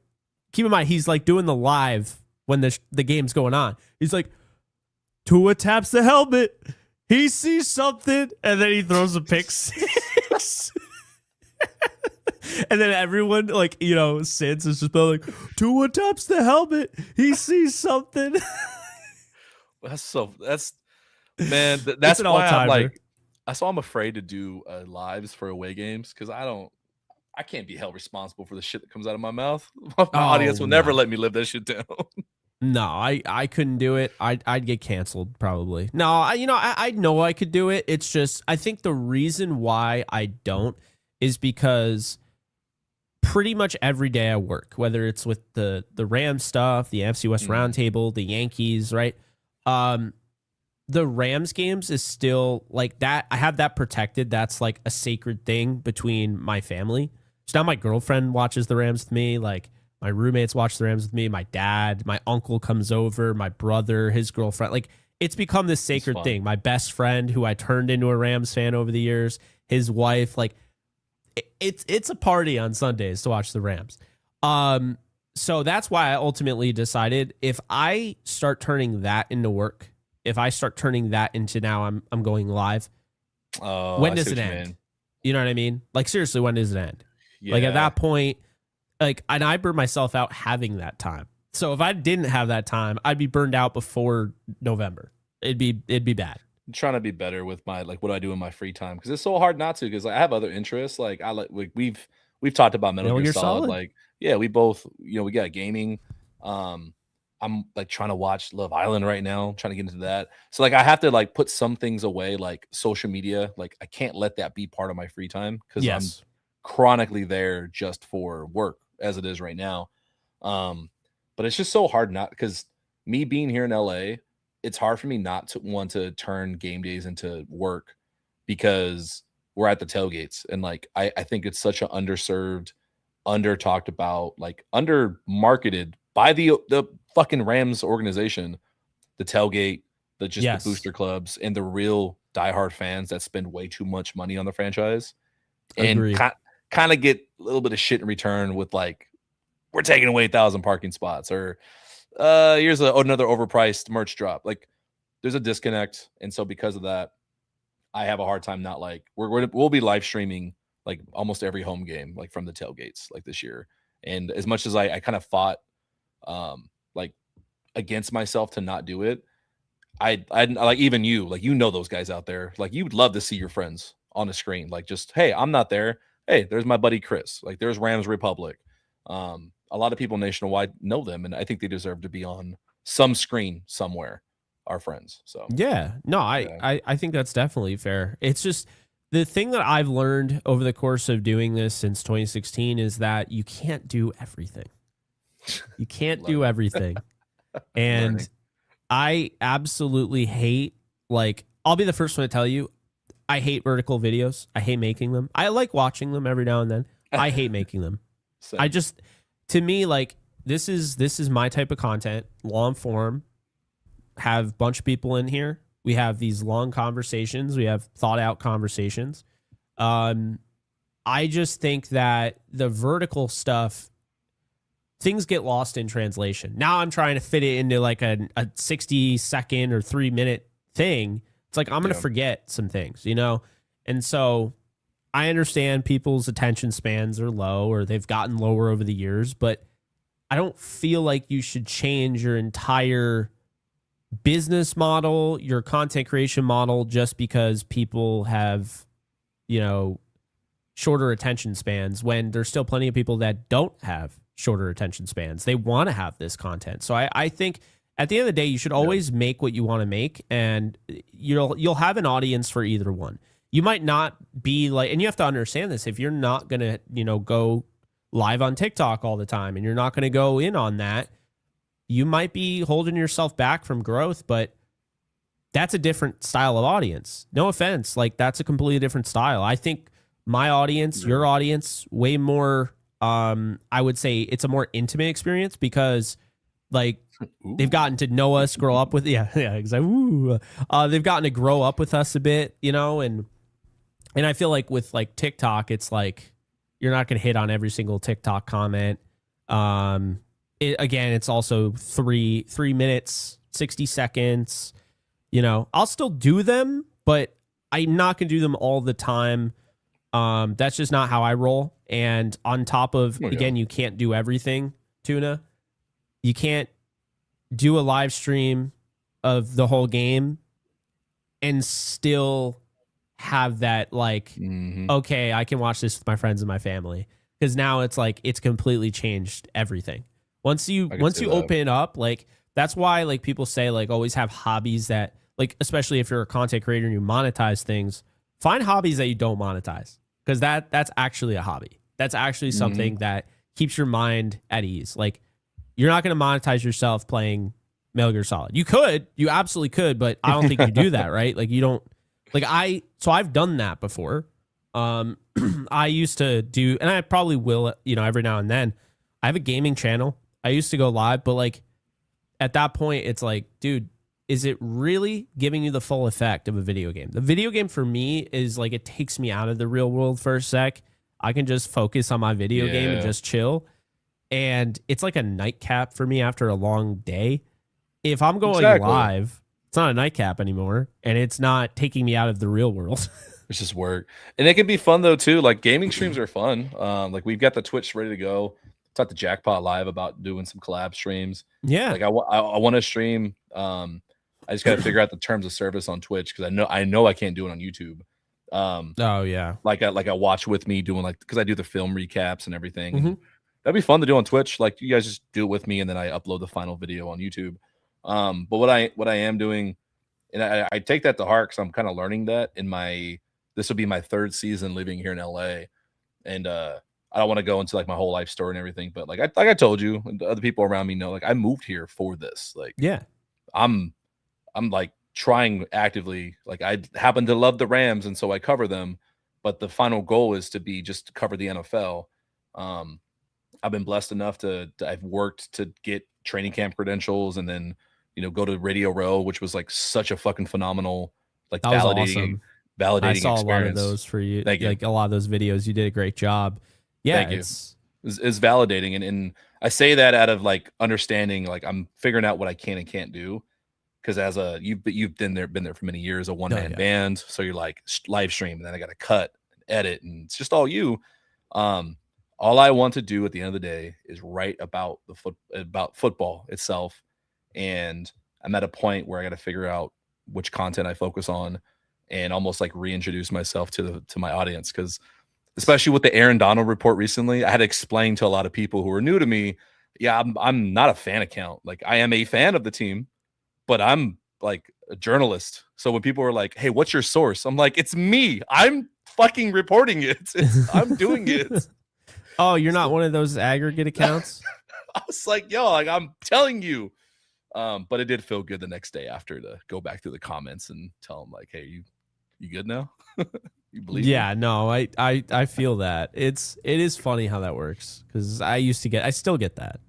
keep in mind, he's like doing the live when the game's going on. He's like, Tua taps the helmet. He sees something, and then he throws a pick six. And then everyone, like, you know, Sids is just like, Tua taps the helmet. He sees something. That's It's that's an why I'm all-timer. like, I'm afraid to do lives for away games because I can't be held responsible for the shit that comes out of my mouth. My audience will never let me live that shit down. No, I couldn't do it. I'd get canceled probably. No, I know I could do it. It's just I think the reason why I don't is because pretty much every day I work, whether it's with the Rams stuff, the NFC West Roundtable, the Yankees, right? The Rams games is still like that. I have that protected. That's like a sacred thing between my family. So now my girlfriend watches the Rams with me. Like my roommates watch the Rams with me. My dad, my uncle comes over, my brother, his girlfriend. Like it's become this sacred thing. My best friend, who I turned into a Rams fan over the years, his wife, like it's a party on Sundays to watch the Rams. So that's why I ultimately decided if I start turning that into work, if I start turning that into now I'm going live, when does it end? You know what I mean? Like seriously, when does it end? Yeah. Like at that point, like, and I burn myself out having that time. So if I didn't have that time, I'd be burned out before November. It'd be bad. I'm trying to be better with my like what I do in my free time because it's so hard not to because like, I have other interests. Like we've talked about Metal Gear Solid. Like yeah, we both we got gaming. I'm like trying to watch Love Island right now, trying to get into that. So like I have to like put some things away, like social media. Like I can't let that be part of my free time because I'm chronically there just for work as it is right now. But it's just so hard not because me being here in LA, it's hard for me not to want to turn game days into work because we're at the tailgates. And like I think it's such an underserved, under talked about, like under marketed by the fucking Rams organization, the tailgate, the booster clubs, and the real diehard fans that spend way too much money on the franchise, and kind of get a little bit of shit in return with like, we're taking away 1,000 parking spots, or here's another overpriced merch drop. Like, there's a disconnect, and so because of that, I have a hard time not like we'll be live streaming like almost every home game like from the tailgates like this year. And as much as I kind of fought like against myself to not do it, I like even you, like, those guys out there, like you would love to see your friends on the screen, like just, hey, I'm not there, hey, there's my buddy Chris, like there's Rams Republic. A lot of people nationwide know them, and I think they deserve to be on some screen somewhere, our friends. So I think that's definitely fair. It's just the thing that I've learned over the course of doing this since 2016 is that you can't do everything. You can't do everything. And I absolutely hate, like, I'll be the first one to tell you, I hate vertical videos. I hate making them. I like watching them every now and then. I hate making them. I just, to me, like, this is my type of content, long form, have a bunch of people in here. We have these long conversations. We have thought out conversations. I just think that the vertical stuff, things get lost in translation. Now I'm trying to fit it into like a 60-second or 3-minute thing. It's like I'm going to forget some things, And so I understand people's attention spans are low or they've gotten lower over the years, but I don't feel like you should change your entire business model, your content creation model, just because people have, shorter attention spans, when there's still plenty of people that don't have shorter attention spans. They want to have this content. So I think at the end of the day, you should always make what you want to make, and you'll have an audience for either one. You might not be like, and you have to understand this, if you're not going to, go live on TikTok all the time and you're not going to go in on that, you might be holding yourself back from growth, but that's a different style of audience. No offense, like that's a completely different style. I think my audience, your audience, way more. I would say it's a more intimate experience because, like, they've gotten to know us, grow up with. Yeah, yeah, exactly. They've gotten to grow up with us a bit, and I feel like with like TikTok, it's like you're not going to hit on every single TikTok comment. Again, it's also three minutes, 60 seconds. I'll still do them, but I'm not going to do them all the time. That's just not how I roll. And on top of, again, you can't do everything, Tuna. You can't do a live stream of the whole game and still have that like, okay, I can watch this with my friends and my family. Because now it's like, it's completely changed everything. Once you open it up, like, that's why like people say like always have hobbies that like, especially if you're a content creator and you monetize things, find hobbies that you don't monetize. Because that's actually a hobby. That's actually something that keeps your mind at ease. Like, you're not going to monetize yourself playing Metal Gear Solid. You absolutely could, but I don't think you do that, right? Like, you don't, like so I've done that before. I used to do, and I probably will, every now and then. I have a gaming channel. I used to go live, but like at that point, it's like, dude, is it really giving you the full effect of a video game? The video game for me is like, it takes me out of the real world for a sec. I can just focus on my video game and just chill. And it's like a nightcap for me after a long day. If I'm going live, it's not a nightcap anymore. And it's not taking me out of the real world. It's just work. And it can be fun though, too. Like gaming streams are fun. Like we've got the Twitch ready to go. Talked to Jackpot Live about doing some collab streams. Yeah. Like I want to stream. I just got to figure out the terms of service on Twitch because I know I can't do it on YouTube. Oh yeah, like I watch with me doing like because I do the film recaps and everything. And that'd be fun to do on Twitch. Like you guys just do it with me, and then I upload the final video on YouTube. But what I am doing, and I take that to heart because I'm kind of learning that this will be my 3rd season living here in LA, and I don't want to go into like my whole life story and everything, but like I told you, and other people around me know, like I moved here for this. Like yeah, I'm like trying actively. Like I happen to love the Rams, and so I cover them. But the final goal is to be just to cover the NFL. I've been blessed enough I've worked to get training camp credentials, and then go to Radio Row, which was like such a fucking phenomenal, like that was awesome. Validating. I saw experience. A lot of those for you. Thank you. Like a lot of those videos, you did a great job. Yeah, Thank you. It's validating, and I say that out of like understanding, like I'm figuring out what I can and can't do. Because you've been there for many years, a one-man band, so you're like live stream, and then I got to cut and edit, and it's just all you. All I want to do at the end of the day is write about about football itself, and I'm at a point where I got to figure out which content I focus on, and almost like reintroduce myself to my audience. Because especially with the Aaron Donald report recently, I had to explain to a lot of people who are new to me, yeah, I'm not a fan account. Like I am a fan of the team, but I'm like a journalist. So when people are like, hey, what's your source? I'm like, it's me. I'm fucking reporting it. I'm doing it. Oh, you're not one of those aggregate accounts? I was like, yo, like I'm telling you. But it did feel good the next day after to go back through the comments and tell them like, hey, you good now? You believe yeah, me? No, I feel that. It is funny how that works. Because I still get that.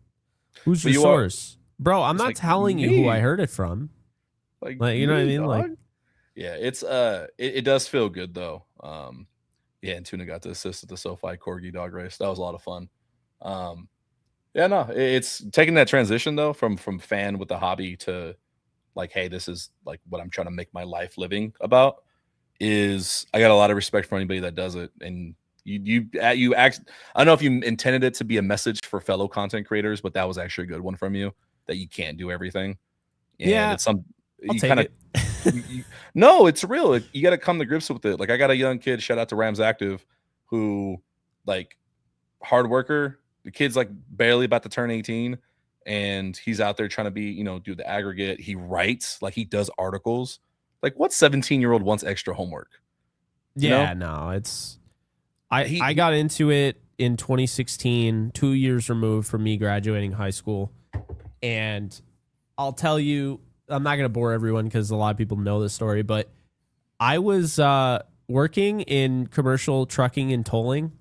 Who's your source? Bro, I'm not telling you who I heard it from. Like you know what I mean? Dog? Like, yeah, it's it does feel good though. Yeah, and Tuna got to assist at the SoFi Corgi dog race. That was a lot of fun. Yeah, no, it's taking that transition though from fan with the hobby to like, hey, this is like what I'm trying to make my life living about. Is I got a lot of respect for anybody that does it, and you act. I don't know if you intended it to be a message for fellow content creators, but that was actually a good one from you. That you can't do everything. And yeah, it's some I'll you take kind of no, it's real. You got to come to grips with it. Like I got a young kid, shout out to Rams Active, who like hard worker. The kid's like barely about to turn 18, and he's out there trying to be, do the aggregate. He writes, like he does articles. Like what 17-year-old wants extra homework? Yeah, no, it's I got into it in 2016, 2 years removed from me graduating high school. And I'll tell you, I'm not gonna bore everyone because a lot of people know this story, but I was working in commercial trucking and tolling.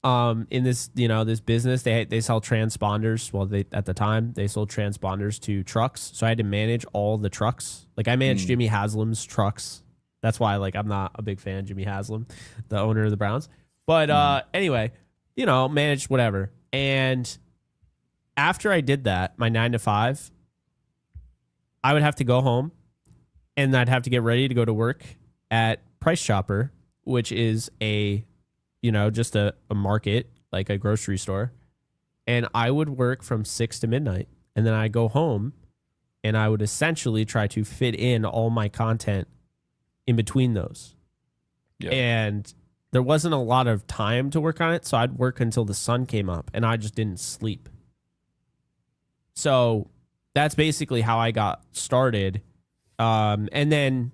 In this, this business, they sell transponders. Well, they at the time they sold transponders to trucks, so I had to manage all the trucks. Like I managed Jimmy Haslam's trucks. That's why, like, I'm not a big fan of Jimmy Haslam, the owner of the Browns. But anyway, managed whatever. And after I did that, my 9 to 5, I would have to go home, and I'd have to get ready to go to work at Price Chopper, which is just a market, like a grocery store. And I would work from 6 to midnight. And then I'd go home and I would essentially try to fit in all my content in between those. Yeah. And there wasn't a lot of time to work on it. So I'd work until the sun came up and I just didn't sleep. So that's basically how I got started. And then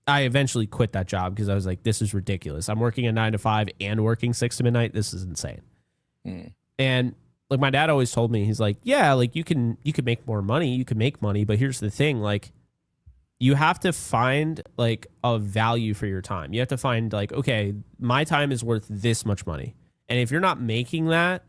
I eventually quit that job because I was like, this is ridiculous. I'm working a 9 to 5 and working 6 to midnight. This is insane. And like my dad always told me, he's like, yeah, like you can make more money. You can make money. But here's the thing, like you have to find like a value for your time. You have to find like, okay, my time is worth this much money. And if you're not making that,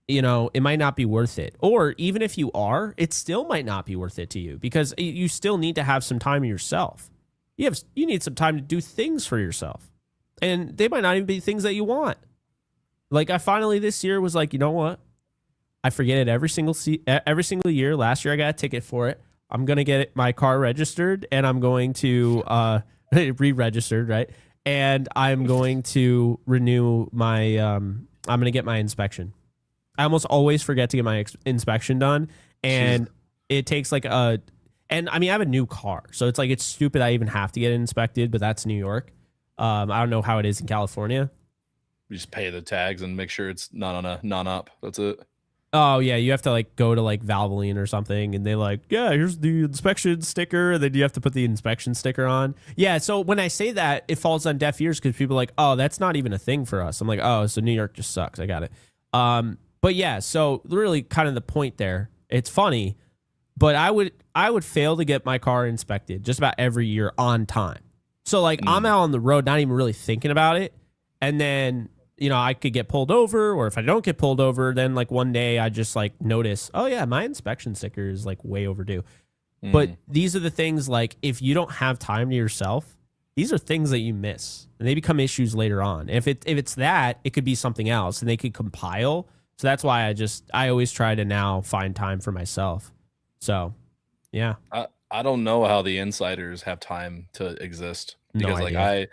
it might not be worth it. Or even if you are, it still might not be worth it to you because you still need to have some time yourself. You need some time to do things for yourself. And they might not even be things that you want. Like I finally this year was like, you know what? I forget it every single year. Last year I got a ticket for it. I'm going to get my car registered and I'm going to re-registered, right? And I'm going to renew my I'm going to get my inspection. I almost always forget to get my inspection done, and it takes like and I mean I have a new car, so it's like it's stupid I even have to get it inspected, but that's New York. I don't know how it is in California. You just pay the tags and make sure it's not on a non-op. That's it. Oh yeah, you have to like go to like Valvoline or something, and they like, yeah, here's the inspection sticker, and then you have to put the inspection sticker on. Yeah, so when I say that, it falls on deaf ears because people are like, oh, that's not even a thing for us. I'm like, oh, so New York just sucks. I got it. But yeah, so really kind of the point there. It's funny, but I would fail to get my car inspected just about every year on time. So like I'm out on the road, not even really thinking about it, and then I could get pulled over, or if I don't get pulled over, then like one day I just like notice, oh yeah, my inspection sticker is like way overdue. But these are the things like if you don't have time to yourself, these are things that you miss, and they become issues later on. If it's that, it could be something else, and they could compile. So that's why I always try to now find time for myself. So, yeah. I don't know how the insiders have time to exist because No like idea.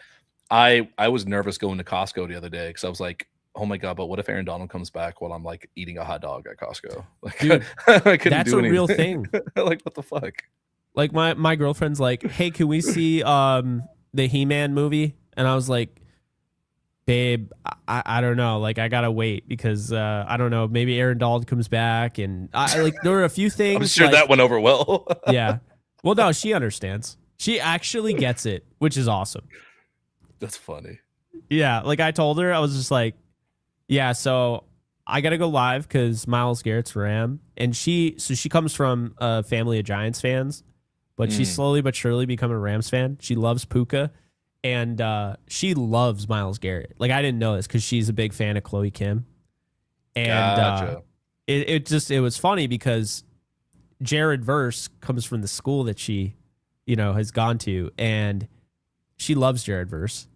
I was nervous going to Costco the other day because I was like, oh my God, but what if Aaron Donald comes back while I'm like eating a hot dog at Costco? Like, Dude, I couldn't that's do a real anything. thing. Like, what the fuck? Like my girlfriend's like, hey, can we see the He-Man movie? And I was like, babe, I don't know. Like, I gotta wait because I don't know. Maybe Aaron Donald comes back, and there were a few things. I'm sure like, that went over well. Yeah. Well, no, she understands. She actually gets it, which is awesome. That's funny. Yeah, like I told her, I was just like, yeah, so I gotta go live because Myles Garrett's Ram, and she comes from a family of Giants fans, but she's slowly but surely become a Rams fan. She loves Puka. And she loves Myles Garrett. Like I didn't know this because she's a big fan of Chloe Kim. And Gotcha. it was funny because Jared Verse comes from the school that she, has gone to, and she loves Jared Verse.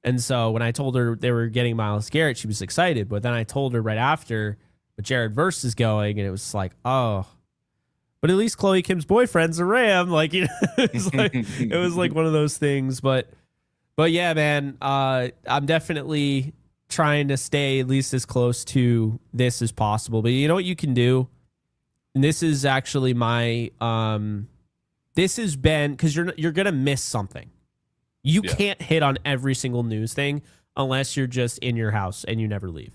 And so when I told her they were getting Myles Garrett, she was excited. But then I told her right after, but Jared Verse is going, and it was like, oh. But at least Chloe Kim's boyfriend's a Ram. Like, it was like one of those things. But yeah, man, I'm definitely trying to stay at least as close to this as possible. But you know what you can do? And this is actually my this has been because you're gonna miss something. You can't hit on every single news thing unless you're just in your house and you never leave.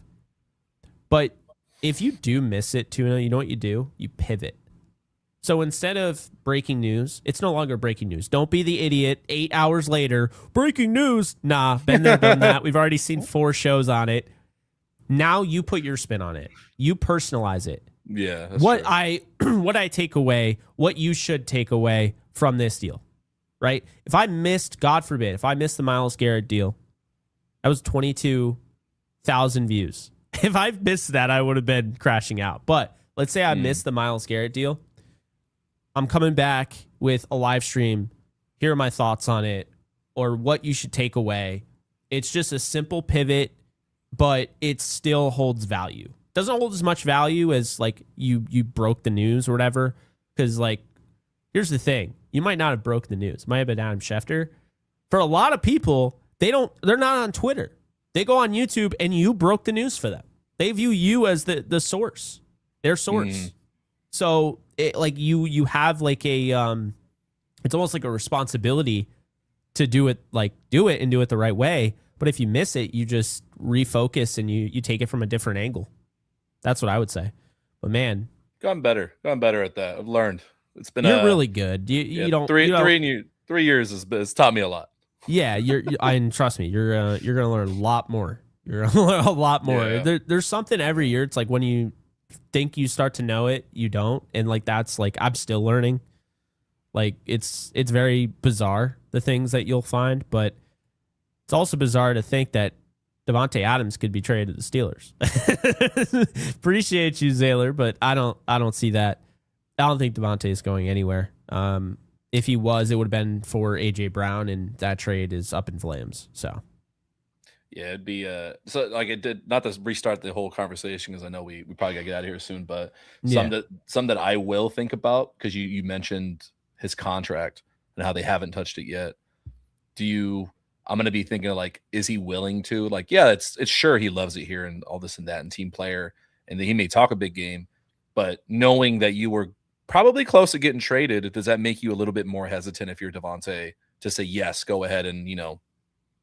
But if you do miss it, Tuna, you know what you do? You pivot. So instead of breaking news, it's no longer breaking news. Don't be the idiot 8 hours later. Breaking news. Nah, been there, done that. We've already seen 4 shows on it. Now you put your spin on it. You personalize it. Yeah, that's What true. what I take away, what you should take away from this deal, right? If I missed, God forbid, if I missed the Myles Garrett deal, that was 22,000 views. If I missed that, I would have been crashing out. But let's say I missed the Myles Garrett deal. I'm coming back with a live stream. Here are my thoughts on it, or what you should take away. It's just a simple pivot, but it still holds value. Doesn't hold as much value as like you broke the news or whatever. Because like, here's the thing: you might not have broke the news. It might have been Adam Schefter. For a lot of people, they're not on Twitter. They go on YouTube and you broke the news for them. They view you as the source, their source. So it, like you have like a it's almost like a responsibility to do it and do it the right way. But if you miss it, you just refocus and you take it from a different angle. That's what I would say. But man, Gotten better at that. I've learned. It's been you're really good. You don't 3 years has taught me a lot. Yeah, and trust me, you're gonna learn a lot more. You're gonna learn a lot more. Yeah. There's something every year. It's like when you think you start to know it, you don't, and like that's like I'm still learning. Like it's very bizarre the things that you'll find, but it's also bizarre to think that Davante Adams could be traded to the Steelers. Appreciate you, Zaylor, but I don't see that. I don't think Davante is going anywhere. If he was, it would have been for AJ Brown, and that trade is up in flames. So, yeah, it'd be so like it did not to restart the whole conversation because I know we probably gotta get out of here soon. But some that I will think about because you mentioned his contract and how they haven't touched it yet. I'm gonna be thinking like, is he willing to? Like, yeah, it's sure he loves it here and all this and that and team player, and he may talk a big game, but knowing that you were probably close to getting traded, does that make you a little bit more hesitant if you're Davante to say yes, go ahead and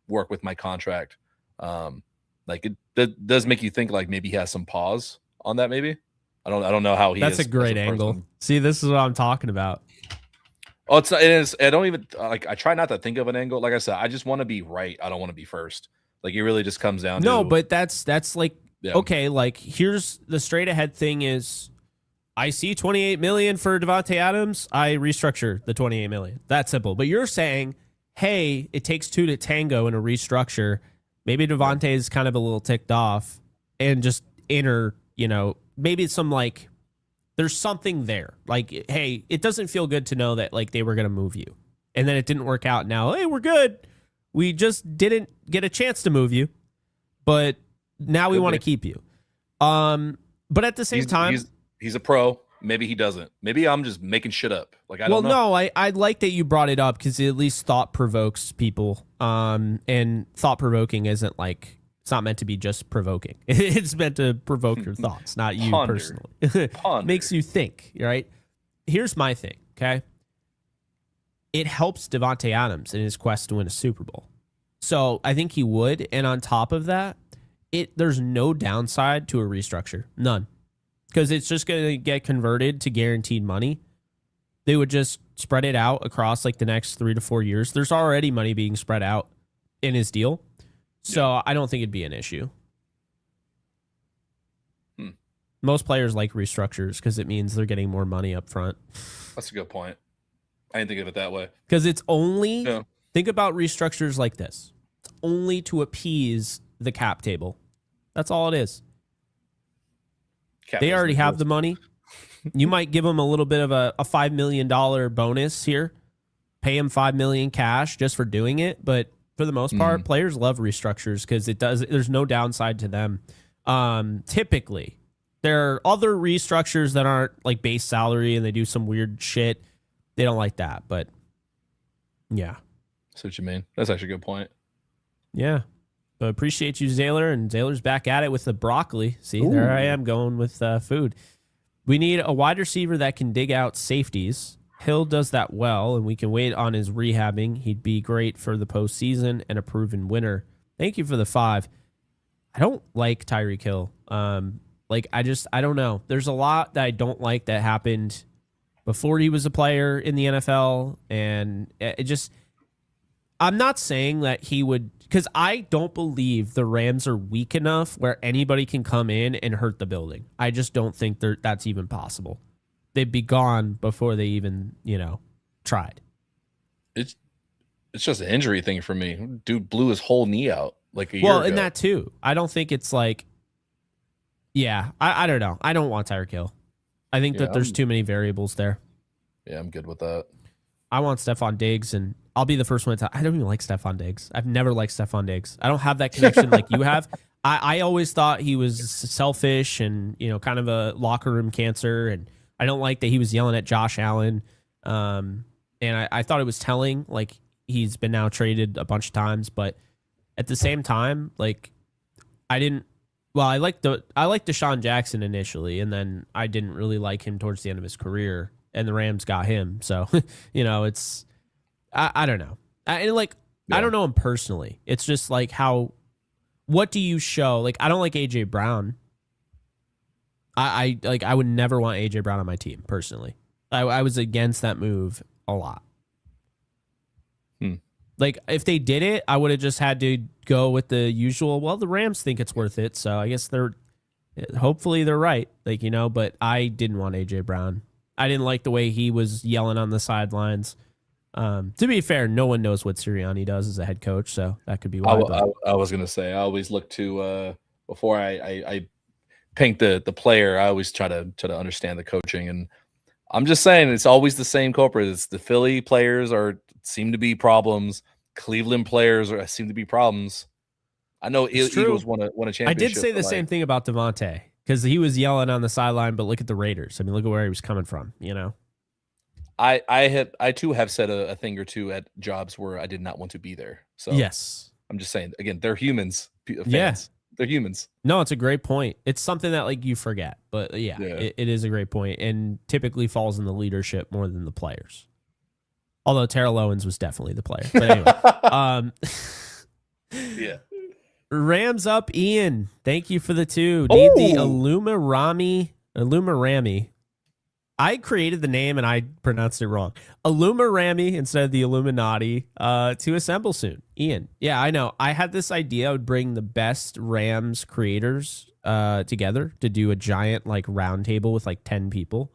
work with my contract? Like it does make you think like maybe he has some pause on that. Maybe I don't know how he. That's is a great as angle. person. See, this is what I'm talking about. Oh, it is. I don't even like. I try not to think of an angle. Like I said, I just want to be right. I don't want to be first. Like it really just comes down to but that's like okay. Like here's the straight ahead thing is. I see 28 million for Davante Adams. I restructure the 28 million. That's simple. But you're saying, hey, it takes two to tango in a restructure. Maybe Davante is kind of a little ticked off and just maybe some like there's something there. Like, hey, it doesn't feel good to know that like they were going to move you and then it didn't work out. Now, hey, we're good. We just didn't get a chance to move you, but now we want to keep you. But at the same time, he's a pro. Maybe he doesn't. Maybe I'm just making shit up. Like I don't know. No, I like that you brought it up because it at least thought provokes people. And thought provoking isn't like it's not meant to be just provoking. It's meant to provoke your thoughts, not you personally. Makes you think. Right. Here's my thing. Okay. It helps Davante Adams in his quest to win a Super Bowl. So I think he would. And on top of that, there's no downside to a restructure. None. Because it's just going to get converted to guaranteed money. They would just spread it out across like the next 3 to 4 years. There's already money being spread out in his deal. So I don't think it'd be an issue. Most players like restructures because it means they're getting more money up front. That's a good point. I didn't think of it that way. Because it's only, think about restructures like this. It's only to appease the cap table. That's all it is. They already have the money. You might give them a little bit of a $5 million bonus here. Pay them $5 million cash just for doing it. But for the most part, players love restructures because there's no downside to them. Typically, there are other restructures that aren't like base salary and they do some weird shit. They don't like that. But yeah. That's what you mean. That's actually a good point. Yeah. But appreciate you, Zaylor, and Zaylor's back at it with the broccoli. See, there I am going with food. We need a wide receiver that can dig out safeties. Hill does that well, and we can wait on his rehabbing. He'd be great for the postseason and a proven winner. Thank you for the 5. I don't like Tyreek Hill. I don't know. There's a lot that I don't like that happened before he was a player in the NFL, and it just. I'm not saying that he would because I don't believe the Rams are weak enough where anybody can come in and hurt the building. I just don't think that's even possible. They'd be gone before they even, tried. It's just an injury thing for me. Dude blew his whole knee out like a year ago. Well, and that too. I don't think it's like, I don't know. I don't want Tyreek Hill. I think that there's too many variables there. Yeah, I'm good with that. I want Stephon Diggs, and I'll be the first one to tell. I don't even like Stephon Diggs. I've never liked Stephon Diggs. I don't have that connection like you have. I always thought he was selfish and, kind of a locker room cancer, and I don't like that he was yelling at Josh Allen. And I thought it was telling, like, he's been now traded a bunch of times, but at the same time, like, I liked Deshaun Jackson initially, and then I didn't really like him towards the end of his career, and the Rams got him. So, it's, I don't know. I don't know him personally. It's just like what do you show? Like, I don't like AJ Brown. I would never want AJ Brown on my team personally. I was against that move a lot. Like, if they did it, I would have just had to go with the usual, well, the Rams think it's worth it, so I guess hopefully they're right. Like, but I didn't want AJ Brown. I didn't like the way he was yelling on the sidelines. To be fair, no one knows what Sirianni does as a head coach, so that could be why. I was going to say, I always look to, before I paint the player, I always try to understand the coaching, and I'm just saying it's always the same culprit. It's the Philly players seem to be problems. Cleveland players seem to be problems. I know Eagles won a championship. I did say the same thing about Devontae because he was yelling on the sideline, but look at the Raiders. I mean, look at where he was coming from, I too have said a thing or two at jobs where I did not want to be there. So yes, I'm just saying, again, they're humans. Fans. Yeah. They're humans. No, it's a great point. It's something that like you forget, but it is a great point, and typically falls in the leadership more than the players. Although Terrell Owens was definitely the player. But anyway, yeah. Rams up, Ian. Thank you for the 2. Need the Illuma-Rami. I created the name and I pronounced it wrong. Illuma-Rami instead of the Illuminati to assemble soon. Ian. Yeah, I know. I had this idea I would bring the best Rams creators together to do a giant like round table with like 10 people.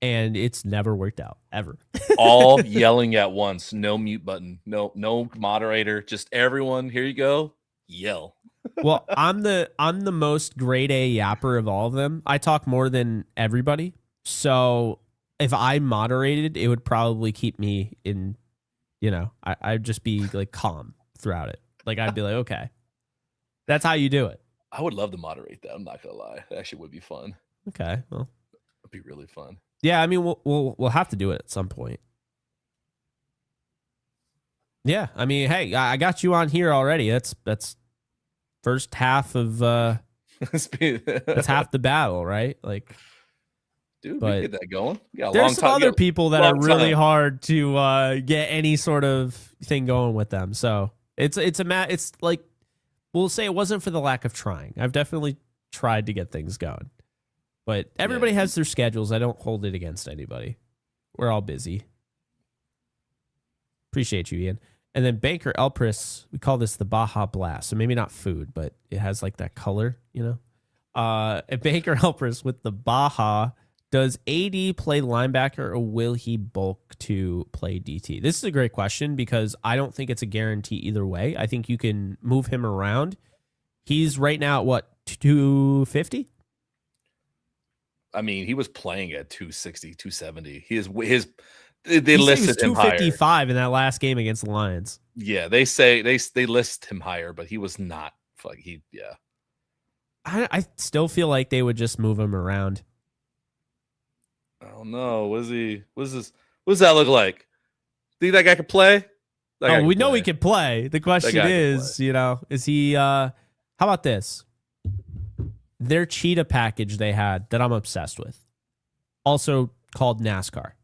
And it's never worked out, ever. All yelling at once. No mute button. No moderator. Just everyone, here you go. Yell. Well, I'm the most grade A yapper of all of them. I talk more than everybody. So if I moderated, it would probably keep me in, I'd just be like calm throughout it. Like I'd be like, okay, that's how you do it. I would love to moderate that. I'm not gonna lie. It actually would be fun. Okay, well, it'd be really fun. Yeah, I mean, we'll have to do it at some point. Yeah, I mean, hey, I got you on here already. That's first half of that's half the battle, right? Like, dude, we get that going. There's some other people that are really hard to get any sort of thing going with them. So it's like, we'll say it wasn't for the lack of trying. I've definitely tried to get things going. But everybody has their schedules. I don't hold it against anybody. We're all busy. Appreciate you, Ian. And then Banker Elpris, we call this the Baja Blast. So maybe not food, but it has like that color, and Banker Elpris with the Baja, does AD play linebacker or will he bulk to play DT? This is a great question because I don't think it's a guarantee either way. I think you can move him around. He's right now at what, 250? I mean, he was playing at 260, 270. They listed him higher. 255 in that last game against the Lions. Yeah, they say they list him higher, but he was not. I still feel like they would just move him around. I don't know. What does that look like? Think that guy could play? We know he could play. The question is, is he? How about this? Their cheetah package they had that I'm obsessed with, also called NASCAR.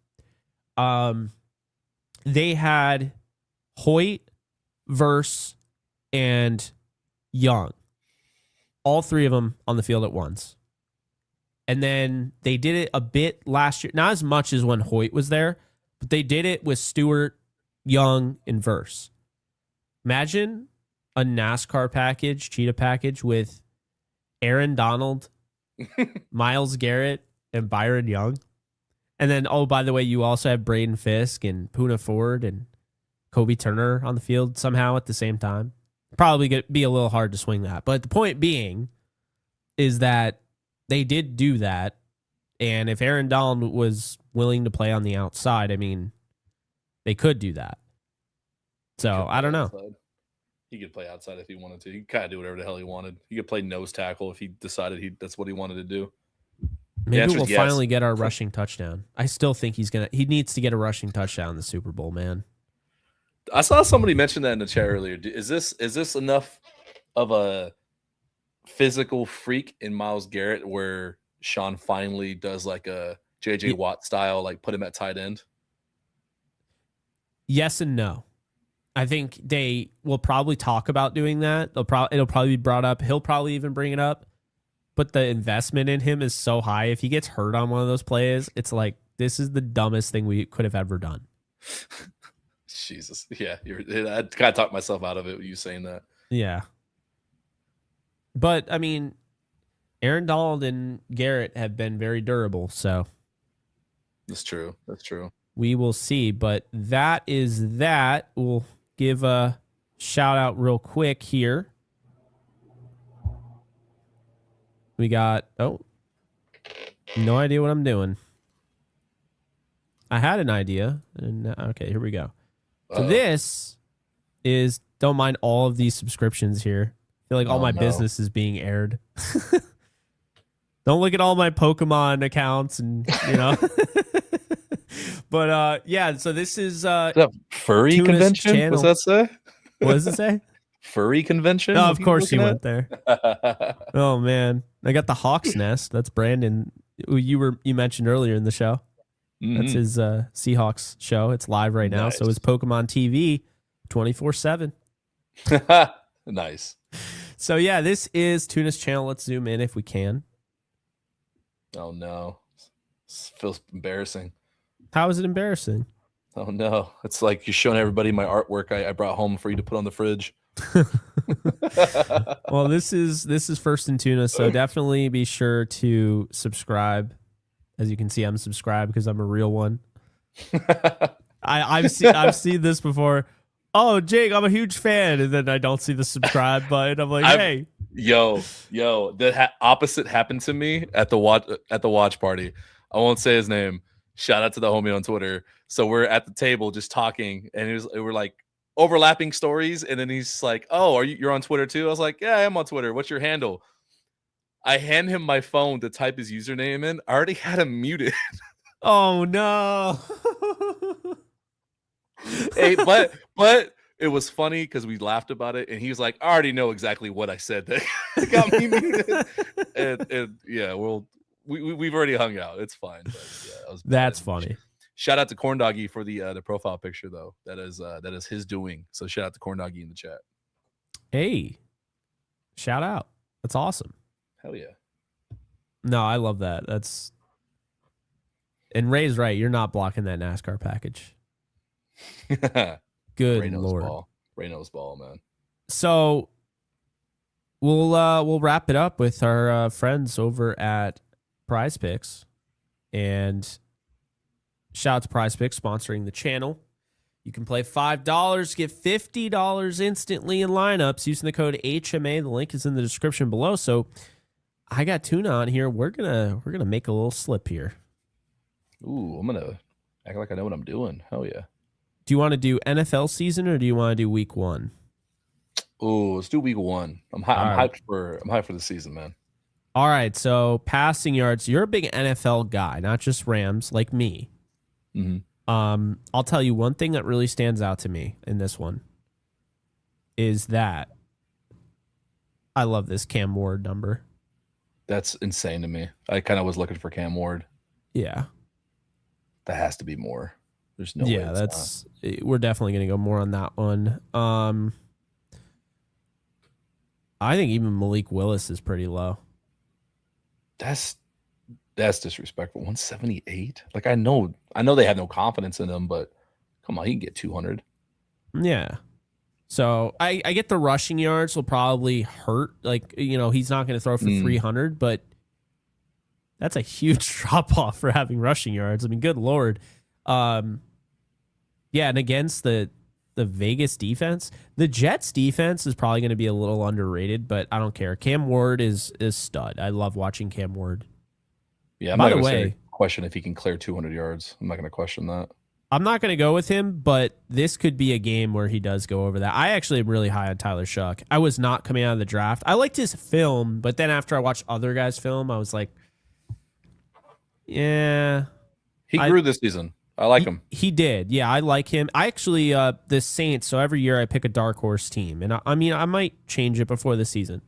They had Hoyt, Verse, and Young, all three of them on the field at once. And then they did it a bit last year, not as much as when Hoyt was there, but they did it with Stewart, Young, and Verse. Imagine a NASCAR package, cheetah package with Aaron Donald, Myles Garrett, and Byron Young. And then, oh, by the way, you also have Braden Fisk and Puna Ford and Kobe Turner on the field somehow at the same time. Probably going to be a little hard to swing that. But the point being is that they did do that. And if Aaron Donald was willing to play on the outside, I mean, they could do that. So, I don't know. Outside. He could play outside if he wanted to. He could kind of do whatever the hell he wanted. He could play nose tackle if he decided that's what he wanted to do. Maybe we'll finally get our rushing touchdown. I still think he needs to get a rushing touchdown in the Super Bowl, man. I saw somebody mention that in the chat earlier. Is this enough of a physical freak in Myles Garrett where Sean finally does like a JJ Watt style, like put him at tight end? Yes and no. I think they will probably talk about doing that. It'll probably be brought up. He'll probably even bring it up. But the investment in him is so high. If he gets hurt on one of those plays, it's like, this is the dumbest thing we could have ever done. Jesus. Yeah. I kind of talked myself out of it with you saying that. Yeah. But, I mean, Aaron Donald and Garrett have been very durable, so. That's true. That's true. We will see. But that is that. We'll give a shout out real quick here. We got, no idea what I'm doing. I had an idea. And okay, here we go. So this is, don't mind all of these subscriptions here. I feel like all my business is being aired. Don't look at all my Pokemon accounts and, But yeah, so this is furry Tuna's convention. Channel. What's that say? What does it say? Furry convention? Oh, of course you went there. Oh man, I got the Hawk's Nest. That's Brandon. You mentioned earlier in the show. Mm-hmm. That's his Seahawks show. It's live right now. Nice. So it's Pokemon TV 24/7. Nice. So yeah, this is Tuna's channel. Let's zoom in if we can. Oh no, this feels embarrassing. How is it embarrassing? Oh no, it's like you're showing everybody my artwork I brought home for you to put on the fridge. Well, this is First and Tuna, so definitely be sure to subscribe. As you can see, I'm subscribed because I'm a real one. I've seen this before. Oh, Jake, I'm a huge fan, and then I don't see the subscribe button. I'm like, hey, yo, the opposite happened to me at the watch party. I won't say his name. Shout out to the homie on Twitter. So we're at the table just talking, and we're like overlapping stories, and then he's like, "Oh, you're on Twitter too?" I was like, "Yeah, I am on Twitter. What's your handle?" I hand him my phone to type his username in. I already had him muted. Oh no. Hey, but it was funny because we laughed about it, and he was like, "I already know exactly what I said that got me muted." and yeah, we've already hung out. It's fine. But yeah, that's funny. Shout out to Corn Doggy for the profile picture though. That is his doing. So shout out to Corn Doggy in the chat. Hey, shout out. That's awesome. Hell yeah. No, I love that. And Ray's right. You're not blocking that NASCAR package. Good Ray knows Lord. Ball. Ray knows ball, man. So we'll wrap it up with our friends over at Prize Picks, and shout out to Prize Picks sponsoring the channel. You can play $5, get $50 instantly in lineups using the code HMA. The link is in the description below. So I got Tuna on here. We're gonna make a little slip here. Ooh, I'm gonna act like I know what I'm doing. Hell yeah. Do you want to do NFL season or do you want to do week 1? Ooh, let's do week 1. I'm hyped for the season, man. All right, so passing yards. You're a big NFL guy, not just Rams like me. Mm-hmm. I'll tell you one thing that really stands out to me in this one is that I love this Cam Ward number. That's insane to me. I kind of was looking for Cam Ward. Yeah. That has to be more. There's no way. Yeah, we're definitely going to go more on that one. I think even Malik Willis is pretty low. That's disrespectful. 178. Like I know they have no confidence in him, but come on, he can get 200. Yeah. So I get the rushing yards will probably hurt. Like, he's not going to throw for 300, but that's a huge drop off for having rushing yards. I mean, good Lord. Yeah, and against the Vegas defense, the Jets defense is probably going to be a little underrated, but I don't care. Cam Ward is stud. I love watching Cam Ward. Yeah, I'm By not the going to way, question if he can clear 200 yards. I'm not going to question that. I'm not going to go with him, but this could be a game where he does go over that. I actually am really high on Tyler Shuck. I was not coming out of the draft. I liked his film, but then after I watched other guys' film, I was like, yeah. He grew this season. I like him. He did. Yeah, I like him. I actually, the Saints, so every year I pick a dark horse team. And I mean, I might change it before the season.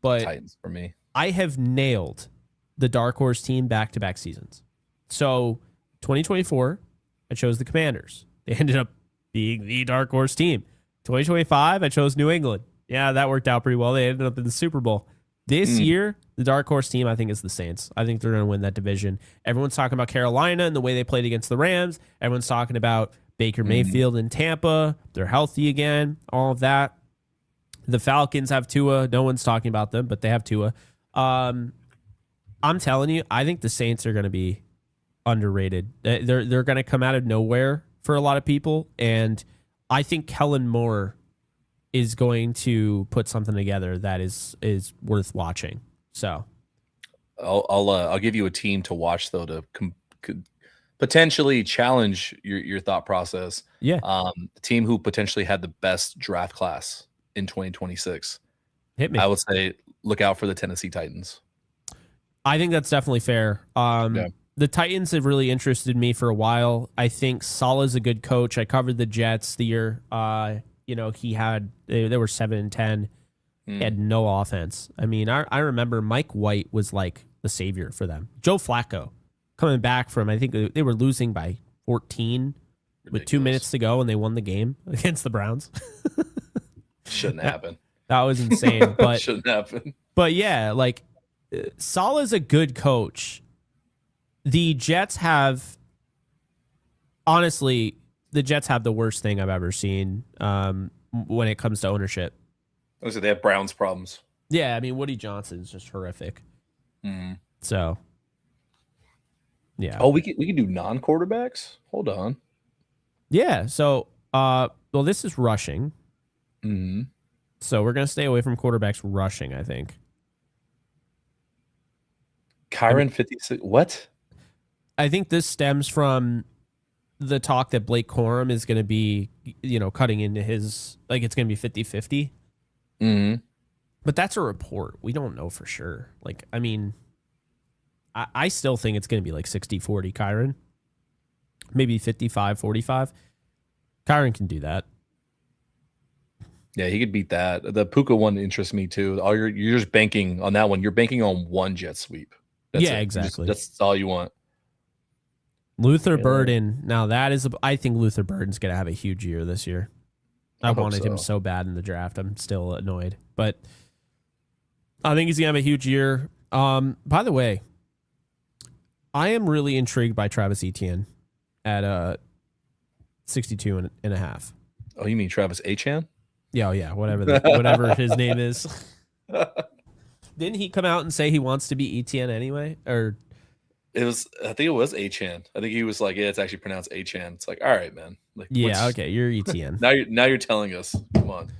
But Titans for me. I have nailed the dark horse team back-to-back seasons. So 2024, I chose the Commanders. They ended up being the dark horse team. 2025, I chose New England. Yeah, that worked out pretty well. They ended up in the Super Bowl. This year, the dark horse team, I think, is the Saints. I think they're going to win that division. Everyone's talking about Carolina and the way they played against the Rams. Everyone's talking about Baker Mayfield in Tampa. They're healthy again, all of that. The Falcons have Tua. No one's talking about them, but they have Tua. I'm telling you, I think the Saints are going to be underrated. They're going to come out of nowhere for a lot of people, and I think Kellen Moore is going to put something together that is worth watching. So, I'll give you a team to watch though to potentially challenge your thought process. Yeah, the team who potentially had the best draft class in 2026. hit me. I would say look out for the Tennessee Titans. I think that's definitely fair. The Titans have really interested me for a while. I think Salah's a good coach. I covered the Jets the year. They were 7-10. He had no offense. I mean, I remember Mike White was like the savior for them. Joe Flacco coming back from, I think they were losing by 14 with 2 minutes to go, and they won the game against the Browns. Shouldn't happen. That was insane. But shouldn't happen. But yeah, like Salah's a good coach. The Jets have, honestly, the worst thing I've ever seen when it comes to ownership. So they have Browns problems. Yeah, I mean, Woody Johnson's just horrific. So, yeah. Oh, we can do non-quarterbacks? Hold on. Yeah, so, this is rushing. So we're going to stay away from quarterbacks rushing, I think. Kyron 56. What? I think this stems from the talk that Blake Corum is going to be, cutting into his, like it's going to be 50-50. But that's a report. We don't know for sure. Like, I mean, I still think it's going to be like 60-40 Kyron. Maybe 55-45. Kyron can do that. Yeah, he could beat that. The Puka one interests me too. You're just banking on that one. You're banking on one jet sweep. That's it. Exactly. That's all you want. Luther Burden. Now I think Luther Burden's going to have a huge year this year. I wanted him so bad in the draft. I'm still annoyed, but I think he's going to have a huge year. By the way, I am really intrigued by Travis Etienne at 62 and a half. Oh, you mean Travis Achan? Yeah, whatever his name is. Didn't he come out and say he wants to be Etienne anyway? Or I think it was Achan. I think he was like, yeah, it's actually pronounced Achan. It's like, all right, man. Like, yeah, okay, you're Etienne. now you're telling us. Come on.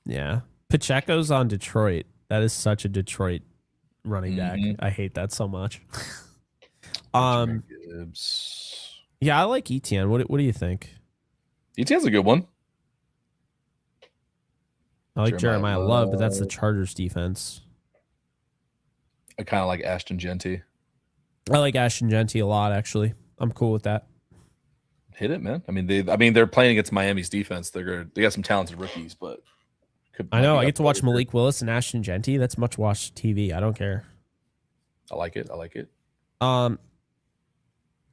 Yeah. Pacheco's on Detroit. That is such a Detroit running back. I hate that so much. Yeah, I like Etienne. What do you think? Etienne's a good one. I like Jeremiah Love, but that's the Chargers defense. I kind of like Ashton Genty. I like Ashton Genty a lot, actually. I'm cool with that. Hit it, man. I mean, they're playing against Miami's defense. They got some talented rookies, but I know I get to watch Malik Willis and Ashton Genty. That's much watched TV. I don't care. I like it. All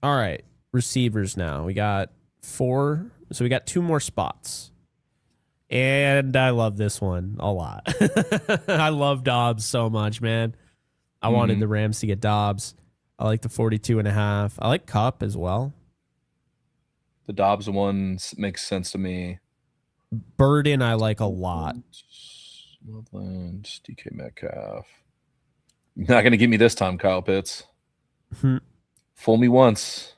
right, receivers now. We got 4, so we got 2 more spots. And I love this one a lot. I love Dobbs so much, man. I wanted the Rams to get Dobbs. I like the 42.5. I like Kupp as well. The Dobbs one makes sense to me. Burden, I like a lot. Loveland, DK Metcalf. You're not going to get me this time, Kyle Pitts. Fool me once.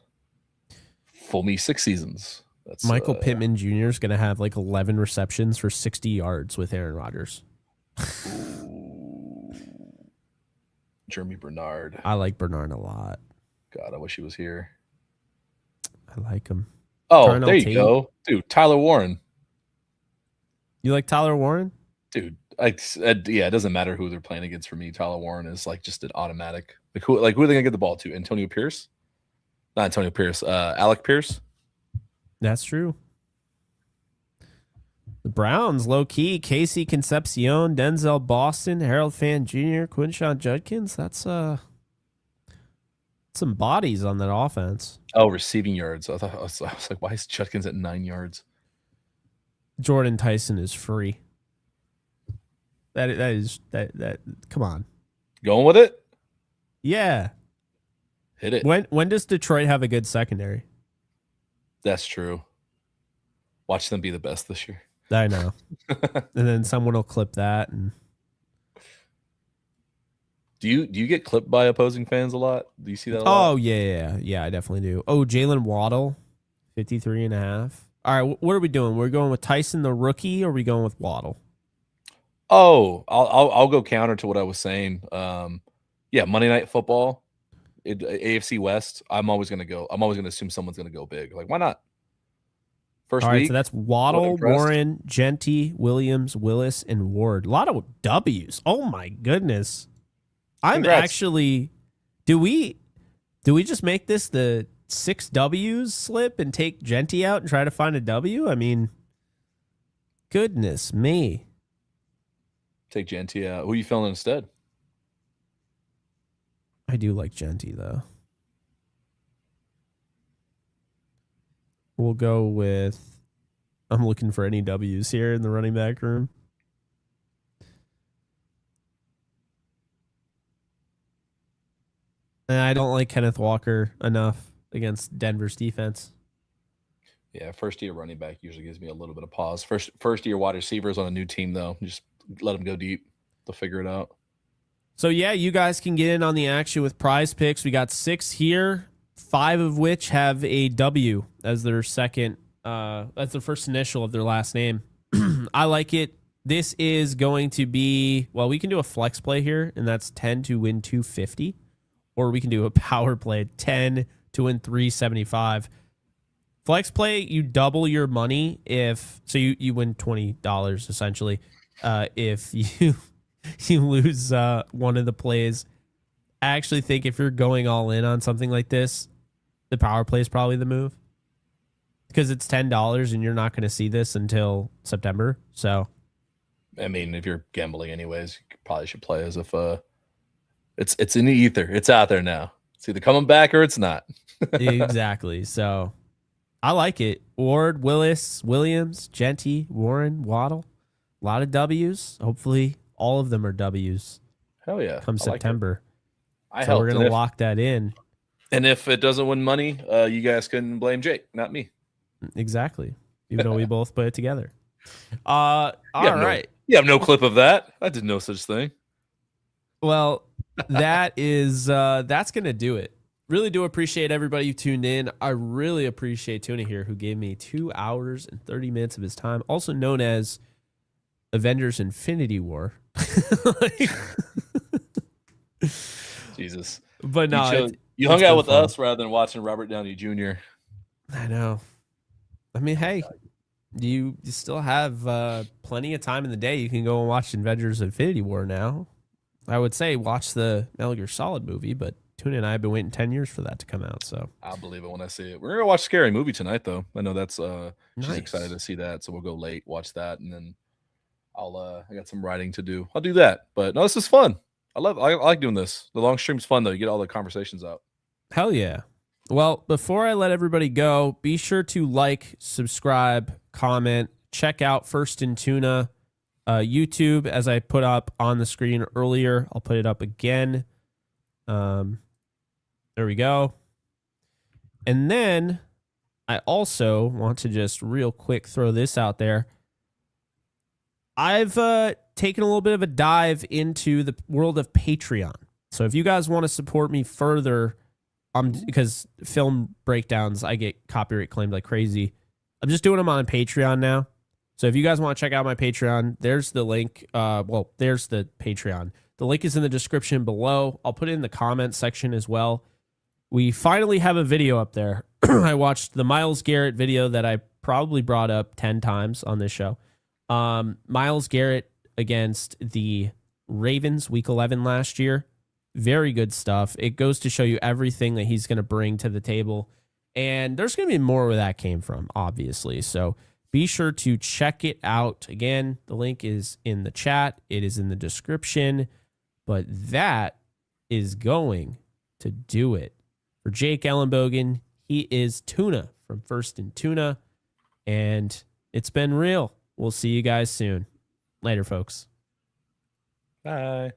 Fool me 6 seasons. That's Michael Pittman Jr. is going to have like 11 receptions for 60 yards with Aaron Rodgers. Jeremy Bernard. I like Bernard a lot. God, I wish he was here. I like him. Oh, Darnell there you Tate. Go. Dude, Tyler Warren. You like Tyler Warren? Dude, yeah, it doesn't matter who they're playing against for me. Tyler Warren is like just an automatic. Who are they going to get the ball to? Antonio Pierce? Not Antonio Pierce. Alec Pierce? That's true. The Browns, low key, Casey Concepcion, Denzel Boston, Harold Fan Jr., Quinshawn Judkins. That's some bodies on that offense. Oh, receiving yards. I was like, why is Judkins at 9 yards? Jordan Tyson is free. That come on. Going with it? Yeah. Hit it. When does Detroit have a good secondary? That's true. Watch them be the best this year. I know. And then someone will clip that. And do you get clipped by opposing fans a lot? Do you see that a lot? Oh, yeah, I definitely do. Oh, Jalen Waddle, 53.5. All right, what are we doing? We're going with Tyson the rookie, or are we going with Waddle? Oh, I'll go counter to what I was saying. Yeah, Monday Night Football, AFC West. I'm always gonna assume someone's gonna go big. Like, why not? First All right, week, so that's Waddle, Warren, Genty, Williams, Willis, and Ward. A lot of W's. Oh my goodness! Congrats. Actually. Do we just make this the 6 W's slip and take Genty out and try to find a W? I mean, goodness me. Take Genty out. Who are you feeling instead? I do like Genty, though. We'll go with... I'm looking for any W's here in the running back room. And I don't like Kenneth Walker enough against Denver's defense. Yeah, first-year running back usually gives me a little bit of pause. First-year wide receivers on a new team, though. Just let them go deep. They'll figure it out. So, yeah, you guys can get in on the action with Prize Picks. We got 6 here, 5 of which have a W as their second. That's the first initial of their last name. I like it. This is going to be, well, we can do a flex play here, and that's 10 to win 250. Or we can do a power play, 10 to win 375. Flex play, you double your money so you win $20 essentially. If you lose one of the plays. I actually think if you're going all in on something like this, the power play is probably the move. Because it's $10 and you're not going to see this until September. So, I mean, if you're gambling anyways, you probably should play as if it's in the ether. It's out there now. It's either coming back or it's not. Exactly. So, I like it. Ward, Willis, Williams, Genty, Warren, Waddle. A lot of W's. Hopefully, all of them are W's. Hell yeah. Come September. So we're going to lock that in. And if it doesn't win money, you guys can blame Jake, not me. Exactly. Even though we both put it together. All right. You have no clip of that. I did no such thing. Well, that's going to do it. Really do appreciate everybody who tuned in. I really appreciate Tuna here, who gave me 2 hours and 30 minutes of his time, also known as Avengers Infinity War. Jesus. But no, you hung out with us rather than watching Robert Downey Jr. I know. I mean, hey, you still have plenty of time in the day. You can go and watch Avengers Infinity War now. I would say watch the Metal Gear Solid movie, but Tuna and I have been waiting 10 years for that to come out. So I'll believe it when I see it. We're going to watch Scary Movie tonight, though. I know that's she's nice. Excited to see that, so we'll go late, watch that, and then I got some writing to do. I'll do that. But no, this is fun. I like doing this. The long stream's fun, though. You get all the conversations out. Hell yeah. Well, before I let everybody go, be sure to like, subscribe, comment, check out First and Tuna YouTube, as I put up on the screen earlier. I'll put it up again. There we go. And then I also want to just real quick throw this out there. I've taken a little bit of a dive into the world of Patreon. So if you guys want to support me further, because film breakdowns, I get copyright claimed like crazy. I'm just doing them on Patreon now. So if you guys want to check out my Patreon, there's the link. There's the Patreon. The link is in the description below. I'll put it in the comments section as well. We finally have a video up there. I watched the Myles Garrett video that I probably brought up 10 times on this show. Myles Garrett against the Ravens week 11 last year. Very good stuff. It goes to show you everything that he's going to bring to the table. And there's going to be more where that came from, obviously. So be sure to check it out. Again, the link is in the chat. It is in the description. But that is going to do it. For Jake Ellenbogen, he is Tuna from First and Tuna. And it's been real. We'll see you guys soon. Later, folks. Bye.